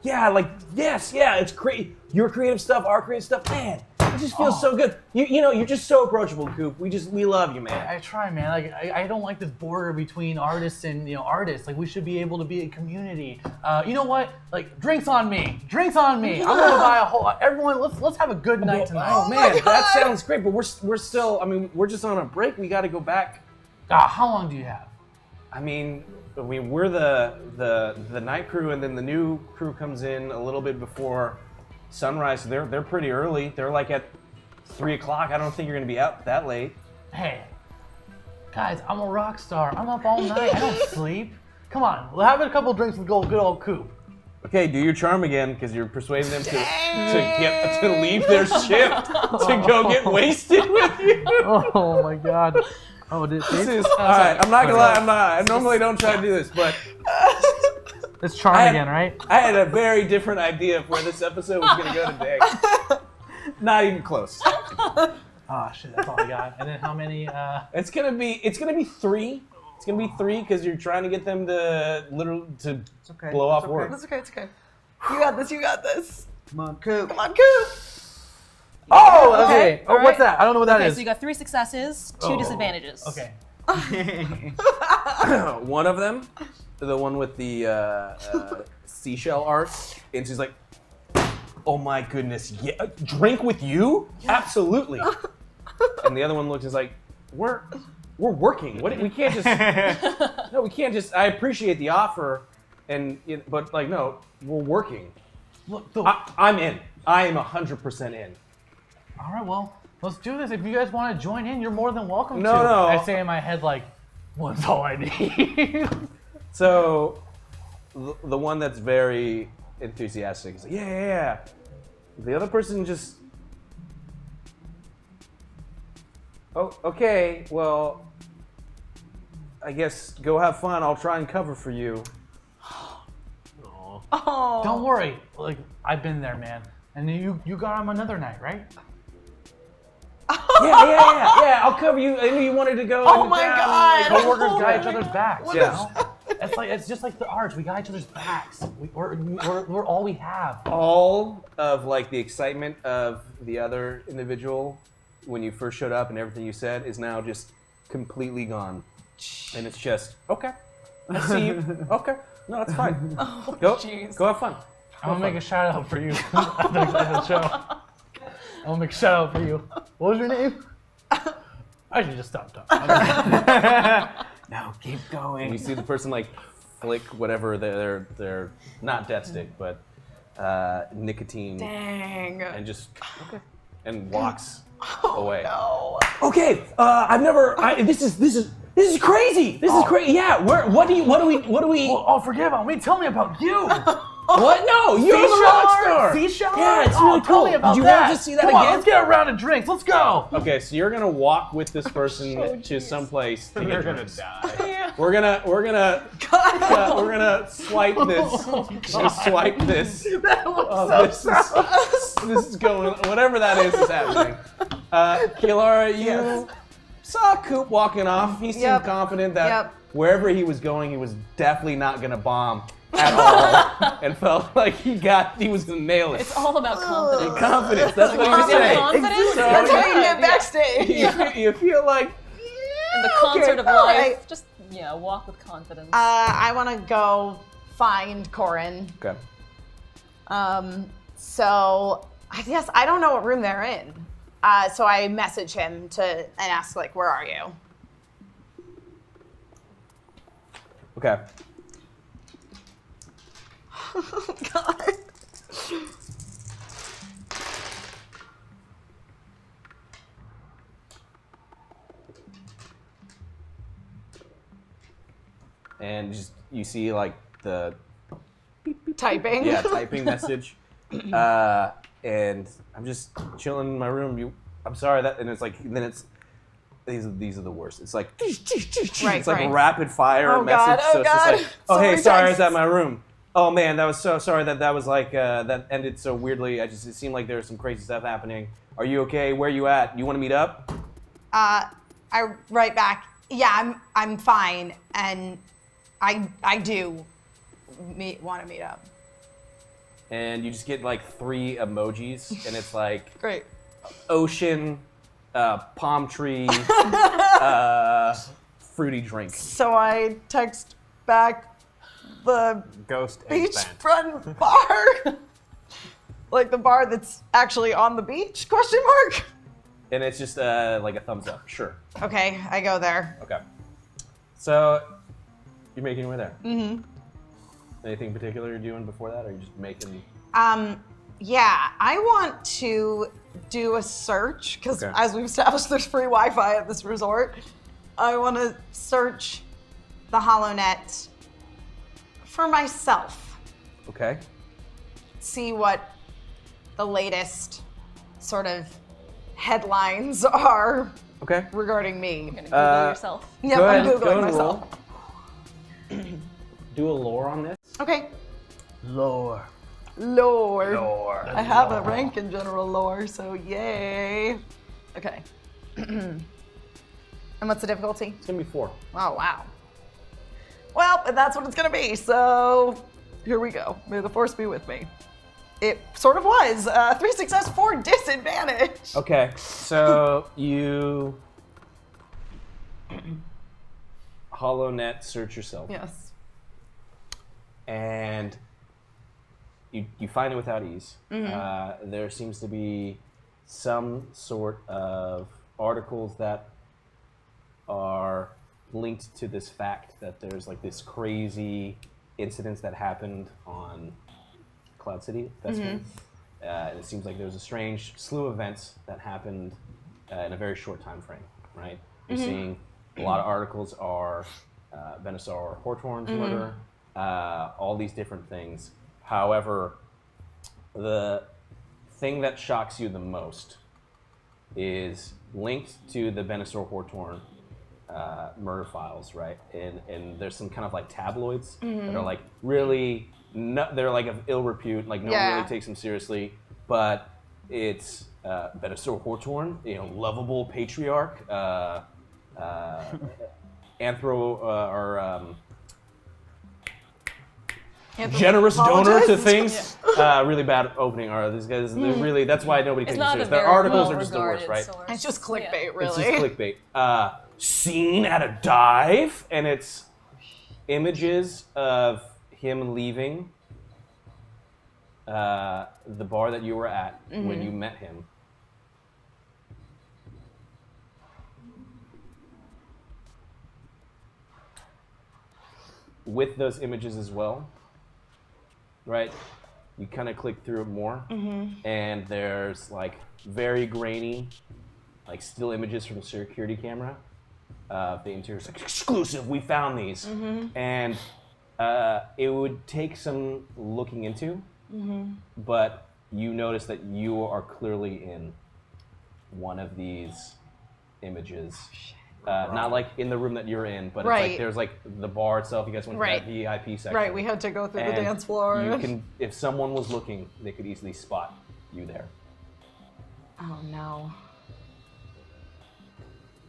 yes, it's great. Your creative stuff, our creative stuff, man. It just feels so good. You're just so approachable, Coop. We love you, man. I try, man. I don't like this border between artists and artists. We should be able to be a community. You know what? Drinks on me. Drinks on me. I'm gonna buy a whole. Everyone, let's have a good night tonight. Oh man, that sounds great. But we're still. I mean, we're just on a break. We got to go back. How long do you have? I mean, we're the night crew, and then the new crew comes in a little bit before sunrise. They're pretty early. They're at 3 o'clock. I don't think you're gonna be out that late. Hey, guys, I'm a rock star. I'm up all night. I don't sleep. Come on, we'll have a couple drinks with good old Coop. Okay, do your charm again, because you're persuading them to leave their shift to go get wasted with you. Oh my god. Oh, this is all right. I'm not gonna lie. I normally don't try to do this, but it's Charm again, right? I had a very different idea of where this episode was gonna go today. Not even close. Oh shit, that's all I got. And then how many? It's gonna be 3. It's gonna be 3 because you're trying to get them to blow off work. That's okay. It's okay. You got this. Come on, Coop. Oh, okay. Oh, what's that? I don't know what that is. So you got 3 successes, 2 disadvantages. Okay. One of them, the one with the seashell art, and she's like, "Oh my goodness, yeah, drink with you? Absolutely." And the other one looks is like, "We're working. We can't just no, we can't just. I appreciate the offer, but like no, we're working. Look, I'm in. I am 100% in." All right, well, let's do this. If you guys want to join in, you're more than welcome to. No. I say in my head, like, what's all I need? So, the one that's very enthusiastic is like, yeah. The other person just, oh, okay, well, I guess go have fun. I'll try and cover for you. Oh. Don't worry. Like, I've been there, man. And you got him another night, right? Yeah. I'll cover you. I knew you wanted to go. Oh my God. Co-workers got each other's backs. Yeah. It's just like the Arch. We got each other's backs. We're all we have. All of like the excitement of the other individual when you first showed up and everything you said is now just completely gone, and it's just okay. I see you. Okay, no, that's fine. Go have fun. I'm gonna make a shout out for you at the end of the show. I'm gonna make a shout out for you. What was your name? I should just stop talking. No, keep going. And you see the person like flick whatever they're not death stick, but nicotine. Dang. And just and walks away. No. Okay, I've never. This is crazy. This is crazy. Yeah. What do we? Oh, forget about me. Tell me about you. What? No, you're the rock star. Seashell? Yeah, it's really Tell cool. me about Did you that. want to see that Come again? on, let's get a round of drinks. Let's go. Okay, so you're gonna walk with this person to someplace to You're get gonna drinks. die. We're gonna swipe this. Just swipe this. That looks This is going. Whatever that is happening. Kilara, you saw Coop walking off. He seemed confident that wherever he was going, he was definitely not gonna bomb at all, and felt like he was gonna nail it. It's all about confidence. Confidence. That's what you're saying. Confidence? So, That's how you get backstage. You feel like In the concert of all life, right. just walk with confidence. I want to go find Corin. okay. So I guess I don't know what room they're in. So I message him and ask like, where are you? Okay. Oh God. And you see like the Typing. typing message, and I'm just chilling in my room. I'm sorry that, and it's like then it's these are the worst. It's like it's like a rapid fire Oh, message. God, oh, so it's just God. like, So hey, many sorry, I was texts. at my room. Oh man, that was so sorry that was like that ended so weirdly. It seemed like there was some crazy stuff happening. Are you okay? Where are you at? You want to meet up? I write back. Yeah, I'm fine, and I do want to meet up. And you just get like 3 emojis, and it's like Great. ocean, palm tree, fruity drink. So I text back the Ghost eggplant. beachfront bar, like the bar that's actually on the beach? Question mark. And it's just like a thumbs up. Sure. Okay, I go there. Okay. So you're making your way there. Mm-hmm. Anything in particular you're doing before that, or are you just making? Yeah, I want to do a search because, Okay. as we've established, there's free Wi-Fi at this resort. I want to search the HoloNet for myself. Okay. See what the latest sort of headlines are Okay. regarding me. You're gonna Google yourself. Yeah, Go I'm ahead, go Googling and myself. roll. Do a lore on this. Okay. Lore. Lore. I have a rank in general lore, so yay. Okay. And what's the difficulty? It's gonna be 4. Oh, wow. Well, that's what it's gonna be, so here we go. May the force be with me. It sort of was. 3 success, 4 disadvantage. Okay, so you hollow net search yourself. Yes. And you find it without ease. There seems to be some sort of articles that are linked to this fact that there's like this crazy incidents that happened on Cloud City Vestments. And it seems like there's a strange slew of events that happened in a very short time frame, right? You're seeing a lot of articles are Venusaur Hortorn's murder, all these different things. However, the thing that shocks you the most is linked to the Venusaur Hortorn murder files, right? And there's some kind of like tabloids that are like really, they're like of ill repute, like no one really takes them seriously, but it's Venusaur Hortorn, lovable patriarch, generous donor to things. Really bad opening. These guys, they're really, that's why nobody takes them serious. Their articles are just the worst, right? It's just clickbait, really. It's just clickbait. Seen at a dive, and it's images of him leaving the bar that you were at when you met him. With those images as well, right? You kind of click through it more, and there's like very grainy, like still images from a security camera. The interior's like, exclusive, we found these. And it would take some looking into, but you notice that you are clearly in one of these images. Not like in the room that you're in, but it's like there's like the bar itself. You guys went to that VIP section. Right, we had to go through the dance floor. You can, if someone was looking, they could easily spot you there. Oh no.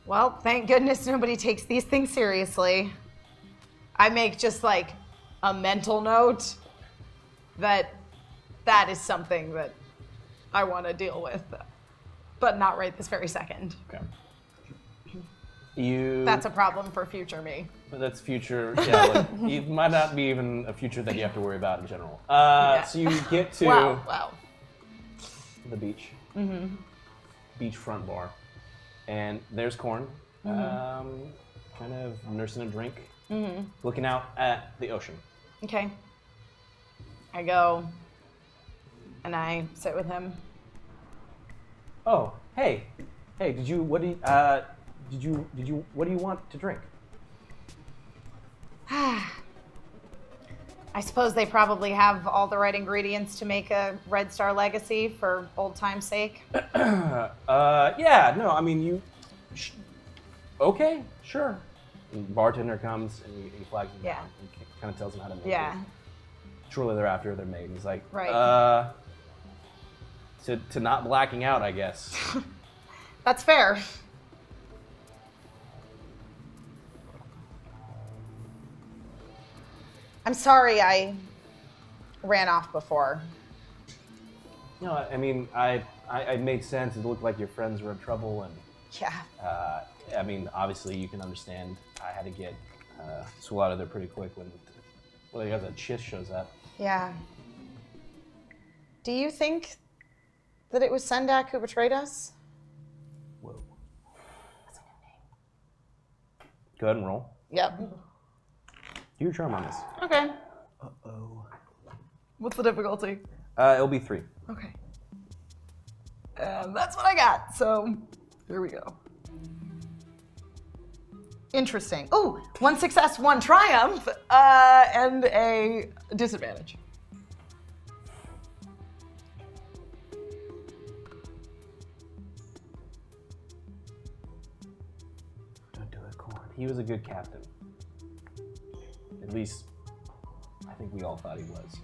Well, thank goodness nobody takes these things seriously. I make just like a mental note that that is something that I want to deal with, but not right this very second. Okay. That's a problem for future me. That's future, like, it might not be even a future that you have to worry about in general. So you get to the beach, beachfront bar, and there's Corn, kind of nursing a drink, looking out at the ocean. Okay. I go and I sit with him. Oh, hey, what do you want to drink? I suppose they probably have all the right ingredients to make a Red Star Legacy for old time's sake. Okay, sure. And bartender comes and he flags him down and kind of tells him how to make it. Shortly thereafter, they're made. And he's like, to not blacking out, I guess. That's fair. I'm sorry I ran off before. No, I mean, I made sense. It looked like your friends were in trouble, and I mean, obviously you can understand. I had to get Sewell out of there pretty quick when you guys that Chiss shows up. Yeah. Do you think that it was Sendak who betrayed us? Whoa. That's a good name. Go ahead and roll. Yep. Do your charm on this. Okay. Uh-oh. What's the difficulty? It'll be 3. Okay. And that's what I got. So here we go. Interesting. Oh, 1 success, 1 triumph, and a disadvantage. he was a good captain. At least, I think we all thought he was.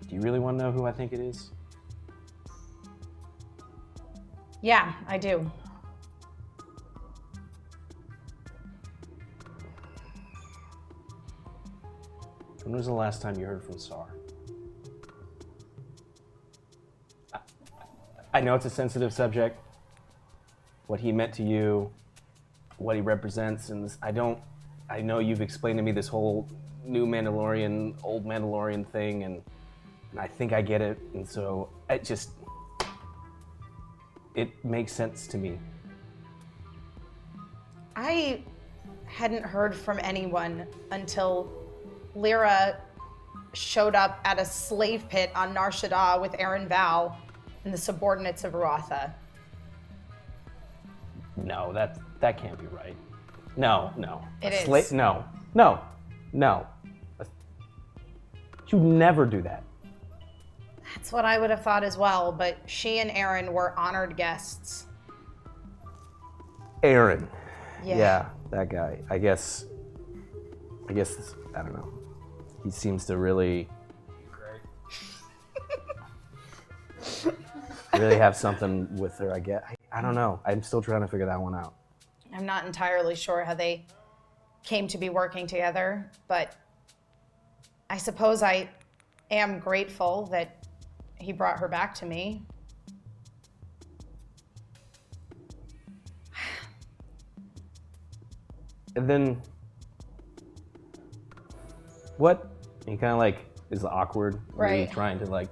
Do you really want to know who I think it is? Yeah, I do. When was the last time you heard from Sar? I know it's a sensitive subject. What he meant to you, what he represents, and this, I know you've explained to me this whole new Mandalorian, old Mandalorian thing, and I think I get it, and so it makes sense to me. I hadn't heard from anyone until Lyra showed up at a slave pit on Nar Shaddaa with Aaron Val and the subordinates of Ruatha. No, that can't be right. No. It is. No. You never do that. That's what I would have thought as well, but she and Aaron were honored guests. Aaron. Yeah. Yeah, that guy. I guess, I don't know. He seems to really have something with her, I guess. I don't know. I'm still trying to figure that one out. I'm not entirely sure how they came to be working together, but I suppose I am grateful that he brought her back to me. And then, what? He kind of like is awkward, really Right. trying to like.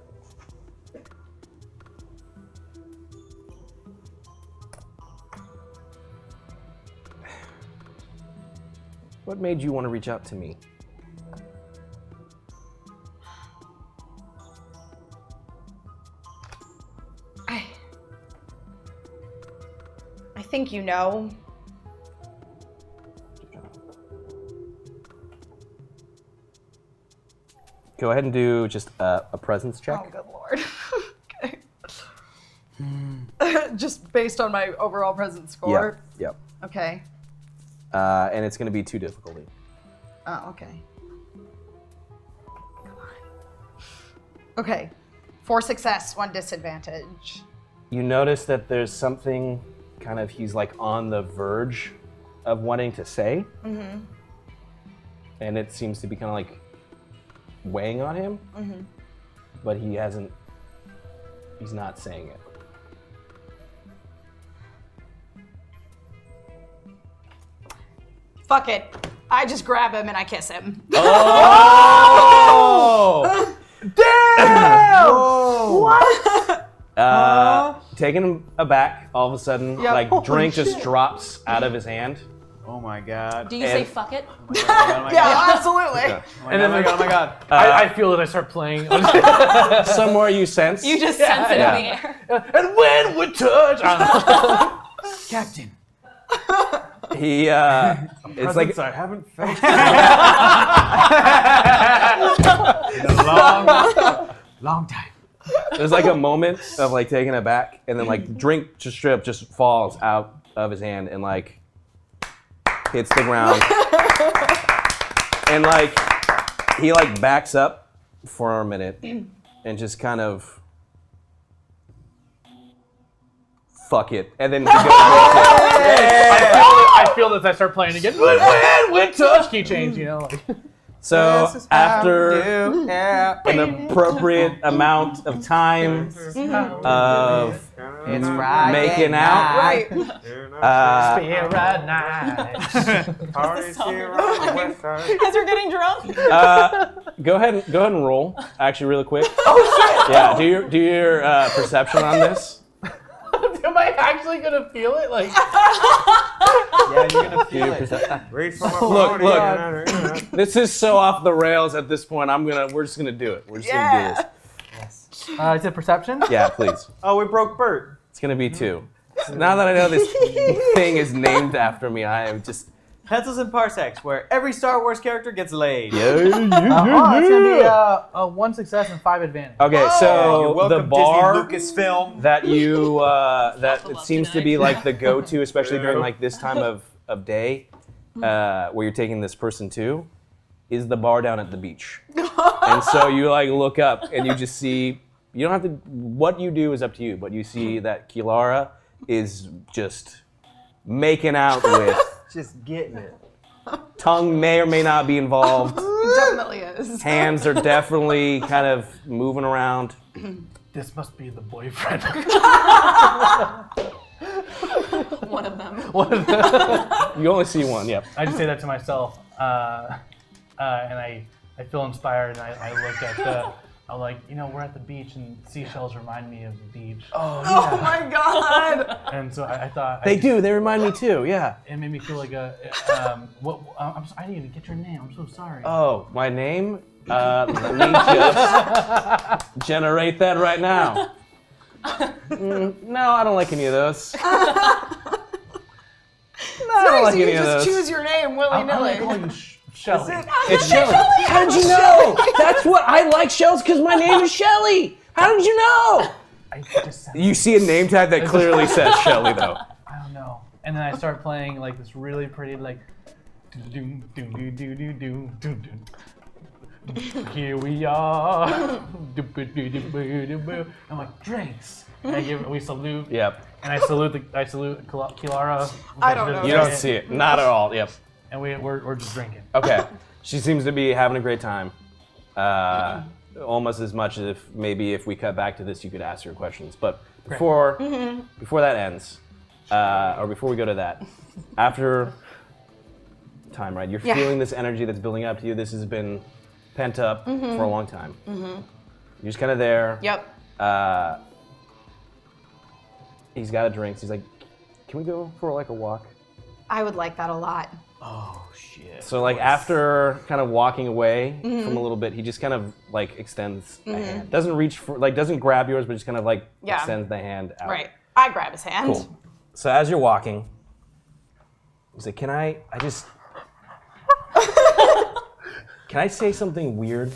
What made you want to reach out to me? I think you know. Go ahead and do just a presence check. Oh, good lord. Okay. Just based on my overall presence score? Yep. Okay. And it's going to be 2 difficulty. Oh, okay. Come on. Okay. 4 success, 1 disadvantage. You notice that there's something kind of, he's like on the verge of wanting to say. Mm-hmm. And it seems to be kind of like weighing on him. Mm-hmm. But he's not saying it. Fuck it. I just grab him and I kiss him. Oh! Damn! What? Taking him aback, all of a sudden, Yep. like Holy drink just shit. drops out of his hand. Oh my god. Do you say And- fuck it? Yeah, absolutely. And then oh my god. I feel that I start playing. Somewhere you sense. You just sense it Yeah. in the air. And when we touch, Captain. He, it's like, I haven't faced In a long time. there's like a moment of like taking it back, and then like drink just straight up just falls out of his hand and like hits the ground. And like, he like backs up for a minute and just kind of, fuck it. And then he goes, I feel that I start playing again. When we touch keychains, you know. Like. so This is how after we do. Yeah. an appropriate amount of time of It's Friday making out, Right. Spira night. Parties here on the west side. As we're getting drunk. go ahead and roll, actually, really quick. Oh shit! Yeah, do your perception on this. Am I actually gonna feel it? Like, Yeah, you're gonna Do feel your it. perception. Reach for my Look, party, look. yeah. This is so off the rails at this point. We're just gonna do it. We're just gonna do this. is it perception? Yeah, please. Oh, we broke Bert. It's gonna be 2. Now that I know this thing is named after me, I am just Pencils and Parsecs, where every Star Wars character gets laid. It's gonna be a 1 success and 5 advantage. Okay, You're so welcome, the bar Disney Lucasfilm. that you that it love seems to tonight. be like the go-to, especially during like this time of day, where you're taking this person to, is the bar down at the beach. And so you like look up and you just see. You don't have to. What you do is up to you, but you see that Kilara is just making out with. Just getting it. Tongue may or may not be involved. Definitely is. Hands are definitely kind of moving around. This must be the boyfriend. One of them. You only see one, yep. I just say that to myself, and I feel inspired, and I look at I'm like, we're at the beach, and seashells remind me of the beach. Oh my god! And so I thought They do. They remind me too. Yeah. It made me feel like I didn't even get your name. I'm so sorry. Oh, my name? Let me just generate that right now. No, I don't like any of those. No, I don't like you any of just those. choose your name I'm willy-nilly. gonna call you Shelly. It's Shelly. How did you know? That's what I like shells because my name is Shelly. How did you know? I just said, You see a name tag that clearly says Shelly though. I don't know. And then I start playing like this really pretty like. Doom, doom, doom, doom, doom, doom, doom, doom. Here we are. I'm like, drinks. And we salute. Yep. And I salute Kilara. I don't know. You don't see it. Not at all. Yep. And we're just drinking. Okay. She seems to be having a great time. Almost as much as if we cut back to this, you could ask her questions. But before that ends, or before we go to that, after time, right? You're feeling this energy that's building up to you. This has been pent up for a long time. You're just kind of there. Yep. He's got a drink. So he's like, "Can we go for like a walk?" I would like that a lot. Oh shit. So like after kind of walking away from a little bit, he just kind of like extends a hand. Doesn't reach for doesn't grab yours, but just kind of like extends the hand out. Right. I grab his hand. Cool. So as you're walking, he's like, can I say something weird?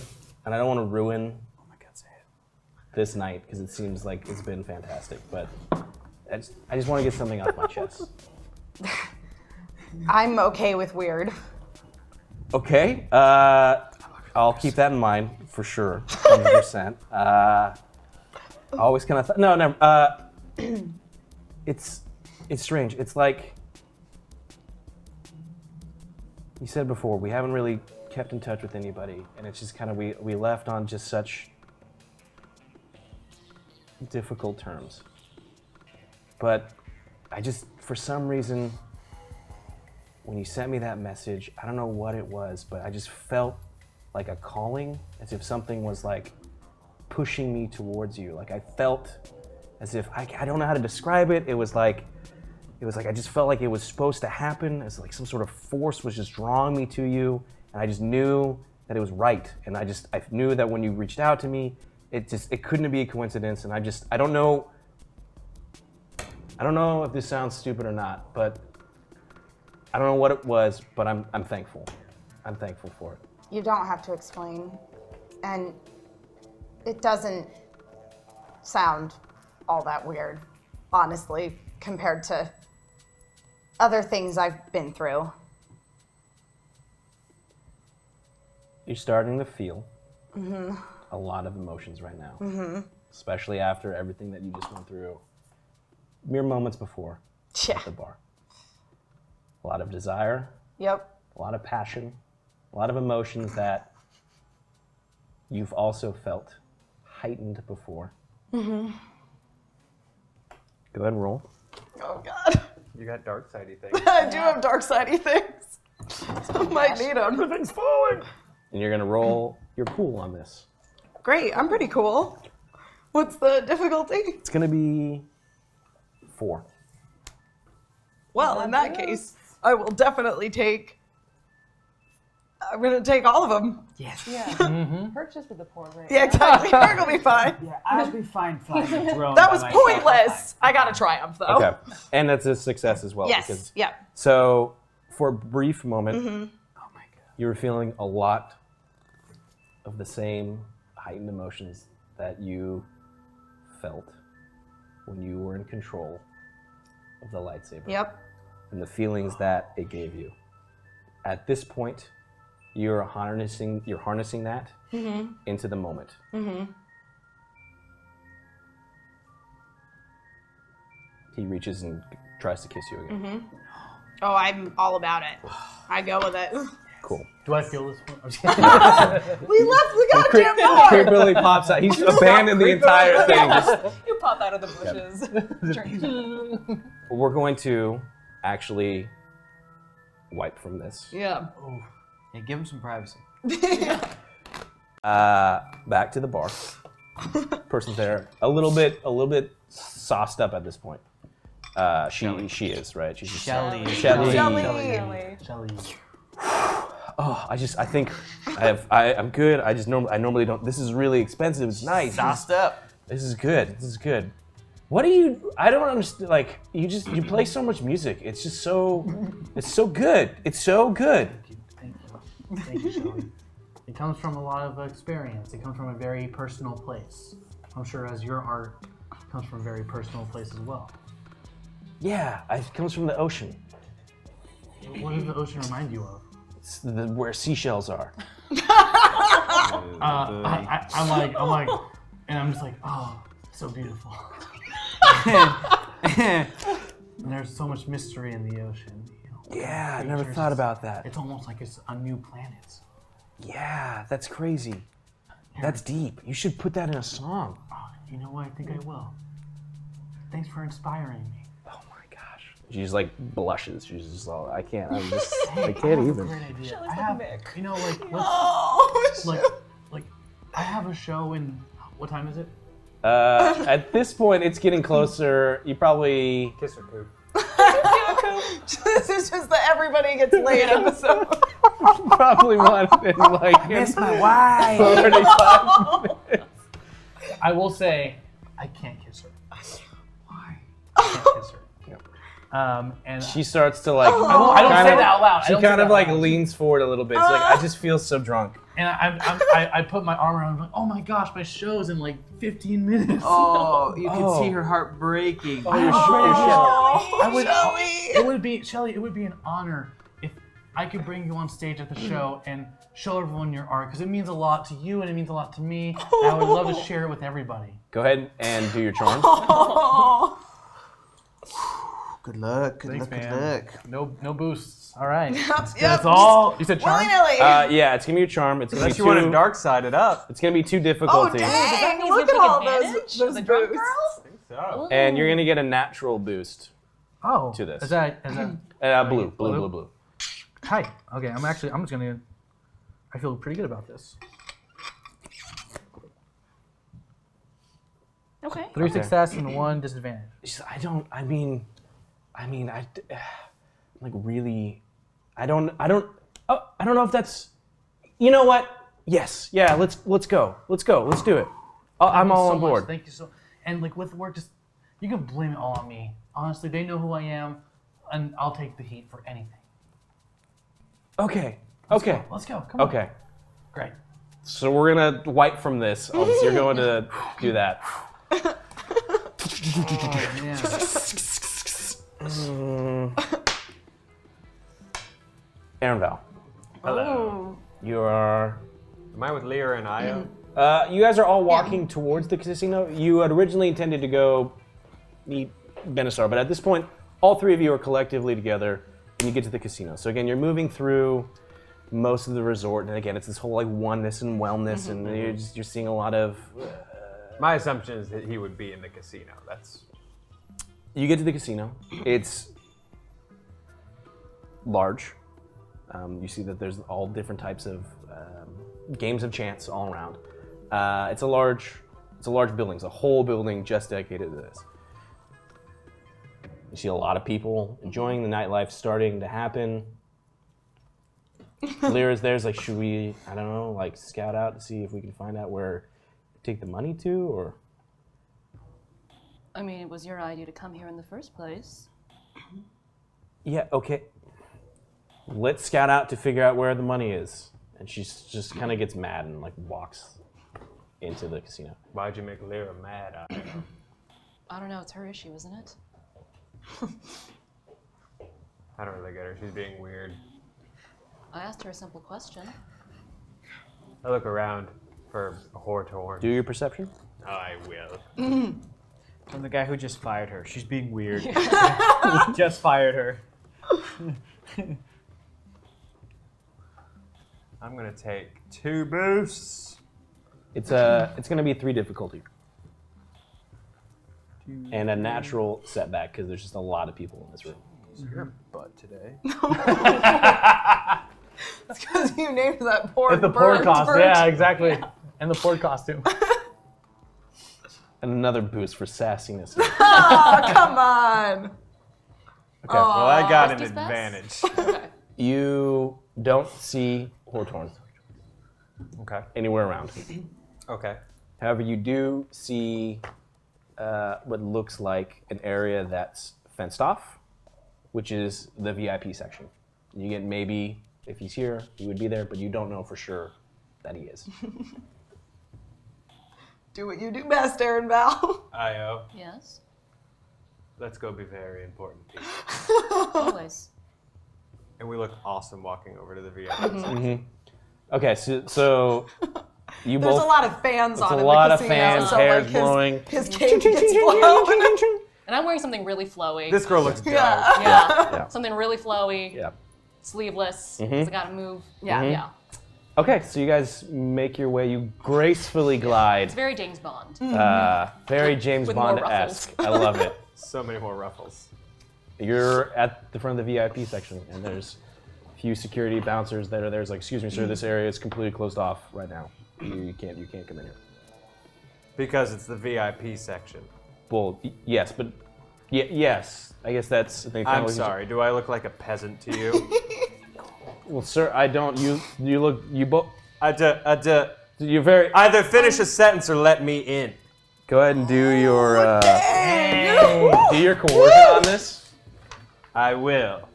And I don't want to ruin this night because it seems like it's been fantastic, but I just want to get something off my chest. I'm okay with weird. Okay, I'll keep that in mind for sure, 100%. Always kind of no. It's strange. It's like you said before. We haven't really kept in touch with anybody, and it's just kind of we left on just such difficult terms. But I just for some reason. When you sent me that message, I don't know what it was, but I just felt like a calling, as if something was like pushing me towards you. Like I felt as if, I don't know how to describe it. It was like I just felt like it was supposed to happen, as like some sort of force was just drawing me to you. And I just knew that it was right. And I knew that when you reached out to me, it couldn't be a coincidence. And I don't know if this sounds stupid or not, but I don't know what it was, but I'm thankful. I'm thankful for it. You don't have to explain. And it doesn't sound all that weird, honestly, compared to other things I've been through. You're starting to feel a lot of emotions right now, especially after everything that you just went through mere moments before at the bar. A lot of desire, a lot of passion, a lot of emotions that you've also felt heightened before. Go ahead and roll. Oh God. You got dark sidey things. I do have dark sidey things. I might need them. Everything's falling. And you're gonna roll your cool on this. Great, I'm pretty cool. What's the difficulty? It's gonna be 4. Well, in that case, I will definitely take. I'm gonna take all of them. Yes. Yeah. Purchase with the poor rate. Yeah, exactly. You're gonna be fine. Yeah, I'll be fine flying a drone. That by was myself. pointless. I got a triumph though. Okay, and that's a success as well. Yes. Because, Yeah. so for a brief moment, Oh my god. you were feeling a lot of the same heightened emotions that you felt when you were in control of the lightsaber. Yep. And the feelings that it gave you. At this point, you're harnessing that into the moment. He reaches and tries to kiss you again. Oh, I'm all about it. I go with it. Cool. Do I feel this one? We left the goddamn bar. Creep really pops out. He's abandoned the entire thing. You pop out of the bushes. Drink. We're going to actually wipe from this. Yeah. Yeah, give him some privacy. Back to the bar. Person's there, a little bit sauced up at this point. She is right. She's just Shelly. Shelly. Oh, I think I'm good. I normally don't. This is really expensive. It's nice. Sauced up. This is good. What do you? I don't understand. Like you play so much music. It's just so. It's so good. It's so good. Thank you, Shelly. It comes from a lot of experience. It comes from a very personal place. I'm sure as your art comes from a very personal place as well. Yeah, it comes from the ocean. What does the ocean remind you of? It's where seashells are. I'm like, and I'm just like, oh, so beautiful. And there's so much mystery in the ocean. You know, Yeah, I never thought about that. It's almost like it's a new planet. Yeah, that's crazy. That's deep. You should put that in a song. Oh, you know what? I think I will. Thanks for inspiring me. Oh my gosh. She's like blushes. She's just all, I can't even. I have a great idea. I have, you know, like I have a show in, what time is it? At this point, it's getting closer. You probably Kiss her, Coop. This is just the everybody gets laid episode. probably want in like Miss my wife. 35 minutes. I will say, I can't kiss her. Why? I can't kiss her. And She starts to like. I don't say that out loud. She kind of like leans forward a little bit. It's like I just feel so drunk. And I put my arm around her, like, oh my gosh, my show's in like 15 minutes. Oh, you can see her heart breaking. Oh, you're sure. I would, it would be, Shelly, it would be an honor if I could bring you on stage at the show and show everyone your art, because it means a lot to you and it means a lot to me. And I would love to share it with everybody. Go ahead and do your charm. Good luck. Thanks, Good man. luck. No boosts. All right. Yep. That's all. You said charm? Willy-nilly. Yeah, it's gonna be your charm. It's gonna Unless be you want to two. dark side it up. It's gonna be two Oh, difficulty, dang. mean Look we at all take advantage those of the drunk boosts. girl? So. and you're gonna get a natural boost. Oh. To this. Is that Blue. Hi. Okay, I'm just gonna, I feel pretty good about this. Okay. 3 success and 1 disadvantage. Like really, I don't know if that's, you know what? Yes, yeah, let's go, let's do it. I'm all on board. Thank you so. And like with work, just you can blame it all on me. Honestly, they know who I am, and I'll take the heat for anything. Okay. Let's go. Come on. Okay. Great. So we're gonna wipe from this. So you're going to do that. Aaron Val. Hello. You are. Am I with Lyra and Io? You guys are all walking towards the casino. You had originally intended to go meet Benisar, but at this point, all three of you are collectively together, and you get to the casino. So again, you're moving through most of the resort, and again, it's this whole like oneness and wellness, and you're seeing a lot of. My assumption is that he would be in the casino. That's. You get to the casino. It's large. You see that there's all different types of games of chance all around. It's a large building. It's a whole building just dedicated to this. You see a lot of people enjoying the nightlife starting to happen. Lyra's there's like, should we, I don't know, like scout out to see if we can find out where to take the money to, or? I mean, it was your idea to come here in the first place. Yeah, okay. let's scout out to figure out where the money is. And she just kind of gets mad and like walks into the casino. Why'd you make Lyra mad? I don't know. It's her issue, isn't it? I don't really get her. She's being weird. I asked her a simple question. I look around for a Hortorn. Do your perception. I will. I'm the guy who just fired her. She's being weird. Just fired her. I'm gonna take 2 boosts. It's gonna be 3 difficulty. And a natural setback because there's just a lot of people in this room. Your butt today. That's because you named that poor The port costume. Yeah, exactly. Yeah. And the port costume. And another boost for sassiness. Oh, come on. Okay. Well, I got an 50 spells? advantage. Okay. You don't see Hortorn Okay. anywhere around. Okay. However, you do see what looks like an area that's fenced off, which is the VIP section. You get maybe, if he's here, he would be there, but you don't know for sure that he is. Do what you do best, Aaron Val. Io, Yes. let's go be very important people. Always. And we look awesome walking over to the VIP. Mm-hmm. Okay, so you There's both. a lot of fans on It's in a lot the of casino, fans, so hair's like blowing. his cape gets blown. And I'm wearing something really flowy. This girl looks dope. Yeah. Yeah. Yeah. Something really flowy. Yeah. Sleeveless. Mhm. 'Cause I gotta move. Yeah. Yeah. Okay, so you guys make your way. You gracefully glide. It's very James Bond. Very James With more Bond-esque. I love it. So many more ruffles. You're at the front of the VIP section, and there's a few security bouncers that are there. It's like, excuse me, sir, this area is completely closed off right now. You can't come in here. Because it's the VIP section. Well, yes, but yes. I guess that's the thing. I'm sorry. Do I look like a peasant to you? Well, sir, I don't. You look. You both. You're very. Either finish a sentence or let me in. Go ahead and do your. Do your coercion on this. I will.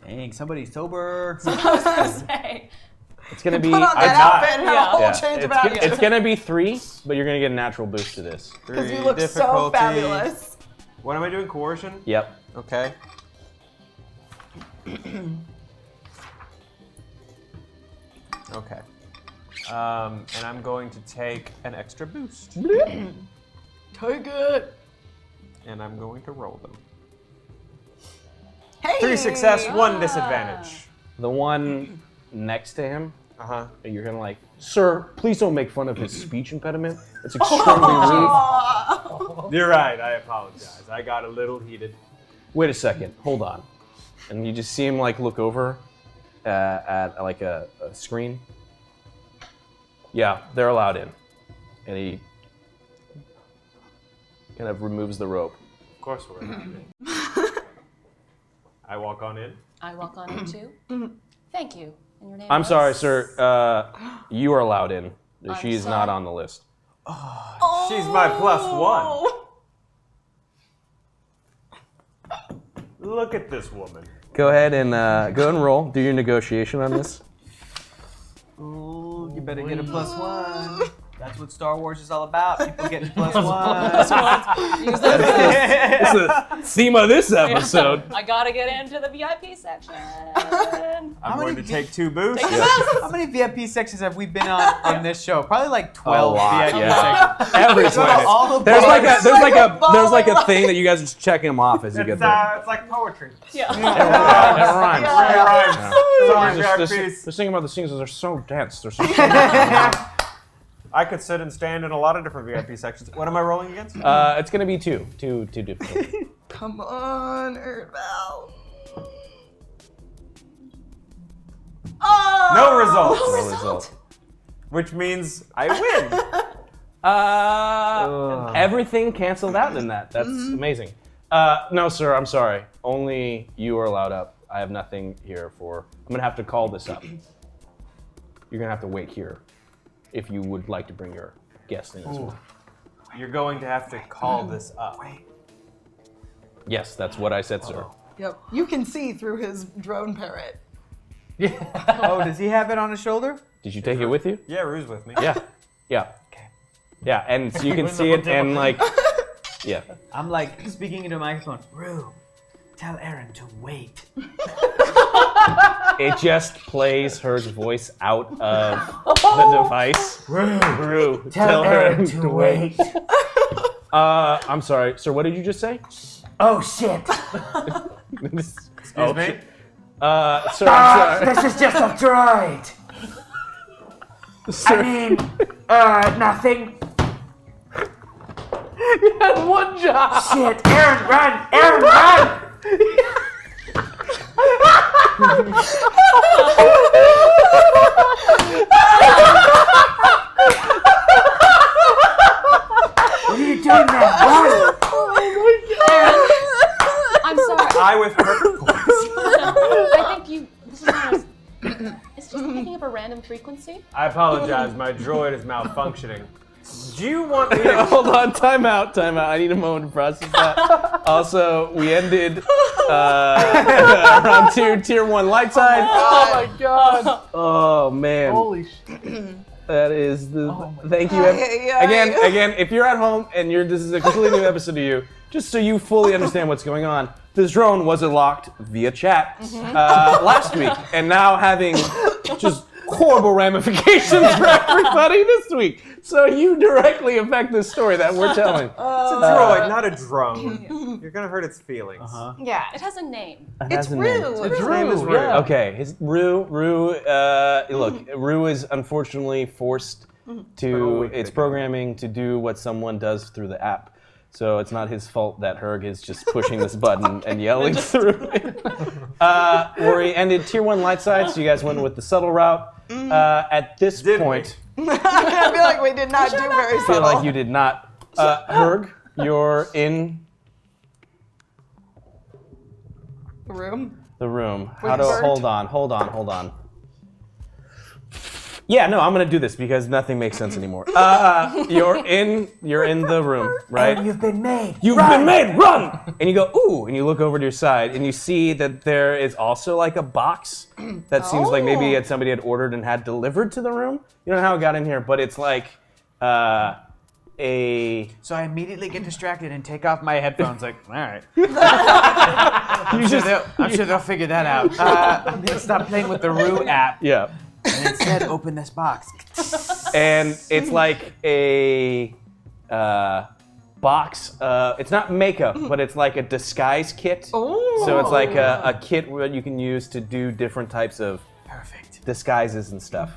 Dang, somebody sober. I was gonna say. It's gonna be. Put on that outfit and have a whole change of outfit. It's gonna be 3, but you're gonna get a natural boost to this. Because you look so fabulous. What am I doing? Coercion? Yep. Okay. Okay. And I'm going to take an extra boost. Take it. And I'm going to roll them. Hey. 3 success, 1 disadvantage. The one next to him, Uh-huh. you're gonna like, sir, please don't make fun of his speech impediment. It's extremely rude. You're right, I apologize. I got a little heated. Wait a second, hold on. And you just see him like look over at like a screen. Yeah, they're allowed in. And he kind of removes the rope. Of course we're allowed in. I walk on in. I walk on in too. Thank you. And your name I'm was? sorry, sir. You are allowed in. I'm She's sorry. not on the list. She's my +1. Look at this woman. Go ahead and roll. Do your negotiation on this. Ooh, you better get a +1. That's what Star Wars is all about. People getting +1. Use that. It's the theme of this episode. I gotta get into the VIP section. I'm going to take 2 boosts. How many VIP sections have we been on this show? Probably like 12 lot, VIP yeah. sections. Every All the there's bars. like a thing that you guys just checking them off as you get there. It's like poetry. Yeah. It rhymes. Yeah. Rhymes. They're Sorry, singing about the scenes. They're so dense. They're so. I could sit and stand in a lot of different VIP sections. What am I rolling against? It's gonna be 2 difficult. Come on, Erdval. Oh! No results. No result. Which means I win. Everything canceled out in that. That's amazing. No, sir. I'm sorry. Only you are allowed up. I have nothing here for. I'm gonna have to call this up. You're gonna have to wait here, if you would like to bring your guest in as well. You're going to have to call this up. Yes, that's what I said, sir. Yep. You can see through his drone parrot. Oh, does he have it on his shoulder? Did you take it with you? Yeah, Rue's with me. Yeah. Yeah. Okay. Yeah, and so you can see it and like, yeah. I'm like speaking into a microphone. Rue, tell Aaron to wait. It just plays her voice out of the device. Rue, tell her to wait. I'm sorry, sir, what did you just say? Oh shit! Excuse me? Sir, I'm sorry. This is just a droid. Sir, I mean, nothing. you had one job. Shit! Aaron, run! Aaron, run! What are you doing there? Run! I'm sorry. I with perfect poise. I think you. This is not as, it's just picking up a random frequency. I apologize. My droid is malfunctioning. Do you want me to... Hold on, time out. I need a moment to process that. Also, we ended around tier 1 light side. Oh my god. Oh man. Holy shit. That is the. Oh my thank you. Yeah. Again, if you're at home and this is a completely new episode to you, just so you fully understand what's going on, this drone was unlocked via chat last week, and now having just horrible ramifications for everybody this week. So you directly affect this story that we're telling. It's a droid, not a drone. You're gonna hurt its feelings. Yeah. It has a name. It's Rue. Its name is Rue. Yeah. Okay, Rue. Look, Rue is unfortunately forced to its programming to do what someone does through the app. So it's not his fault that Huuurgh is just pushing this button and yelling through it. We ended tier 1 light side, so you guys went with the subtle route. At this point, I feel like we did not do very I feel subtle. like you did not. Huuurgh, you're in Room. the room. With Bert. Hold on. Yeah, no, I'm gonna do this because nothing makes sense anymore. You're in the room, right? You've been made. You've been made, run! And you go, ooh, and you look over to your side and you see that there is also like a box that seems like maybe somebody had ordered and had delivered to the room. You don't know how it got in here, but it's like a... So I immediately get distracted and take off my headphones like, all right. I'm sure they'll figure that out. I'm gonna stop playing with the Rue app Yeah. and instead open this box. And it's like a box. It's not makeup, but it's like a disguise kit. So it's like a kit that you can use to do different types of disguises and stuff.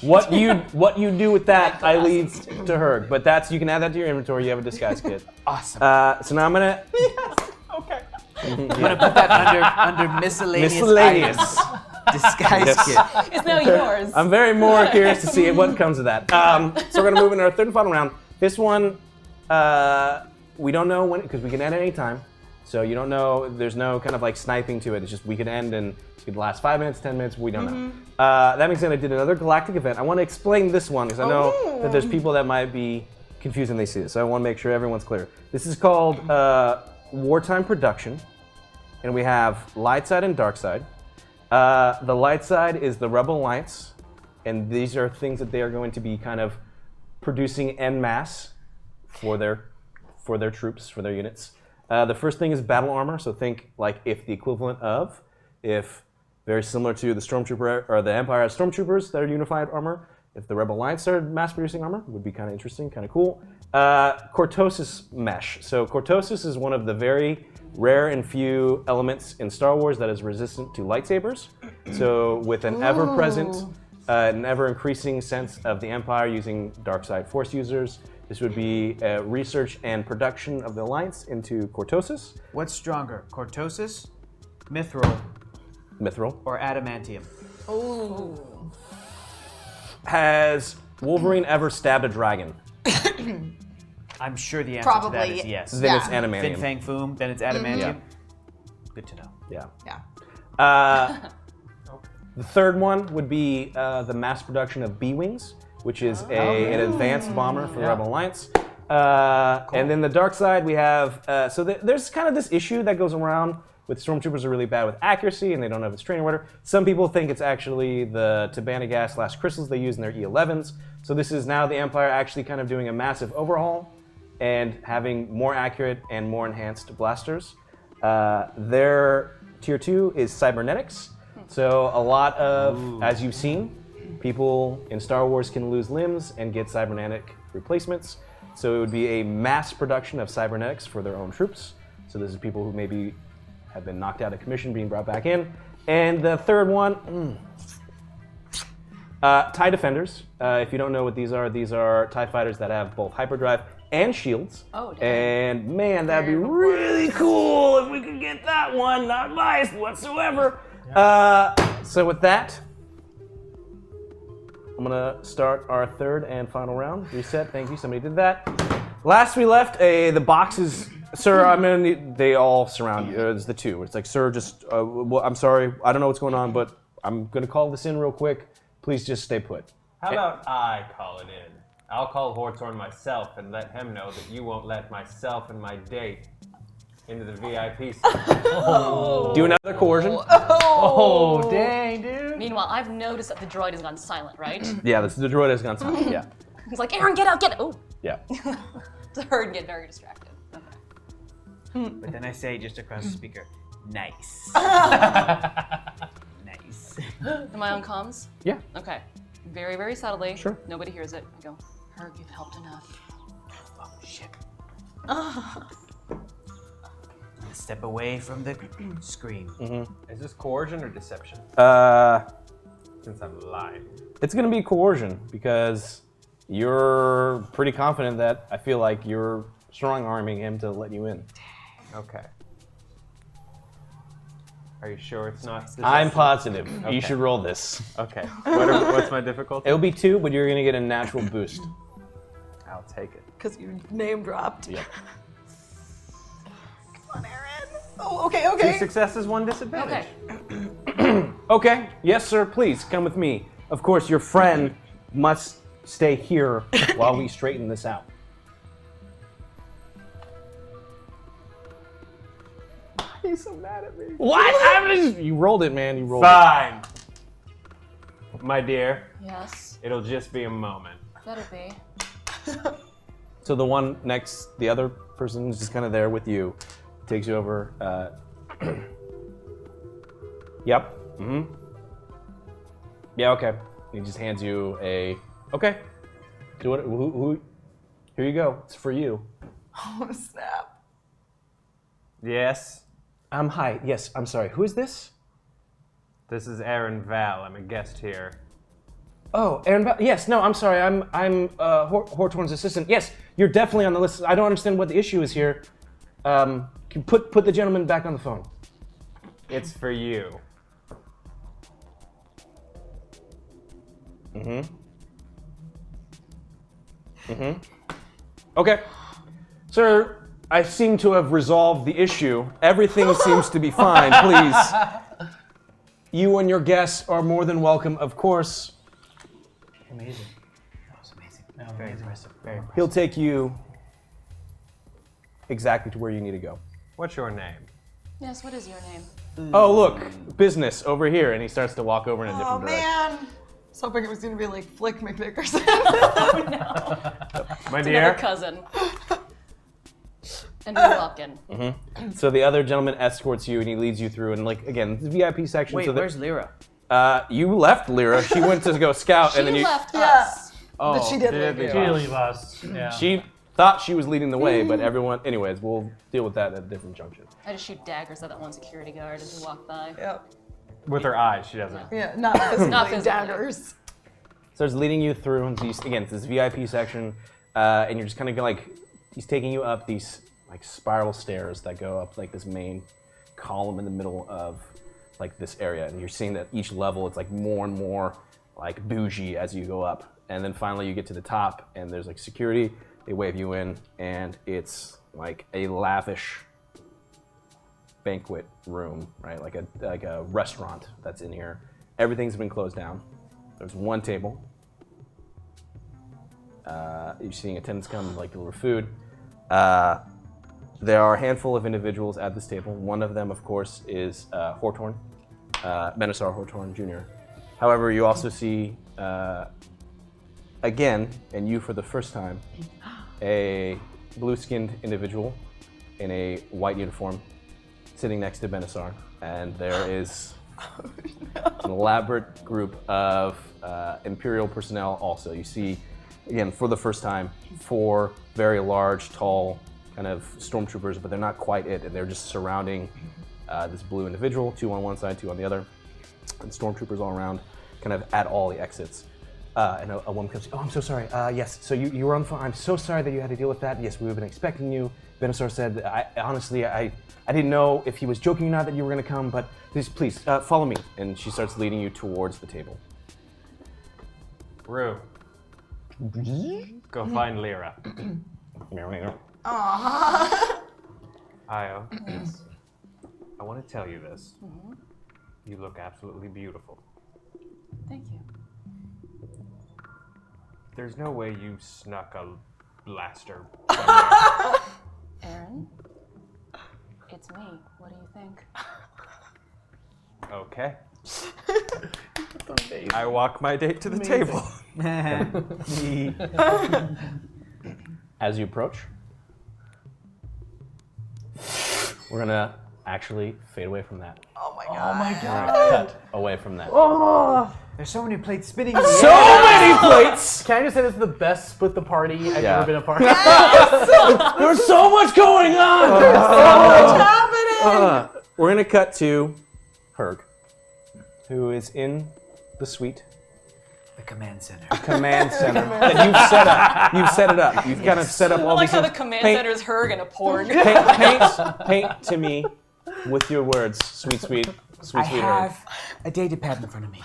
What you do with that, I leave to Huuurgh. But you can add that to your inventory. You have a disguise kit. Awesome. So now I'm gonna. Okay. I'm gonna put that under miscellaneous items. Disguise Yes. kit. It's now yours. I'm very more curious to see what comes of that. So we're gonna move into our third and final round. This one, we don't know when, because we can end at any time. So you don't know, there's no kind of like sniping to it. It's just we could end and it could last 5 minutes, 10 minutes, we don't know. That being said, I did another galactic event. I want to explain this one because I know that there's people that might be confused when they see this. So I want to make sure everyone's clear. This is called Wartime Production, and we have light side and dark side. The light side is the Rebel Alliance, and these are things that they are going to be kind of producing en masse for their troops, for their units. The first thing is battle armor, so think like if very similar to the Stormtrooper or the Empire has Stormtroopers that are unified armor. If the Rebel Alliance started mass producing armor, it would be kind of interesting, kind of cool. Cortosis mesh. So Cortosis is one of the very rare and few elements in Star Wars that is resistant to lightsabers. So with an ever-present, an ever-increasing sense of the Empire using dark side Force users, this would be research and production of the Alliance into Cortosis. What's stronger, Cortosis, Mithril, or Adamantium? Ooh. Has Wolverine ever stabbed a dragon? I'm sure the answer to that Probably. is yes. Then it's Fin adamantium. Fang Foom, then it's Adamantium. Yeah. Good to know. Yeah. Yeah. The third one would be the mass production of B-Wings, which is an advanced bomber for the Rebel Alliance. And then the dark side, we have, there's kind of this issue that goes around with stormtroopers are really bad with accuracy and they don't have its training order. Some people think it's actually the Tabana gas crystals they use in their E11s. So this is now the Empire actually kind of doing a massive overhaul and having more accurate and more enhanced blasters. Their tier 2 is cybernetics. So a lot of, as you've seen, people in Star Wars can lose limbs and get cybernetic replacements. So it would be a mass production of cybernetics for their own troops. So this is people who maybe have been knocked out of commission being brought back in. And the third one, TIE Defenders. If you don't know what these are TIE fighters that have both hyperdrive and shields. Oh, damn. And man, that'd be really cool if we could get that one. Not biased whatsoever. So with that, I'm gonna start our third and final round. Reset, thank you, somebody did that. Last we left, the boxes, sir, I'm gonna need, they all surround you, there's the two. It's like, sir, just, well, I'm sorry, I don't know what's going on, but I'm gonna call this in real quick. Please just stay put. How about I call it in? I'll call Huuurgh myself and let him know that you won't let myself and my date into the VIP section. Do another coercion. Oh, dang, dude. Meanwhile, I've noticed that the droid has gone silent, right? Yeah, the droid has gone silent, yeah. He's like, Aaron, get out, get out. Oh. Yeah. To her and get very distracted. Okay. But then I say just across the speaker, nice. Nice. Am I on comms? Yeah. Okay. Very, very subtly. Sure. Nobody hears it. I go, Huuurgh, you've helped enough. Oh, shit. Step away from the screen. Is this coercion or deception? Since I'm lying. It's gonna be coercion because you're pretty confident that I feel like you're strong-arming him to let you in. Okay. Are you sure it's not deception? I'm positive. Okay. You should roll this. Okay. What's my difficulty? It'll be 2, but you're gonna get a natural boost. I'll take it. Because you name dropped. Yep. Come on, Aaron. Oh, okay, 2 successes, 1 disadvantage. Okay. Okay. Yes, sir. Please come with me. Of course, your friend must stay here while we straighten this out. He's so mad at me. What? You rolled it, man. You rolled it. Fine. My dear, Yes. it'll just be a moment. Better be. So the one next, the other person is just kind of there with you, takes you over. Yep. Yeah. Okay. He just hands you a. Okay. Do it. Who? Here you go. It's for you. Oh, snap. Yes? Hi. Yes. I'm sorry. Who is this? This is Aaron Val. I'm a guest here. Oh, Aaron. Yes. No. I'm sorry. I'm Huuurgh's assistant. Yes. You're definitely on the list. I don't understand what the issue is here. Can you put the gentleman back on the phone. It's for you. Okay. Sir, I seem to have resolved the issue. Everything seems to be fine. Please. You and your guests are more than welcome, of course. Amazing. That was amazing. Very impressive. Very impressive. He'll take you exactly to where you need to go. What's your name? Yes, what is your name? Oh, look, business over here. And he starts to walk over in a Oh, different direction. man. I was hoping it was going to be like Flick McNickerson. Oh, no. My Another dear? cousin. And we walk in. So the other gentleman escorts you and he leads you through. And like, again, the VIP section. Wait, so where's Lyra? you left Lyra. She went to go scout. She and then you. left Yeah. us. Oh, But she did leave leave you. She did leave us. Yeah. She thought she was leading the way, but everyone. Anyways, we'll deal with that at a different junction. I just shoot daggers at that one security guard as we walk by. Yep. With her eyes, she doesn't. Yeah, not physically, Not physically. daggers. Starts leading you through, and again, it's this VIP section, and you're just kind of like, he's taking you up these like spiral stairs that go up like this main column in the middle of like this area, and you're seeing that each level it's like more and more like bougie as you go up, and then finally you get to the top, and there's like security. They wave you in, and it's like a lavish banquet room, right? Like a restaurant that's in here. Everything's been closed down. There's one table. You're seeing attendants come like deliver food. there are a handful of individuals at this table. One of them, of course, is Hortorn, Benisar Hortorn Jr. However, you also see, again, and you for the first time, a blue-skinned individual in a white uniform sitting next to Benisar. And there is an elaborate group of Imperial personnel also. You see, again, for the first time, 4 very large, tall, kind of stormtroopers, but they're not quite it, and they're just surrounding this blue individual, 2 on one side, 2 on the other, and stormtroopers all around, kind of at all the exits. And a woman comes, oh, I'm so sorry. Yes, so you were on the phone. I'm so sorry that you had to deal with that. Yes, we've been expecting you. Benisar said, honestly, I didn't know if he was joking or not that you were going to come, but please, follow me. And she starts leading you towards the table. Rue. Go find Lyra. Io, I want to tell you this. You look absolutely beautiful. Thank you. There's no way you snuck a blaster. Aaron, it's me. What do you think? Okay. I walk my date to the table. As you approach, we're gonna actually fade away from that. Oh my Oh god. my We're god. gonna cut away from that. There's so many plates spinning in the So air. many plates! Can I just say this is the best split the party I've Yeah. ever been a part of? There's so much going on! What's happening? We're gonna cut to Huuurgh, who is in the suite. The command center. Command center that you've set up. You've set it up. You've kind of set up I all like these how the things. command Paint- center is Huuurgh and a porg. Paint to me with your words, sweet I Huuurgh. have a data pad in front of me.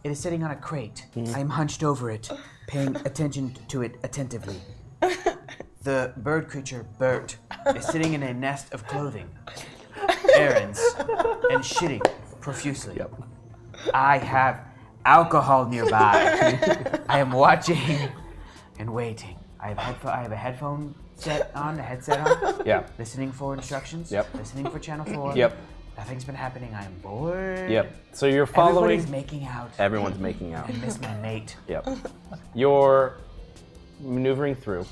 It is sitting on a crate. I am hunched over it, paying attention to it attentively. The bird creature, Bert, is sitting in a nest of clothing, errands, and shitting profusely. Yep. I have alcohol nearby. I am watching and waiting. I have a headphone set on, a headset on. Yeah. Listening for instructions. Yep. Listening for channel 4. Yep. Nothing's been happening. I am bored. Yep. So you're following. Everybody's making out. Everyone's making out. I miss my mate. Yep. You're maneuvering through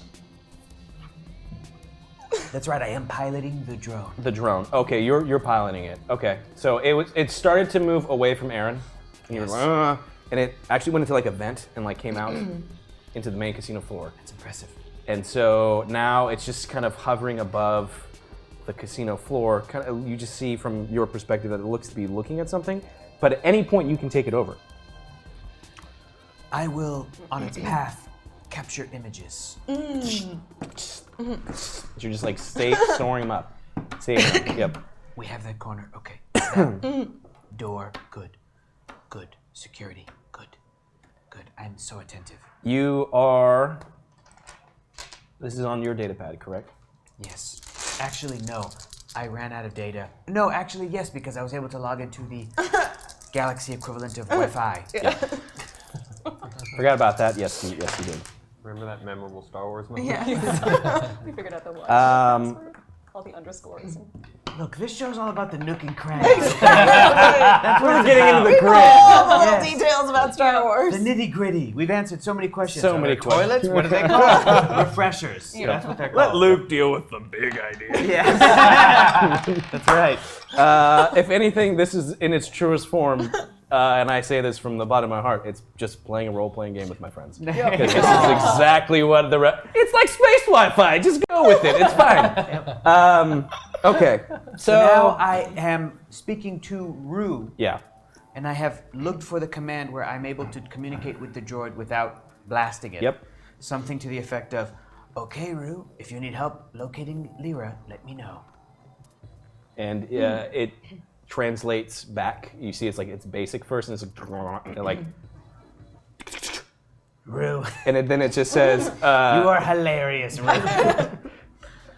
That's right. I am piloting the drone. the drone. Okay, you're piloting it. Okay. So it started to move away from Aaron, and you were like, and it actually went into like a vent and like came out into the main casino floor. That's impressive. And so now it's just kind of hovering above the casino floor. Kind of, you just see from your perspective that it looks to be looking at something, but at any point you can take it over. I will, on its path, capture images. You're just like storing them up. Saving them. Yep. We have that corner. Okay. That door. Good. Good. Security. Good. Good. I'm so attentive. You are. This is on your data pad, correct? Yes. Actually, no. I ran out of data. No, actually, yes, because I was able to log into the Galaxy equivalent of Wi-Fi. Forgot about that. Yes, you did. Remember that memorable Star Wars moment? Yeah. We figured out the what. All the underscores. Look, this show's all about the nook and cranny. That's what we're getting into the grid. All the little Yes. details about Star Wars. The nitty gritty. We've answered so many questions. So Are many there toilets? questions. What are they called? Refreshers. That's what they're called. Let Luke deal with the big idea. Yes. That's right. If anything, this is in its truest form, and I say this from the bottom of my heart. It's just playing a role-playing game with my friends. Because this is exactly what it's like space Wi-Fi. Just go with it. It's fine. Okay. So now I am speaking to Rue, Yeah. and I have looked for the command where I'm able to communicate with the droid without blasting it. Yep. Something to the effect of, "Okay, Rue, if you need help locating Lyra, let me know." And it translates back. You see, it's like it's basic first, and it's like Rue, and then it just says you are hilarious, Rue.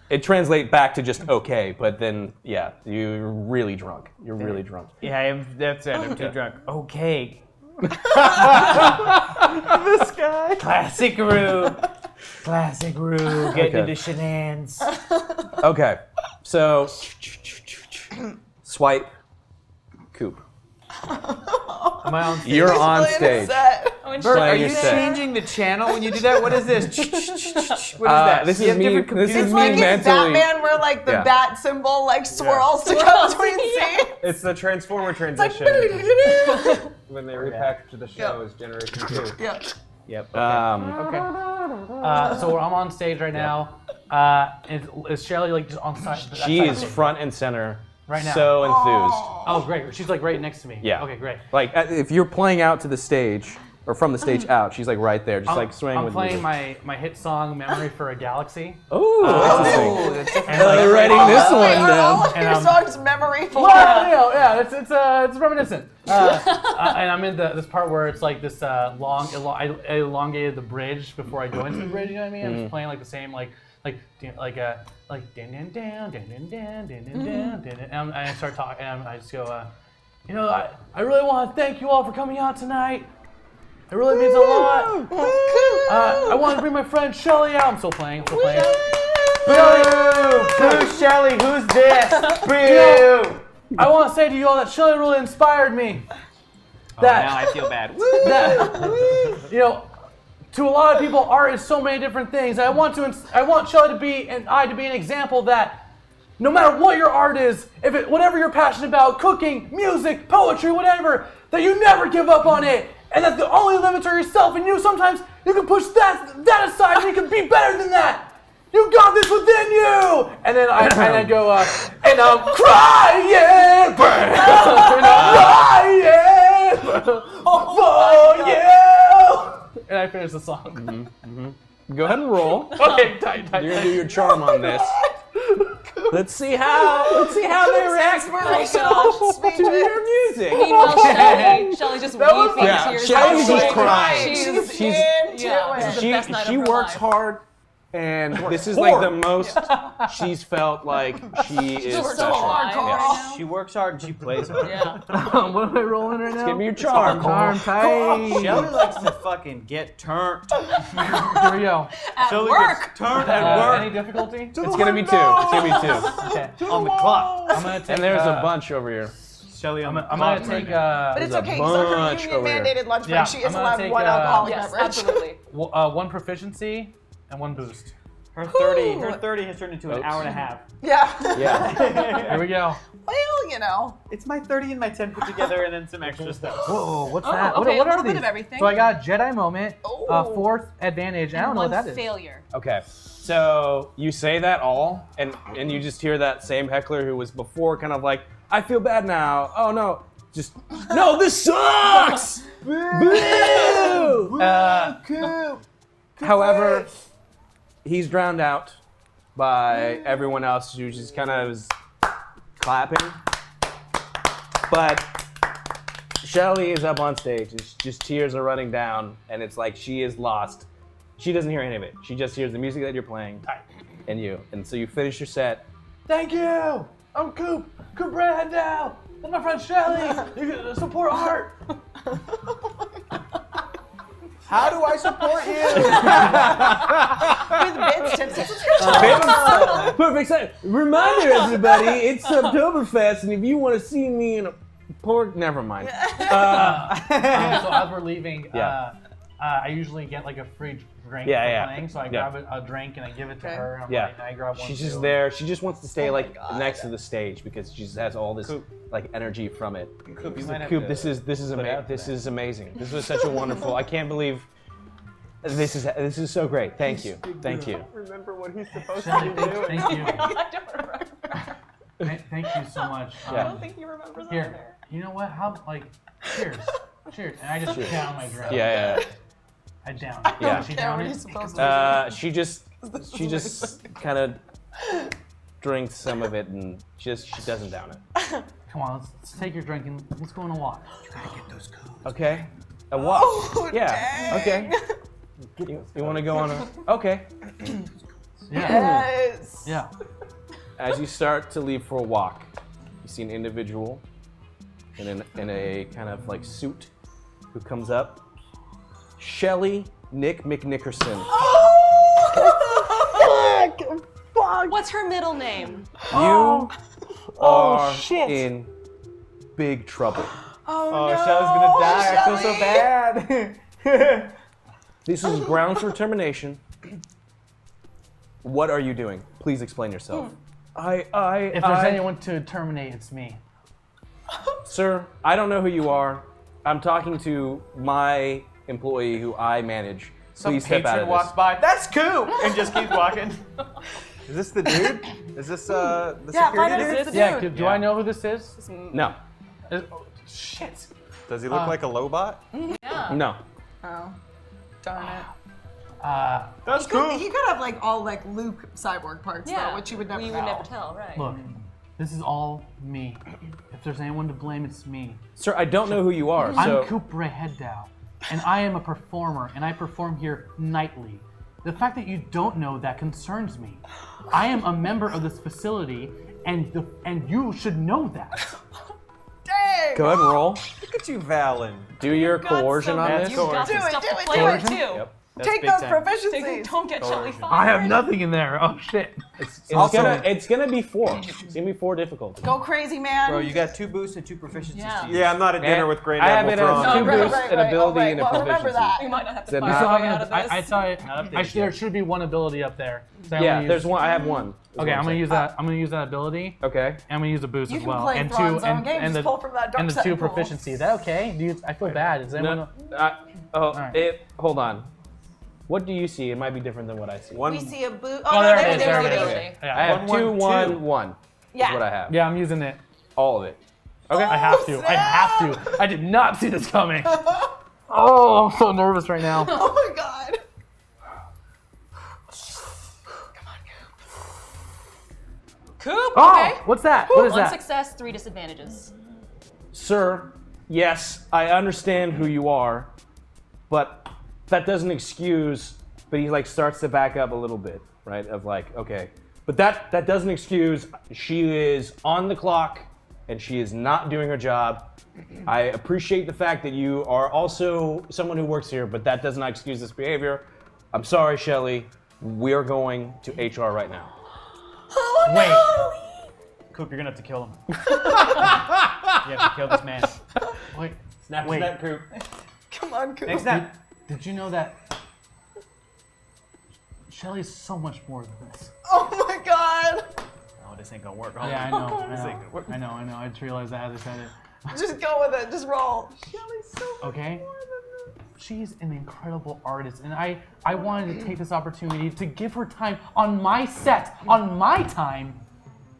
it translates back to just okay, but then yeah, you're really drunk. You're really drunk. Yeah, I am. That's it. I'm too drunk. Okay. This guy. Classic Rue. Classic Rue. Getting Okay. into shenanigans. Okay. So, swipe, Coop. Am I on stage? You're on stage. Bert, are Playing you your set. changing the channel when you do that? What is this? What is that? This Do you is have me. different This computers? is Like me it's mentally. Batman where like the Yeah. bat symbol like swirls to go between scenes. It's the Transformer transition when they repackage the show as Generation 2. Yeah. Yep. Okay. Okay. So I'm on stage right now. Is Shelly like just on side? that She side is of the- front and center. Right now. So enthused. Oh, great. She's like right next to me. Yeah. Okay, great. Like if you're playing out to the stage, or from the stage out, she's like right there, just like swaying I'm with playing music. my hit song "Memory for a Galaxy." Oh, That's And like, You're writing this one Wait, are all down. of And, your um, songs memory for Well, yeah, it's reminiscent. And I'm in this part where it's like this I elongated the bridge before I go into the bridge. You know what I mean? I'm just playing like the same like dan dan dan dan dan dan dan dan dan, and I start talking, and I just go, I really want to thank you all for coming out tonight. It really means a lot. I want to bring my friend Shelly out. I'm still playing. Boo! Who's Shelly? Who's this? Boo! I want to say to you all that Shelly really inspired me. That Now I feel bad. that to a lot of people, art is so many different things. I want Shelly to be and I to be an example that no matter what your art is, whatever you're passionate about, cooking, music, poetry, whatever, that you never give up on it, and that the only limits are yourself. And sometimes you can push that aside, and you can be better than that. You got this within you. And then I go, and I'm crying, for you. And I finish the song. Go ahead and roll. Okay, tight. You're gonna do your charm on this. Let's see how they react to your music. Meanwhile, Shelly's just weeping Yeah, tears. Shelly's of just joy. crying. She's into yeah, this is the best night She of her works life. hard, and this is like the most she's felt like she is She's so special. alive right now. She works hard and she plays hard. Yeah. What am I rolling right now? Give me your charm. Charm tight. Shelly likes to fucking get turned. Here we go. At Shelly work. gets turned at work. Any difficulty? It's gonna be two. It's gonna be two. Okay. On the clock. I'm gonna take. And there's a bunch over here. Shelly on the I'm clock. gonna take. But it's There's a okay, because on her bunch union over here. mandated lunch break, Yeah, she I'm is gonna allowed take, one alcoholic Yes, beverage. absolutely. One proficiency and one boost. Her 30 has turned into an hour and a half. Yeah. Yeah. Here we go. Well, It's my 30 and my 10 put together and then some extra stuff. Whoa, what's Oh, that? okay, What a are little bit these? of everything. So I got Jedi moment, Oh. fourth advantage. I don't know what that is. Failure. Okay. So you say that all, and you just hear that same heckler who was before kind of like, I feel bad now. Oh no. Just, no, this sucks! Boo! However, he's drowned out by everyone else who just kind of is clapping. But Shelly is up on stage. It's just tears are running down, and it's like she is lost. She doesn't hear any of it. She just hears the music that you're playing and you. And so you finish your set. Thank you! I'm Coop Brandau! That's my friend Shelly! You can support art! How do I support you? with bits, tips, and Perfect set. Reminder, everybody, it's Oktoberfest, and if you want to see me in a pork, never mind. So as we're leaving, Yeah. I usually get like a free drink Yeah, for playing. So I yeah. grab a drink and I give it to her. And I'm Yeah. like, I grab one She's too. just there. She just wants to stay like God. next to the stage because she just has all this like energy from it. Coop, you might have Coop, to this is put out amazing. for This that. is amazing. This was such a wonderful. I can't believe this is so great. Thank you. Thank you. Remember what he's supposed Shelly, to be doing. thank you. I don't remember. Thank you so much. I don't think he remembers Here, either. you know what? Cheers. Cheers. And I just down my drink. Yeah. I down. Yeah. She Yeah, down what are you it? supposed to She just kind of drinks some of it and she doesn't down it. Come on, let's take your drink and let's go on a walk. Okay. A walk. Oh, yeah. dang. Okay. You want to go on a? Okay. Yeah. Yes. Yeah. As you start to leave for a walk, you see an individual in a kind of like suit who comes up. Shelly Nick McNickerson. Fuck! What's her middle name? You are shit. in big trouble. Oh, Shelley's gonna die. I feel so bad. This is grounds for termination. What are you doing? Please explain yourself. If there's anyone to terminate, it's me. Sir, I don't know who you are. I'm talking to my employee who I manage. Some Please step out patron of walks this. by. That's Coop, and just keeps walking. Is this the dude? Is this the Yeah, security find out if dude? it's the Yeah, dude. do I know who this is? No, Shit. Does he look like a lobot? no. Oh, darn it. That's He could have like all like Luke cyborg parts though, which you would never We know. would never tell, right? Look, this is all me. If there's anyone to blame, it's me. Sir, I don't know who you are, so... I'm Coop Headdow, and I am a performer, and I perform here nightly. The fact that you don't know that concerns me. I am a member of this facility, and you should know that. Dang! Go ahead and roll. Look at you, Valen. Do your coercion on this. You've got some Do it, stuff do to it, play do with it. too. Yep. Take big those time. proficiencies. Don't get Shelly fired. I have nothing in there. Oh shit. It's gonna be 4. It's gonna be 4 difficult. Go crazy, man. Bro, you got 2 boosts and 2 proficiencies Yeah. to use. Yeah, I'm not at dinner with Grand I have Admiral it as Thrawn. 2 right, boosts, an ability, and a well, proficiency. remember that. We might not have to Then find I our saw way out of this. I saw it. Not updated There yet. should be one ability up there. So I'm Yeah, gonna there's use- one. I have one. is Okay, what I'm gonna saying. use that. I'm gonna use that ability. Okay. I'm gonna use a boost You as can well, play and Thrawn's two own and, game, and just pull from that dark and the side 2 pool. proficiency. Is that okay? Do you, I feel bad. Is anyone? Alright. Hold on. What do you see? It might be different than what I see. We One, see a boot. Oh, there it is. there's There the it is. ability. Yeah. I have 2, 1, 1, 1. Yeah. Is what I have. Yeah, I'm using it. All of it. Okay, I have to. I have to. I did not see this coming. Oh, I'm so nervous right now. Oh my god. Coop, Oh, okay. what's that? What is One that? success, 3 disadvantages. Sir, yes, I understand who you are, but that doesn't excuse. But he like starts to back up a little bit, right? Of like, okay, but that doesn't excuse. She is on the clock, and she is not doing her job. I appreciate the fact that you are also someone who works here, but that does not excuse this behavior. I'm sorry, Shelley. We are going to HR right now. Oh Wait. no. Coop, you're gonna have to kill him. You have to kill this man. Wait. Snap Wait. that, Coop. Come on, Coop. Next snap. Did you know that Shelly's so much more than this? Oh my god. Oh, this ain't gonna work. Yeah, I know. I know. I just realized that as I said it. Just go with it. Just roll. Shelly's so much Okay. more than this. She's an incredible artist, and I wanted to take this opportunity to give her time on my set, on my time.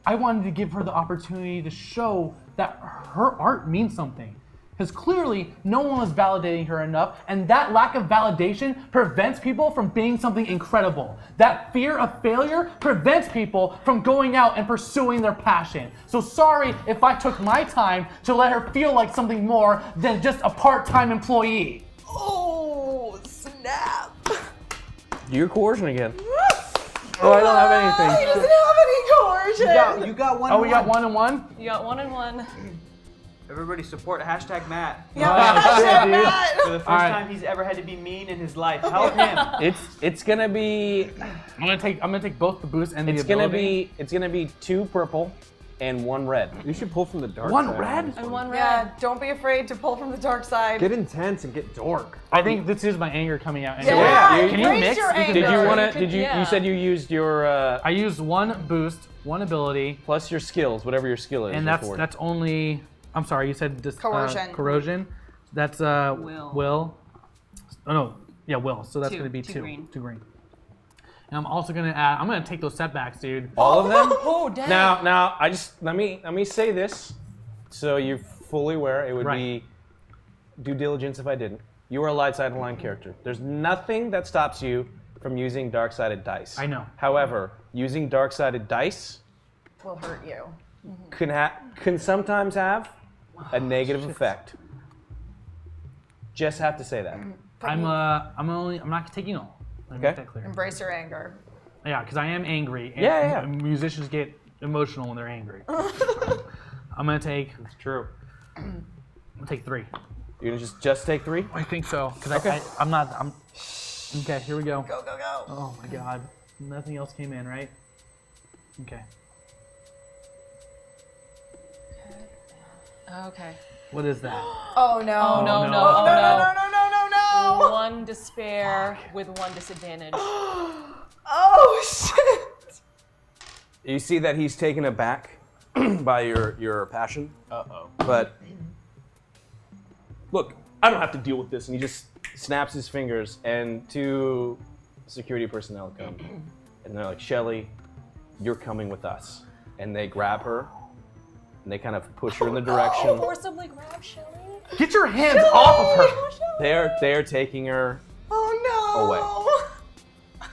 I wanted to give her the opportunity to show that her art means something. Because clearly, no one was validating her enough, and that lack of validation prevents people from being something incredible. That fear of failure prevents people from going out and pursuing their passion. So sorry if I took my time to let her feel like something more than just a part-time employee. Oh, snap. Do your coercion again. Oh, I don't have anything. He doesn't have any coercion. You got 1 Oh, we got 1 and 1? You got 1 and 1. Everybody support hashtag Matt. Yeah, Yeah, dude. Matt. For the first Alright. time he's ever had to be mean in his life. Help him. It's gonna be I'm gonna take both the boost and the it's ability. gonna be 2 purple and 1 red. you should pull from the dark One side. red? And 1 red. Yeah, don't be afraid to pull from the dark side. Get intense and get dork. I think this is my anger coming out. Yeah, Anyway. Can you embrace mix? your We can anger. Did you wanna? could- Did you? yeah. You said you used your I used 1 boost, 1 ability, plus your skills, whatever your skill is. and for it. that's only. I'm sorry, you said Coercion. corrosion. That's will. Oh no, yeah, will. So that's 2, gonna be 2 2. green. 2 green. And I'm also gonna add. I'm gonna take those setbacks, dude. all of them. Oh, dang. Now, I just let me say this, so you're fully aware. It would Right. be due diligence if I didn't. You are a light side line character. There's nothing that stops you from using dark-sided dice. I know. However, using dark-sided dice Will hurt you. can sometimes have a negative effect. Just have to say that. I'm not taking all. Let me Okay. make that clear. Embrace your anger. Yeah, because I am angry. And Yeah. Musicians get emotional when they're angry. I'm gonna take. It's true. I'm gonna take 3. You're gonna just take 3. I think so. Because Okay. I'm not. Okay, here we go. Go, go, go. Oh my god. Nothing else came in, right? Okay. Okay. What is that? Oh no. Oh no, no. no, Oh, oh no, no. no, no, no, no, no. 1 despair with 1 disadvantage. Oh shit. You see that he's taken aback by your passion. Uh-oh. But look, I don't have to deal with this. And he just snaps his fingers, and 2 security personnel come. And they're like, Shelly, you're coming with us. And they grab her, and they kind of push her in the direction. Forcibly grab Shelly. Get your hands off of her! They're taking her Oh no. away.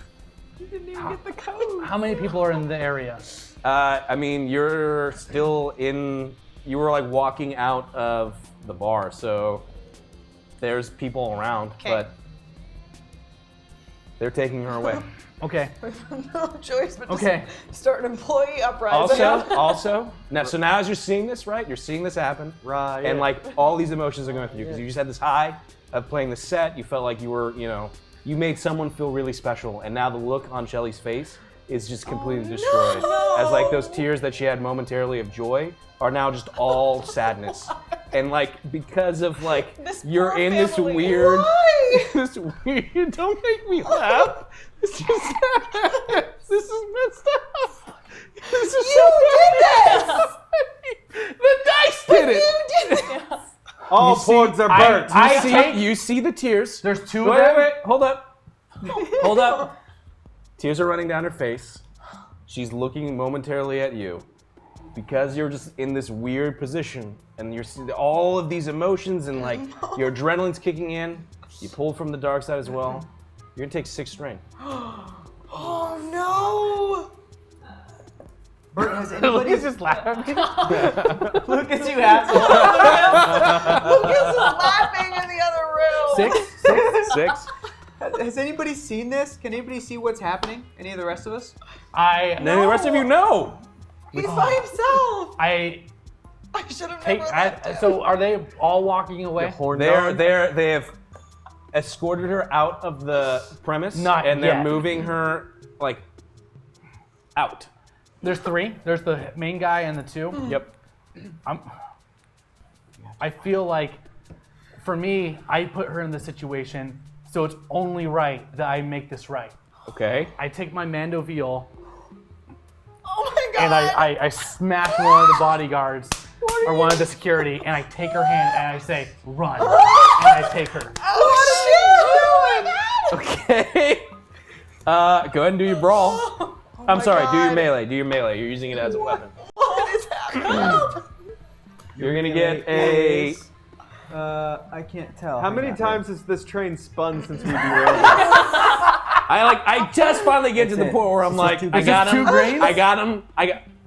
You didn't even get the code. How many people are in the area? I mean, you're still you were like walking out of the bar, so there's people around, but they're taking her away. Okay. No choice but Okay. to start an employee uprising. Also, so now as you're seeing this, right? You're seeing this happen, Right. and like all these emotions are going through you because you just had this high of playing the set. You felt like you were, you made someone feel really special, and now the look on Shelly's face is just completely destroyed. As like those tears that she had momentarily of joy are now just all sadness. And like because of like This you're poor in this family. weird, Why? this weird. Don't make me laugh. This is this is messed up. This is You did this! The dice did it. You did this! All You see- porgs are burnt. You see the tears. There's 2 of Wait, them? wait, hold up. Hold up. Tears are running down her face. She's looking momentarily at you. Because you're just in this weird position and you're seeing all of these emotions and like your adrenaline's kicking in. You pulled from the dark side as well. You're gonna take 6 strain. Oh no! Bert, has anybody Lucas just laughed at me. Lucas, you asshole. Lucas is laughing in the other room. 6. Has anybody seen this? Can anybody see what's happening? Any of the rest of us? And then the rest of you know. He's by himself. I should have take. never left him. So are they all walking away? They have escorted her out of the premise. Not and they're yet. moving her like out. There's 3. There's the main guy and the 2. Yep. I feel like, for me, I put her in this situation, so it's only right that I make this right. Okay. I take my Mando Viol Oh my god! and I smash one of the bodyguards or one of the security, and I take her hand and I say, run, and I take her. Oh shit! Oh my god! Okay. Go ahead and do your brawl. I'm my sorry, do your God. melee. Do your melee. You're using it as a weapon. What is happening? You're gonna get a. I can't tell. How Hang many on. times has this train spun since we derailed it? I just finally get to the That's it. point where I'm This is like, two I greens. got Is this him. 2 greens? I got him.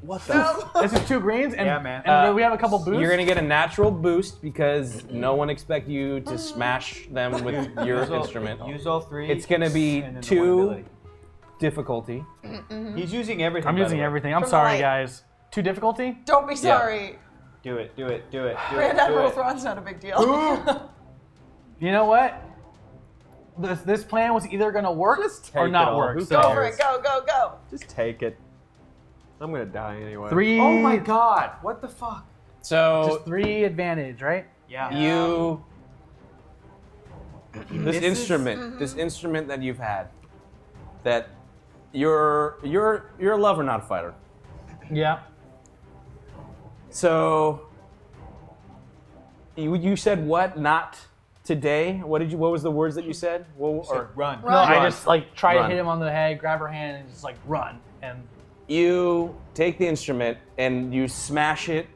What the? This is 2 greens, and, Yeah, man. and we have a couple boosts. You're gonna get a natural boost because no one expect you to smash them with your instrument. Use all 3. It's gonna be and then the 2 one ability. difficulty. He's using everything. I'm by the using way. everything. I'm From the sorry, light. guys. 2 difficulty? Don't be sorry. Do it. Grand Admiral Thrawn's not a big deal. You know what? This plan was either gonna work Just take or it not all. work. Who So Go for it. Go, go, go. Just take it. I'm gonna die anyway. 3. Oh my god! What the fuck? So Just 3 advantage, right? Yeah. you. This This instrument that you've had, that you're a lover, not a fighter. Yeah. So you said what? Not today. What was the words that you said? Or Run. No, I Run. just like try to Run. hit him on the head, grab her hand, and just like run. And you take the instrument and you smash it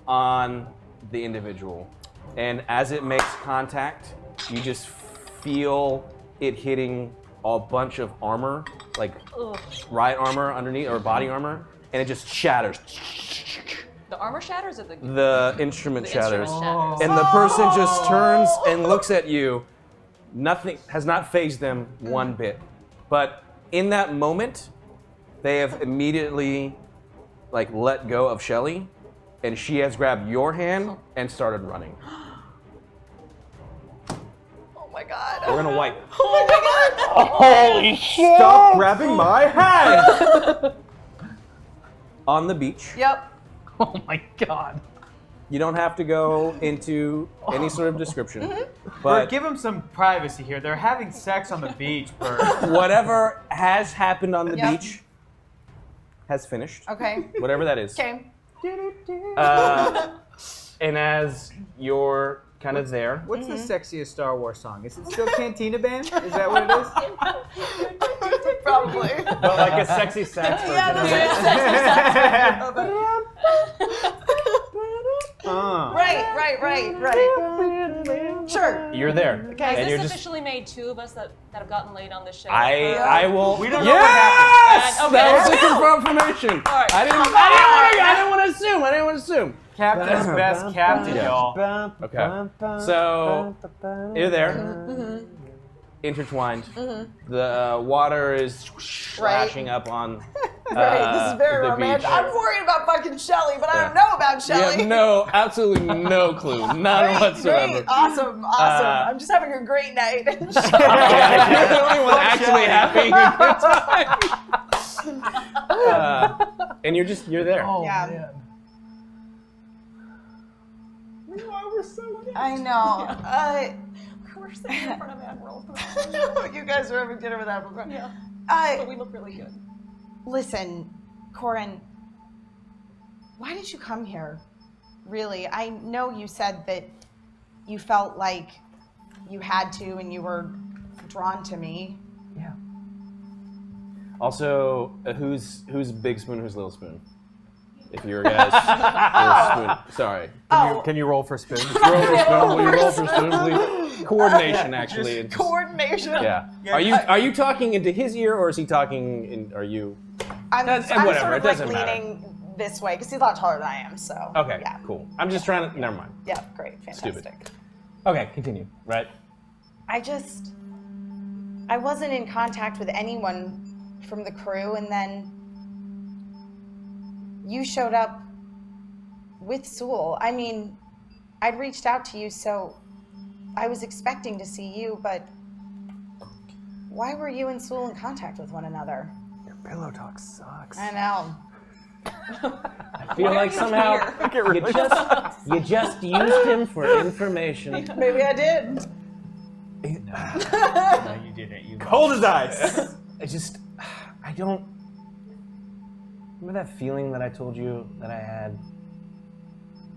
on the individual, and as it makes contact, you just feel it hitting a bunch of armor, like riot armor underneath or body armor, and it just shatters. The armor shatters or the Instrument the shatters. instrument shatters? And the person just turns and looks at you. Nothing has not fazed them one bit. But in that moment, they have immediately like let go of Shelly, and she has grabbed your hand and started running. Oh my god. We're gonna wipe. Oh my god. holy shit! Stop grabbing my hand! on the beach. Yep. Oh my god. You don't have to go into any sort of description. Bert, But give them some privacy here. They're having sex on the beach, Bert. whatever has happened on the Yep. beach has finished. Okay. Whatever that is. Okay. And as you're kind of there, What's the sexiest Star Wars song? Is it still Cantina Band? Is that what it is? Probably. But like a sexy sax version. Yeah, of that's it. Right. Sure. you're there. Okay. And Has you're this just officially made 2 of us that have gotten laid on this show? I will. We don't know what happened. Yes! Okay. That was a confirmation. All right. I didn't want to assume. I didn't want to assume. Captain's best captain, Yeah. y'all. Okay. So you're there, intertwined. The water is splashing up on. Right. This is very the romantic. beach. I'm worried about fucking Shelly, but I Yeah. don't know about You Shelly. have absolutely no clue, none Great, whatsoever. Great. Awesome. I'm just having a great night. Yeah, you're the only one actually having a good time. And you're there. Oh Yeah. man. I know. We're sitting in front of Admiral. You guys are having dinner with Admiral. Yeah. But we look really good. Listen, Corin, why did you come here? Really, I know you said that you felt like you had to and you were drawn to me. Yeah. Also, who's big spoon, who's little spoon? If you're guys, little spoon. Sorry. Can you roll for spin? Roll for spoon. Will you roll for spoon, please? Coordination, actually. It's just- Coordination. Yeah. Are you talking into his ear, or is he talking in? Are you? I'm That's- sort whatever, of it doesn't like matter. leaning this way because he's a lot taller than I am. So. Okay. Yeah. Cool. I'm just trying to. Never mind. Yeah. Great. Fantastic. Stupid. Okay. Continue. Right. I wasn't in contact with anyone from the crew, and then you showed up with Sewell. I mean, I'd reached out to you, so I was expecting to see you, but why were you and Sewell in contact with one another? Your pillow talk sucks. I know. I feel like somehow you just used him for information. Maybe I did. No, you didn't. You Cold as ice. I don't. Remember that feeling that I told you that I had?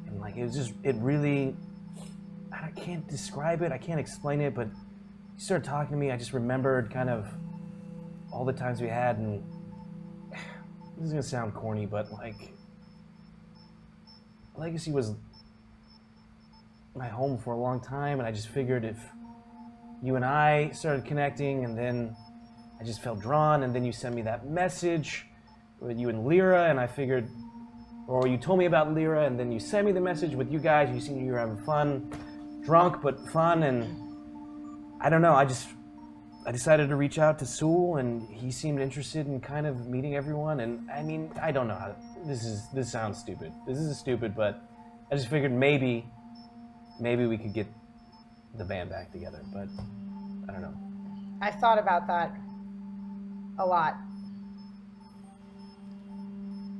And like, it really, I can't describe it, I can't explain it, but you started talking to me, I just remembered kind of all the times we had, and this is gonna sound corny, but like, Legacy was my home for a long time, and I just figured if you and I started connecting, and then I just felt drawn, and then you sent me that message with you and Lyra, and I figured, or you told me about Lyra, and then you sent me the message with you guys, you seemed you were having fun, drunk but fun, and I don't know, I decided to reach out to Sewell, and he seemed interested in kind of meeting everyone, and I mean, I don't know how, this sounds stupid. This is stupid, but I just figured maybe we could get the band back together, but I don't know. I've thought about that a lot.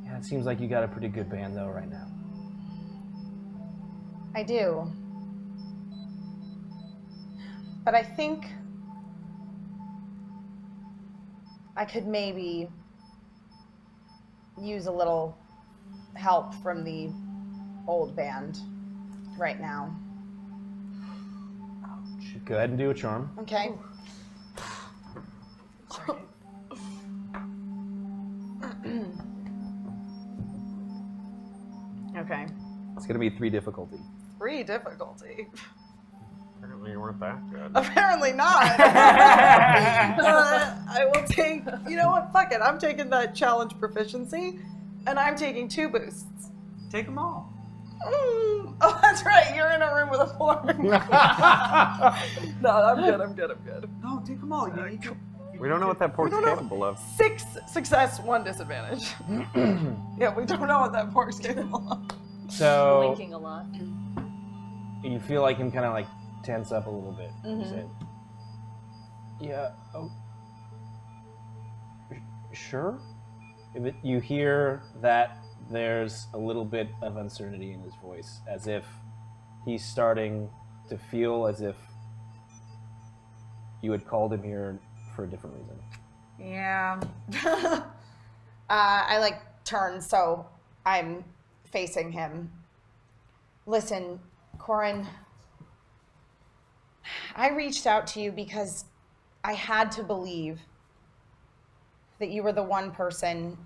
Yeah, it seems like you got a pretty good band though right now. I do. But I think I could maybe use a little help from the old band right now. Go ahead and do a charm. Okay. Okay. It's gonna be 3 difficulty. 3 difficulty. Apparently you weren't that good. Apparently not. I will take, you know what, fuck it. I'm taking that challenge proficiency, and I'm taking 2 boosts. Take them all. Oh, that's right. You're in a room with a 4. No, I'm good. No, take them all. You need to. We don't know what that pork's capable of. 6 success, 1 disadvantage. Yeah, we don't know what that pork's capable of. So Blinking a lot. you feel like him kind of like tense up a little bit. You said, "Yeah, oh, sure." You hear that there's a little bit of uncertainty in his voice, as if he's starting to feel as if you had called him here for a different reason. Yeah. I turn so I'm facing him. Listen, Corin, I reached out to you because I had to believe that you were the one person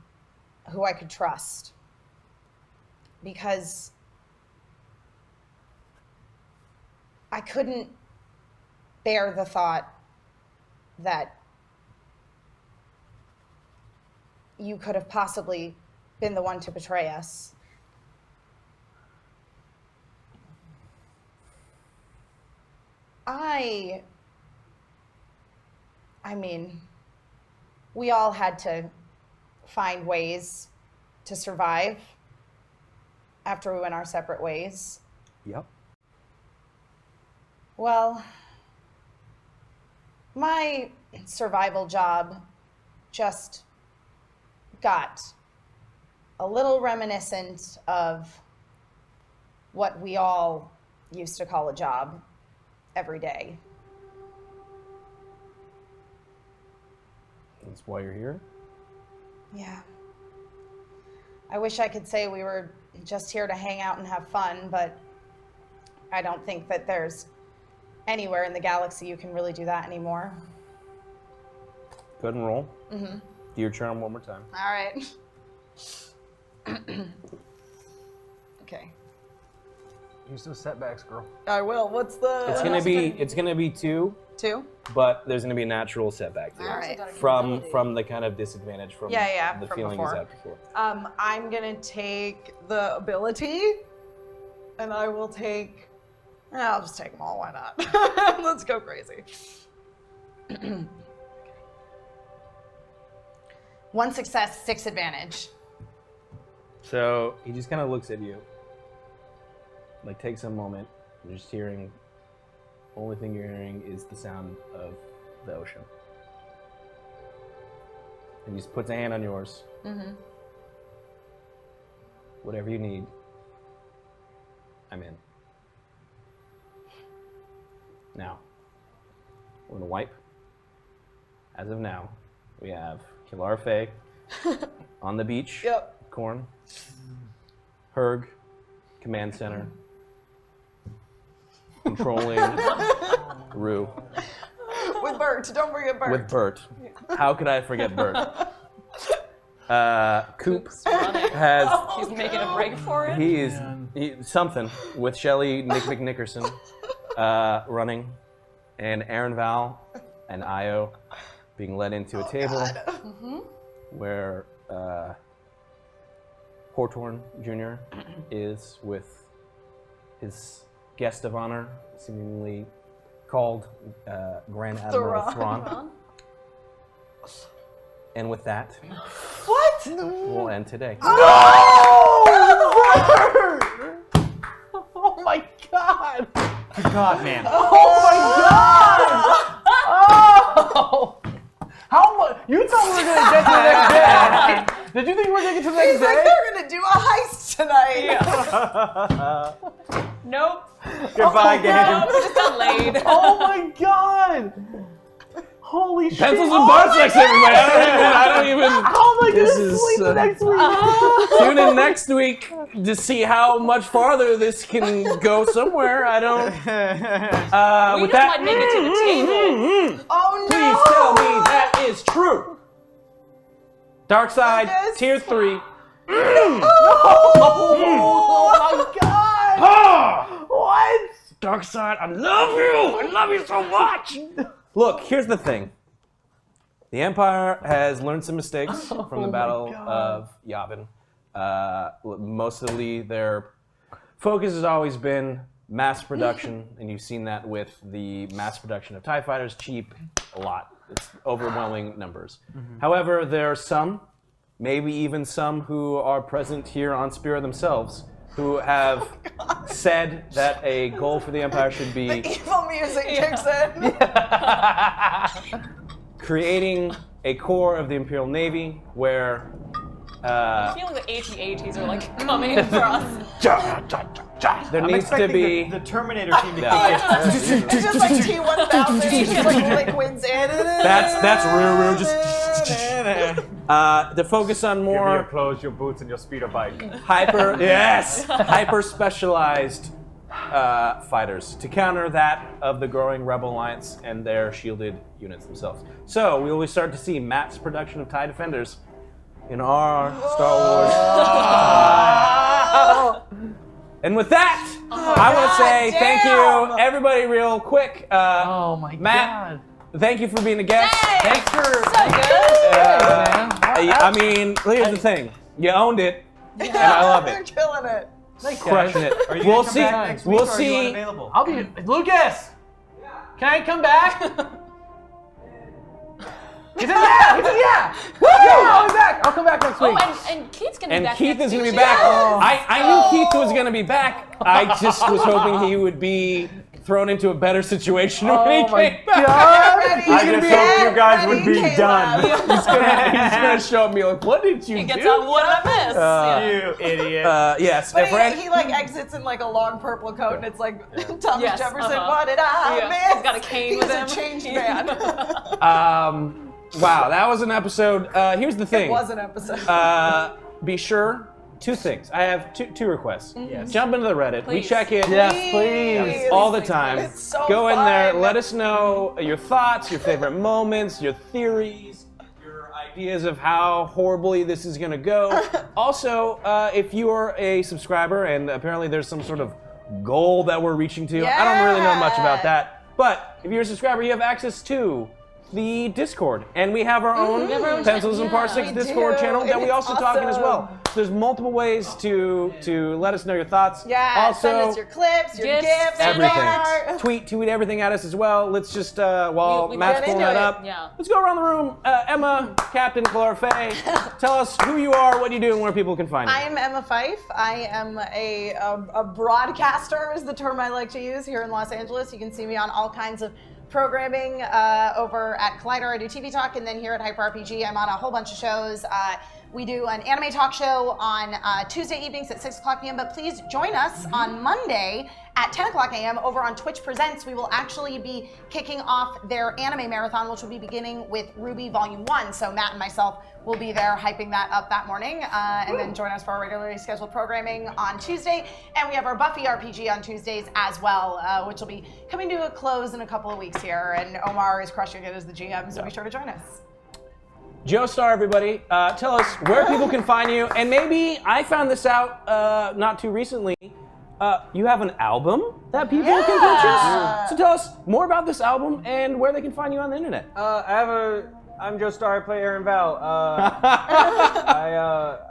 who I could trust. Because I couldn't bear the thought that you could have possibly been the one to betray us. I mean, we all had to find ways to survive after we went our separate ways. Yep. Well, my survival job just got a little reminiscent of what we all used to call a job every day. That's why you're here? Yeah. I wish I could say we were just here to hang out and have fun, but I don't think that there's anywhere in the galaxy you can really do that anymore. Go ahead and roll. Mm-hmm. Do your charm one more time. All right. Okay. Use those setbacks, girl. I will. What's the... It's gonna be 2, 2? but there's gonna be a natural setback to it. All right. From the kind of disadvantage from the from feeling before. he's had before. I'm gonna take the ability, and I will take... I'll just take them all, why not? Let's go crazy. 1 success, 6 advantage. So he just kind of looks at you, takes a moment. You're just hearing. Only thing you're hearing is the sound of the ocean. And he just puts a hand on yours. Mm-hmm. Whatever you need, I'm in. Now, we're gonna wipe. As of now, we have Kilara Faye on the beach. Yep. Corn. Huuurgh, command center. Controlling Rue. With Bert, don't forget Bert. With Bert. How could I forget Bert? Coop has... He's making a break for it? He something with Shelly Nickerson running, and Aaron Val and Io being led into a table where Hortorn Jr. is with his guest of honor, seemingly called Grand Admiral Thrawn. And with that, What? we'll end today. Oh my god! Good God, man. Oh my god! Oh! How much? You thought we were gonna get to the next day. Did you think we were gonna get to the next He's day? like, they're gonna do a heist tonight. Nope. Goodbye, game. Just delayed. Oh my god! Holy shit! Pencils and Parsecs, everybody! I don't even. How am I This gonna is, sleep next week? Tune in next week to see how much farther this can go somewhere. I don't. We With just that, might make it to the table. Oh no! please tell me that is true. Dark Side, Yes. Tier 3. Oh my god! What? Dark Side, I love you! I love you so much! Look, here's the thing. The Empire has learned some mistakes from the Battle of Yavin. Mostly their focus has always been mass production, and you've seen that with the mass production of TIE fighters. Cheap, a lot. It's overwhelming numbers. However, there are some, maybe even some who are present here on Spira themselves, who have said that a goal for the Empire should be Evil music kicks in. creating a core of the Imperial Navy where I feel like the AT-ATs are like coming for us. There needs to be. the Terminator team to It's just like T-1000, just like liquids in. That's Ruru. Just to focus on Give me your more clothes, your boots, and your speeder bike. hyper specialized fighters to counter that of the growing Rebel Alliance and their shielded units themselves. So we will start to see Matt's production of TIE Defenders in our Star Wars. And with that, I want to say thank you, everybody, real quick. Oh my Matt, god. thank you for being a guest. Thanks for. I mean, here's the thing: you owned it, and I love They're it. killing it. Crushing it. Are you We'll gonna come see. back next week, We'll or are you see. unavailable? I'll be Lucas. Can I come back? He said yeah. He said yeah. I'll be back. I'll come back next week. Oh, and Keith's gonna be And back. Keith next is going to week. be back. Yes. I knew Keith was going to be back. I just was hoping he would be thrown into a better situation when he came back. Ready, I just hoped you guys would be Caleb. done. He's gonna show me like, what did you He gets do? out. What did I miss? Yeah. You idiot. Yes, But Frank. he like exits in like a long purple coat, and it's like Thomas Yes, Jefferson. uh-huh. What did I Yeah, miss? he's got a cane with him. He's a changed man. Wow, that was an episode. Here's the thing. It was an episode. Be sure. Two things. I have two requests. Yes. Jump into the Reddit. We Please. check it. Yes, please. All the time. It's so Go in there. fun. Let us know your thoughts, your favorite moments, your theories, your ideas of how horribly this is going to go. Also, if you are a subscriber, and apparently there's some sort of goal that we're reaching to, I don't really know much about that. But if you're a subscriber, you have access to the Discord, and we have our own Pencils and Parsecs We Discord do, channel that and we also it's talk in as well. awesome. There's multiple ways to let us know your thoughts. Yeah, Also, send us your clips, your Gifts, gifts, everything. art. Tweet everything at us as well. Let's just while We Matt's get pulling into that it. up, Yeah. let's go around the room. Emma, Captain Clarifay, tell us who you are, what you do, and where people can find you. I am Emma Fife. I am a broadcaster, is the term I like to use here in Los Angeles. You can see me on all kinds of programming over at Collider. I do TV talk, and then here at Hyper RPG, I'm on a whole bunch of shows. We do an anime talk show on Tuesday evenings at 6 o'clock p.m., but please join us on Monday at 10 o'clock a.m. over on Twitch Presents. We will actually be kicking off their anime marathon, which will be beginning with Ruby Volume 1. So Matt and myself will be there hyping that up that morning, and then join us for our regularly scheduled programming on Tuesday. And we have our Buffy RPG on Tuesdays as well, which will be coming to a close in a couple of weeks here. And Omar is crushing it as the GM, so be sure to join us. Joestar, everybody, tell us where people can find you, and maybe I found this out not too recently. You have an album that people can purchase. So tell us more about this album and where they can find you on the internet. I'm Joestar, I play Aaron Val. I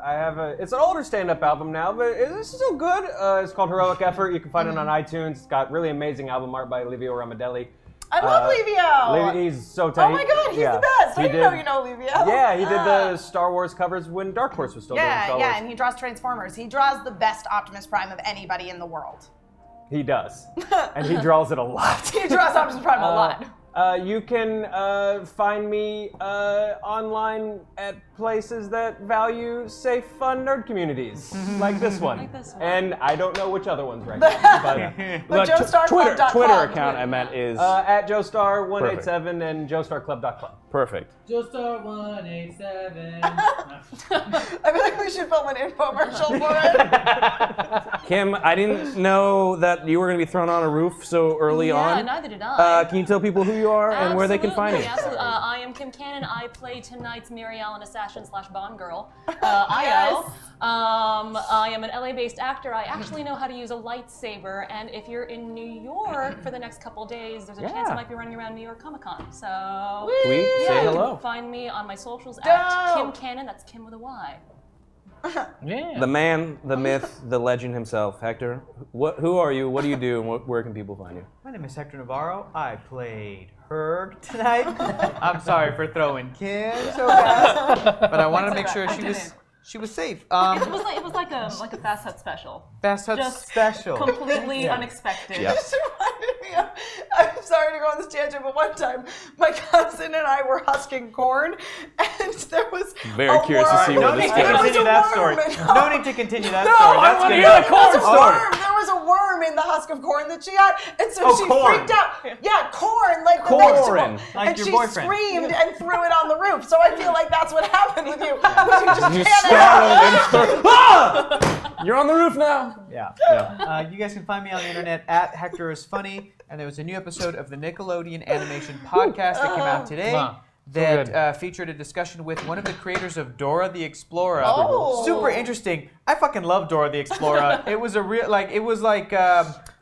have it's an older stand-up album now, but it's still good. It's called Heroic Effort. You can find it on iTunes. It's got really amazing album art by Livio Ramadelli. I love Livio. He's so tight. Oh my God, he's the best. I didn't know you know Livio. Yeah, he did the Star Wars covers when Dark Horse was still doing Star Wars. Yeah, and he draws Transformers. He draws the best Optimus Prime of anybody in the world. He does. And he draws it a lot. He draws Optimus Prime a lot. You can find me online at places that value safe, fun nerd communities, like this one. Like this one. And I don't know which other ones right now. But JoestarClub.com. Twitter account I meant is At Joestar187 and JoestarClub.club. perfect. Joestar187. I feel like we should film an infomercial for it. Kim, I didn't know that you were going to be thrown on a roof so early on. Yeah, neither did I. Can you tell people who you are and where they can find you? Absolutely. I am Kim Cannon. I play tonight's Mary Ellen Assassin / Bond Girl. Io. I am an LA-based actor. I actually know how to use a lightsaber, and if you're in New York for the next couple days, there's a chance I might be running around New York Comic Con. So Tweet, say you hello. can find me on my socials at Dope. Kim Cannon. That's Kim with a Y. Yeah. The man, the myth, the legend himself, Hector. Who are you? What do you do? And where can people find you? My name is Hector Navarro. I played Huuurgh tonight. I'm sorry for throwing Kim so fast, but I wanted to make sure she was safe. It was like like a fast set special. Fast Hut Just special. Completely unexpected. Yep. This reminded me of, I'm sorry to go on this tangent, but one time my cousin and I were husking corn, and there was Very curious to see where No this need to goes. continue that story. No need to continue that story. I That's want to good. hear the corn story. There was a worm in the husk of corn that she had, and so she corn. freaked out. Yeah, corn, like the Corn. vegetable. Like and your she boyfriend. screamed and threw it on the roof. So I feel like that's what happened with you. Was you just You panicked. startled and You're on the roof now. Yeah. You guys can find me on the internet at Hector is Funny, and there was a new episode of the Nickelodeon Animation Podcast that came out today. Wow. That featured a discussion with one of the creators of Dora the Explorer. Oh. Super interesting. I fucking love Dora the Explorer. It was a real, like, it was like, Those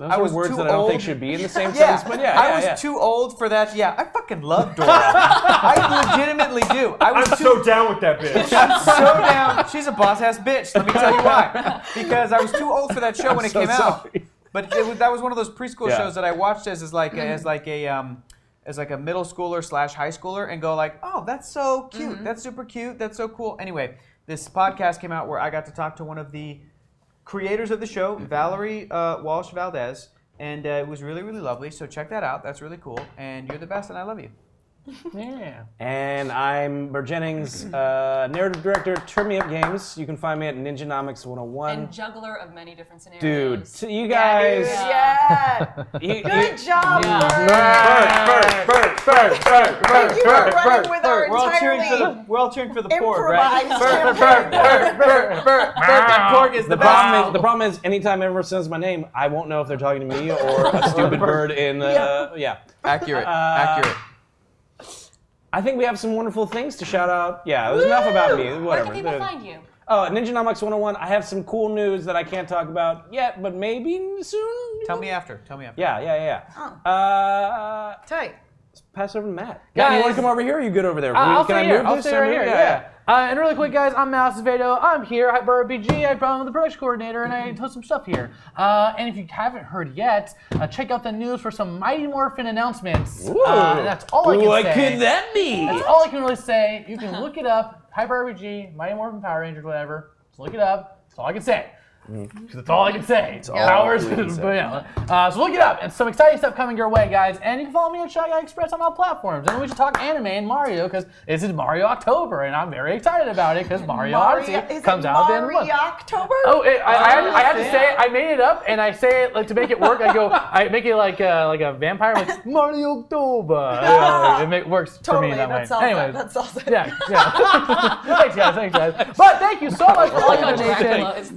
I are was words too that I don't old. think should be in the same Yeah, sentence, but yeah, I was too old for that. Yeah, I fucking love Dora. I legitimately do. I'm so down with that bitch. I'm so down. She's a boss-ass bitch. Let me tell you why. Because I was too old for that show when it so came out. sorry. But that was one of those preschool Yeah. shows that I watched as like a middle schooler / high schooler and go like, oh, that's so cute. That's super cute. That's so cool. Anyway, this podcast came out where I got to talk to one of the creators of the show, Valerie Walsh Valdez, and it was really, really lovely. So check that out. That's really cool. And you're the best, and I love you. Yeah. And I'm Bert Jennings, narrative director, Turn Me Up Games. You can find me at Ninjanomics 101. And juggler of many different Dude, scenarios. so you guys. Yeah. Good job, Bert. Bert. Thank you for running with our We're all cheering entirely for the porg, right? improvised Bert, that porg is the best. The problem is, anytime everyone says my name, I won't know if they're talking to me or a stupid bird in. Accurate. I think we have some wonderful things to shout out. Yeah, it was enough about me. Where Whatever. can people find you? Oh, Ninjanomics 101. I have some cool news that I can't talk about yet, but maybe soon. Tell me after. Yeah. Oh. Tight. Pass over to Matt. Matt, you want to come over here? Or are you good over there? I'll Can stay I here. move I'll this? stay Can I right move? here. Yeah. And really quick, guys, I'm Mal Acevedo. I'm here at RPG. I'm the production coordinator, and I host some stuff here. And if you haven't heard yet, check out the news for some Mighty Morphin announcements. That's all I can say. What could that be? That's all I can really say. You can look it up. Hyper RPG, Mighty Morphin Power Rangers, whatever. Just look it up. That's all I can say. Because that's all I can say. Powers. But yeah. So look it up. And some exciting stuff coming your way, guys. And you can follow me at Shy Guy Express on all platforms. And we should talk anime and Mario because this is Mario October, and I'm very excited about it because Mario Odyssey comes out at the end of the month. October? Oh, I have to say, I made it up, and I say it like to make it work. I make it like a vampire, like Mario October. It works for me that way. Anyways, That's awesome. yeah. Thanks, guys. But thank you so much for all your donations.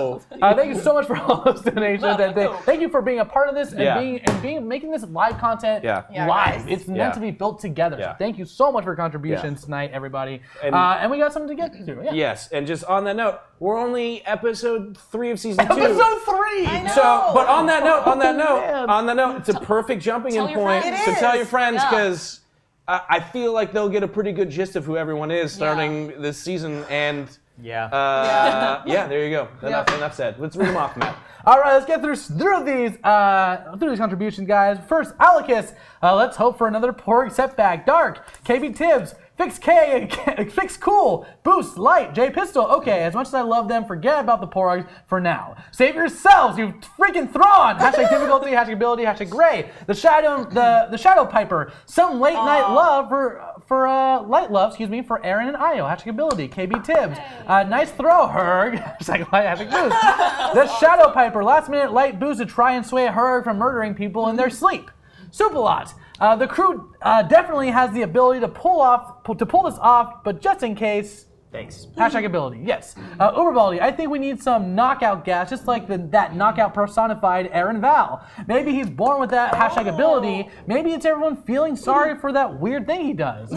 Thank you so much for all those donations, and thank you for being a part of this and making this live content live. guys. It's meant to be built together. So thank you so much for your contributions tonight, everybody. And we got something to get to. Yeah. Yes, and just on that note, we're only episode 3 of season 2. Episode 3. I know. So, but on that note, it's a perfect jumping in your point. friends. So It tell is. your friends Yeah. because I feel like they'll get a pretty good gist of who everyone is starting this season. And Yeah. there you go. Enough said. Let's read them off, Matt. All right, let's get through these contributions, guys. First, Alicus. Let's hope for another porg setback. Dark. KB Tibbs. Fix K, Fix Cool, Boost, Light, J Pistol. Okay, as much as I love them, forget about the porgs for now. Save yourselves, you freaking Thrawn! Hashtag difficulty, hashtag ability, hashtag gray. The Shadow Piper. Some late night love light love, for Aaron and Io. Hashtag ability, KB Tibbs. Nice throw, Huuurgh. Hashtag light, hashtag boost. The Shadow Piper. Last minute light boost to try and sway Huuurgh from murdering people in their sleep. Supalot. The crew definitely has the ability to pull this off, but just in case. Thanks. Hashtag ability, yes. Uberbaldi, I think we need some knockout gas, just like that knockout personified Aaron Val. Maybe he's born with that hashtag ability. Maybe it's everyone feeling sorry for that weird thing he does.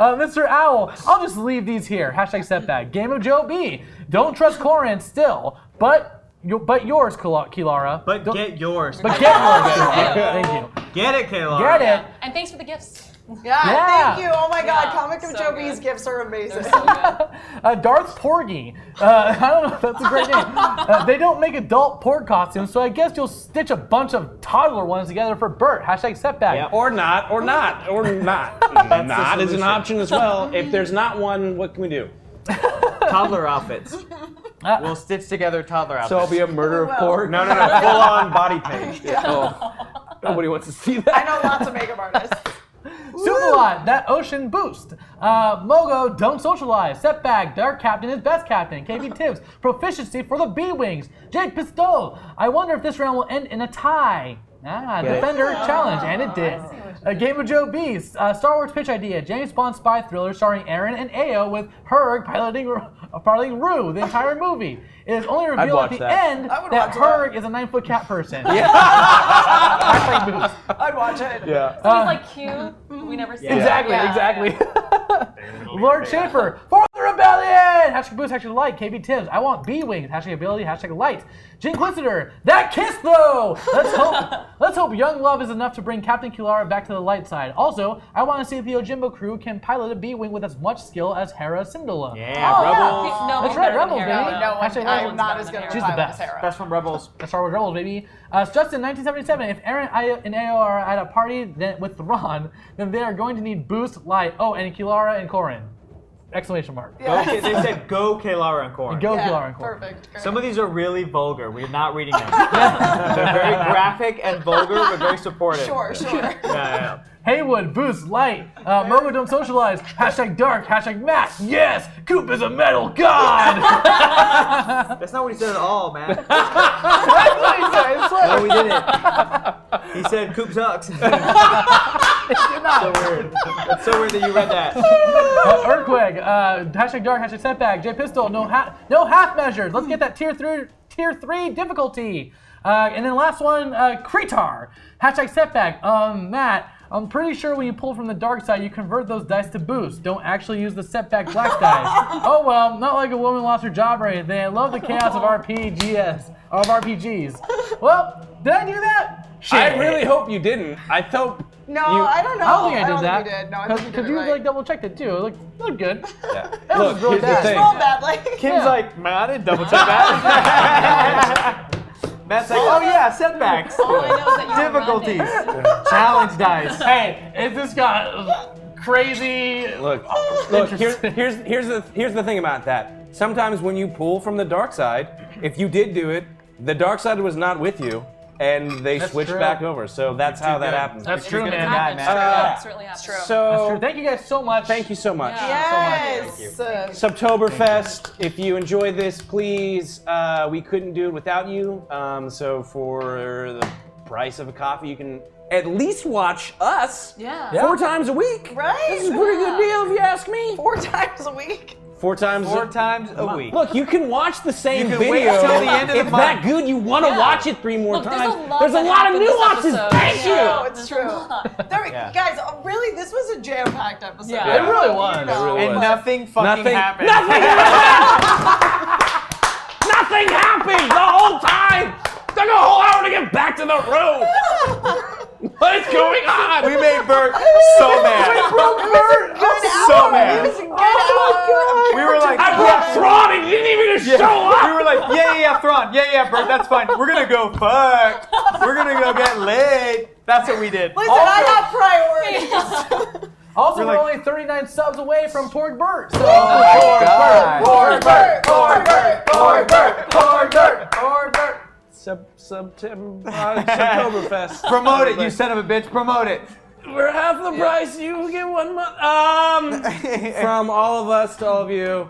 Mr. Owl, I'll just leave these here. Hashtag setback. Game of Joe B. Don't trust Corin still, but yours, Kilara. But get yours. But get yours. Thank you. Get it, Kayla. Get it? And thanks for the gifts. Yeah, Yeah. thank you. Oh my God, Yeah, Comic of so Joe B's good. gifts are amazing. They're so good. Darth Porgy. I don't know if that's a great name. They don't make adult porg costumes, so I guess you'll stitch a bunch of toddler ones together for Bert. Hashtag setback. Yep. Or not. Not is an option as well. If there's not one, what can we do? Toddler outfits. We'll stitch together toddler outfits. So I'll be a murder of Well. porg? No, full on body paint. Oh. Nobody wants to see I that. know lots of makeup artists. Superlot, that ocean boost. Mogo, don't socialize. Setback, Dark Captain is best captain. KB Tibbs, proficiency for the B-Wings. Jake Pistol, I wonder if this round will end in a tie. Defender challenge, and it did. A Game of Joe B, Star Wars pitch idea, James Bond spy thriller starring Aaron and Ao with Huuurgh piloting Rue the entire movie. It is only revealed at watch the that. end I would that watch Huuurgh is a 9-foot cat person. Hashtag boost. I'd watch it. Yeah. So he's like cute. We never see Exactly, Yeah. exactly. Lord Schaefer, for the rebellion! Hashtag boost, hashtag light, KB Tibbs. I want B-Wings, hashtag ability, hashtag light. Jinquisitor, that kiss though! Let's hope young love is enough to bring Captain Kilara back to the light side. Also, I want to see if the Ojimbo crew can pilot a B-Wing with as much skill as Hera Syndulla. Yeah, Oh, Rebels. No, That's he's right, better than Rebels, Hera, baby. though. No, Hashtag I'm Rebels. not as good She's as the best. Sarah. Best from Rebels. Star Wars Rebels, baby. Justin, 1977. If Aaron and Ao are at a party with Thrawn, then they are going to need boost, light. Oh, and Kilara and Corrin. Exclamation mark. Okay, they said go Kaylara and Corrin. Go Yeah, Kilara and Corrin. perfect. Great. Some of these are really vulgar. We're not reading them. They're very graphic and vulgar, but very supportive. Sure. Yeah. Haywood, boost, light. Momo, don't socialize. Hashtag dark, hashtag Matt. Yes, Coop is a metal god. That's not what he said at all, man. That's what he said. No, we didn't. He said Coop sucks. So weird. That's so weird that you read that. Earthquake, hashtag dark, hashtag setback. J Pistol, no half measures. Let's get that tier 3 difficulty. And then last one, Kretar, hashtag setback. Matt, I'm pretty sure when you pull from the dark side, you convert those dice to boost. Don't actually use the setback black dice. Oh well, not like a woman lost her job or anything. I love the chaos of RPGs. Well, did I do that? Shit. I really hope you didn't. I thought No, you, I don't know. I don't think I did think that. you did. No, I think you did Because it you right. like double checked it too. It looked good. Yeah. That Look, was really here's the bad. thing. Roll badly. Kim's Yeah. like, man, I didn't double check that. Matt's like, oh yeah, setbacks. All I know is that you're Difficulties. running. Challenge dice. Hey, it just got crazy. Look. Here's the thing about that. Sometimes when you pull from the dark side, if you did do it, the dark side was not with you, and they switched true. back over. So that's how that happens. That's true, You're man. gonna die, It's man. true. Yeah, it certainly happens. That's So true. Thank you guys so much. thank you so much. Yeah. Yes. Subtoberfest, if you enjoy this, please, we couldn't do it without you. So for the price of a coffee, you can at least watch us Yeah. 4 times a week. Right? This is a pretty good deal if you ask me. 4 times a week. 4 times. 4 times a week. Look, you can watch the same You can video. wait till the end of the if that month. good, you want to Yeah. watch it 3 more Look, times. there's a lot that of happened this nuances. episode. Thank Yeah. you. No, it's There's true. a lot. Yeah. Guys, really, this was a jam-packed episode. Yeah. It really was. It really And was. nothing fucking happened. Nothing happened the whole time. Took a whole hour to get back to the room. What is going on? We made Bert so mad. So mad. We were like, I brought Thrawn and he didn't even show up. we were like, yeah, Thrawn. Yeah, Bert, that's fine. We're gonna go fuck. We're gonna go get laid. That's what we did. Listen, I got priorities. Also, We're we're like- only 39 subs away from Porg Bert. So, God. Poor Bert. Subtoberfest. Promote it, you son of a bitch. Promote it. We're half the price. You get 1 month. From all of us to all of you,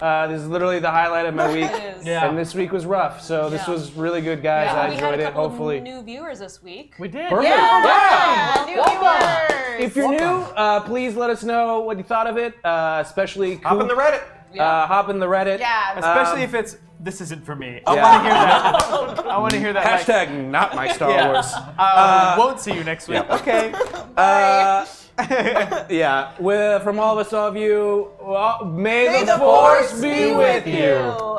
this is literally the highlight of my week. It is. Yeah. And this week was rough, so this Yeah. was really good, guys. Yeah, I we had enjoyed a it. couple Hopefully, of new viewers this week. we did. perfect. Yeah. New Welcome. viewers. If you're new, please let us know what you thought of it, especially Hop in the Reddit. hop in the Reddit. Yeah. Especially if it's, this isn't for me. I Yeah. want to hear that. I want to hear that. like, Hashtag not my Star Yeah. Wars. won't see you next week. yeah. Okay. Yeah, from all of us, all of you, may May the Force be with you. you.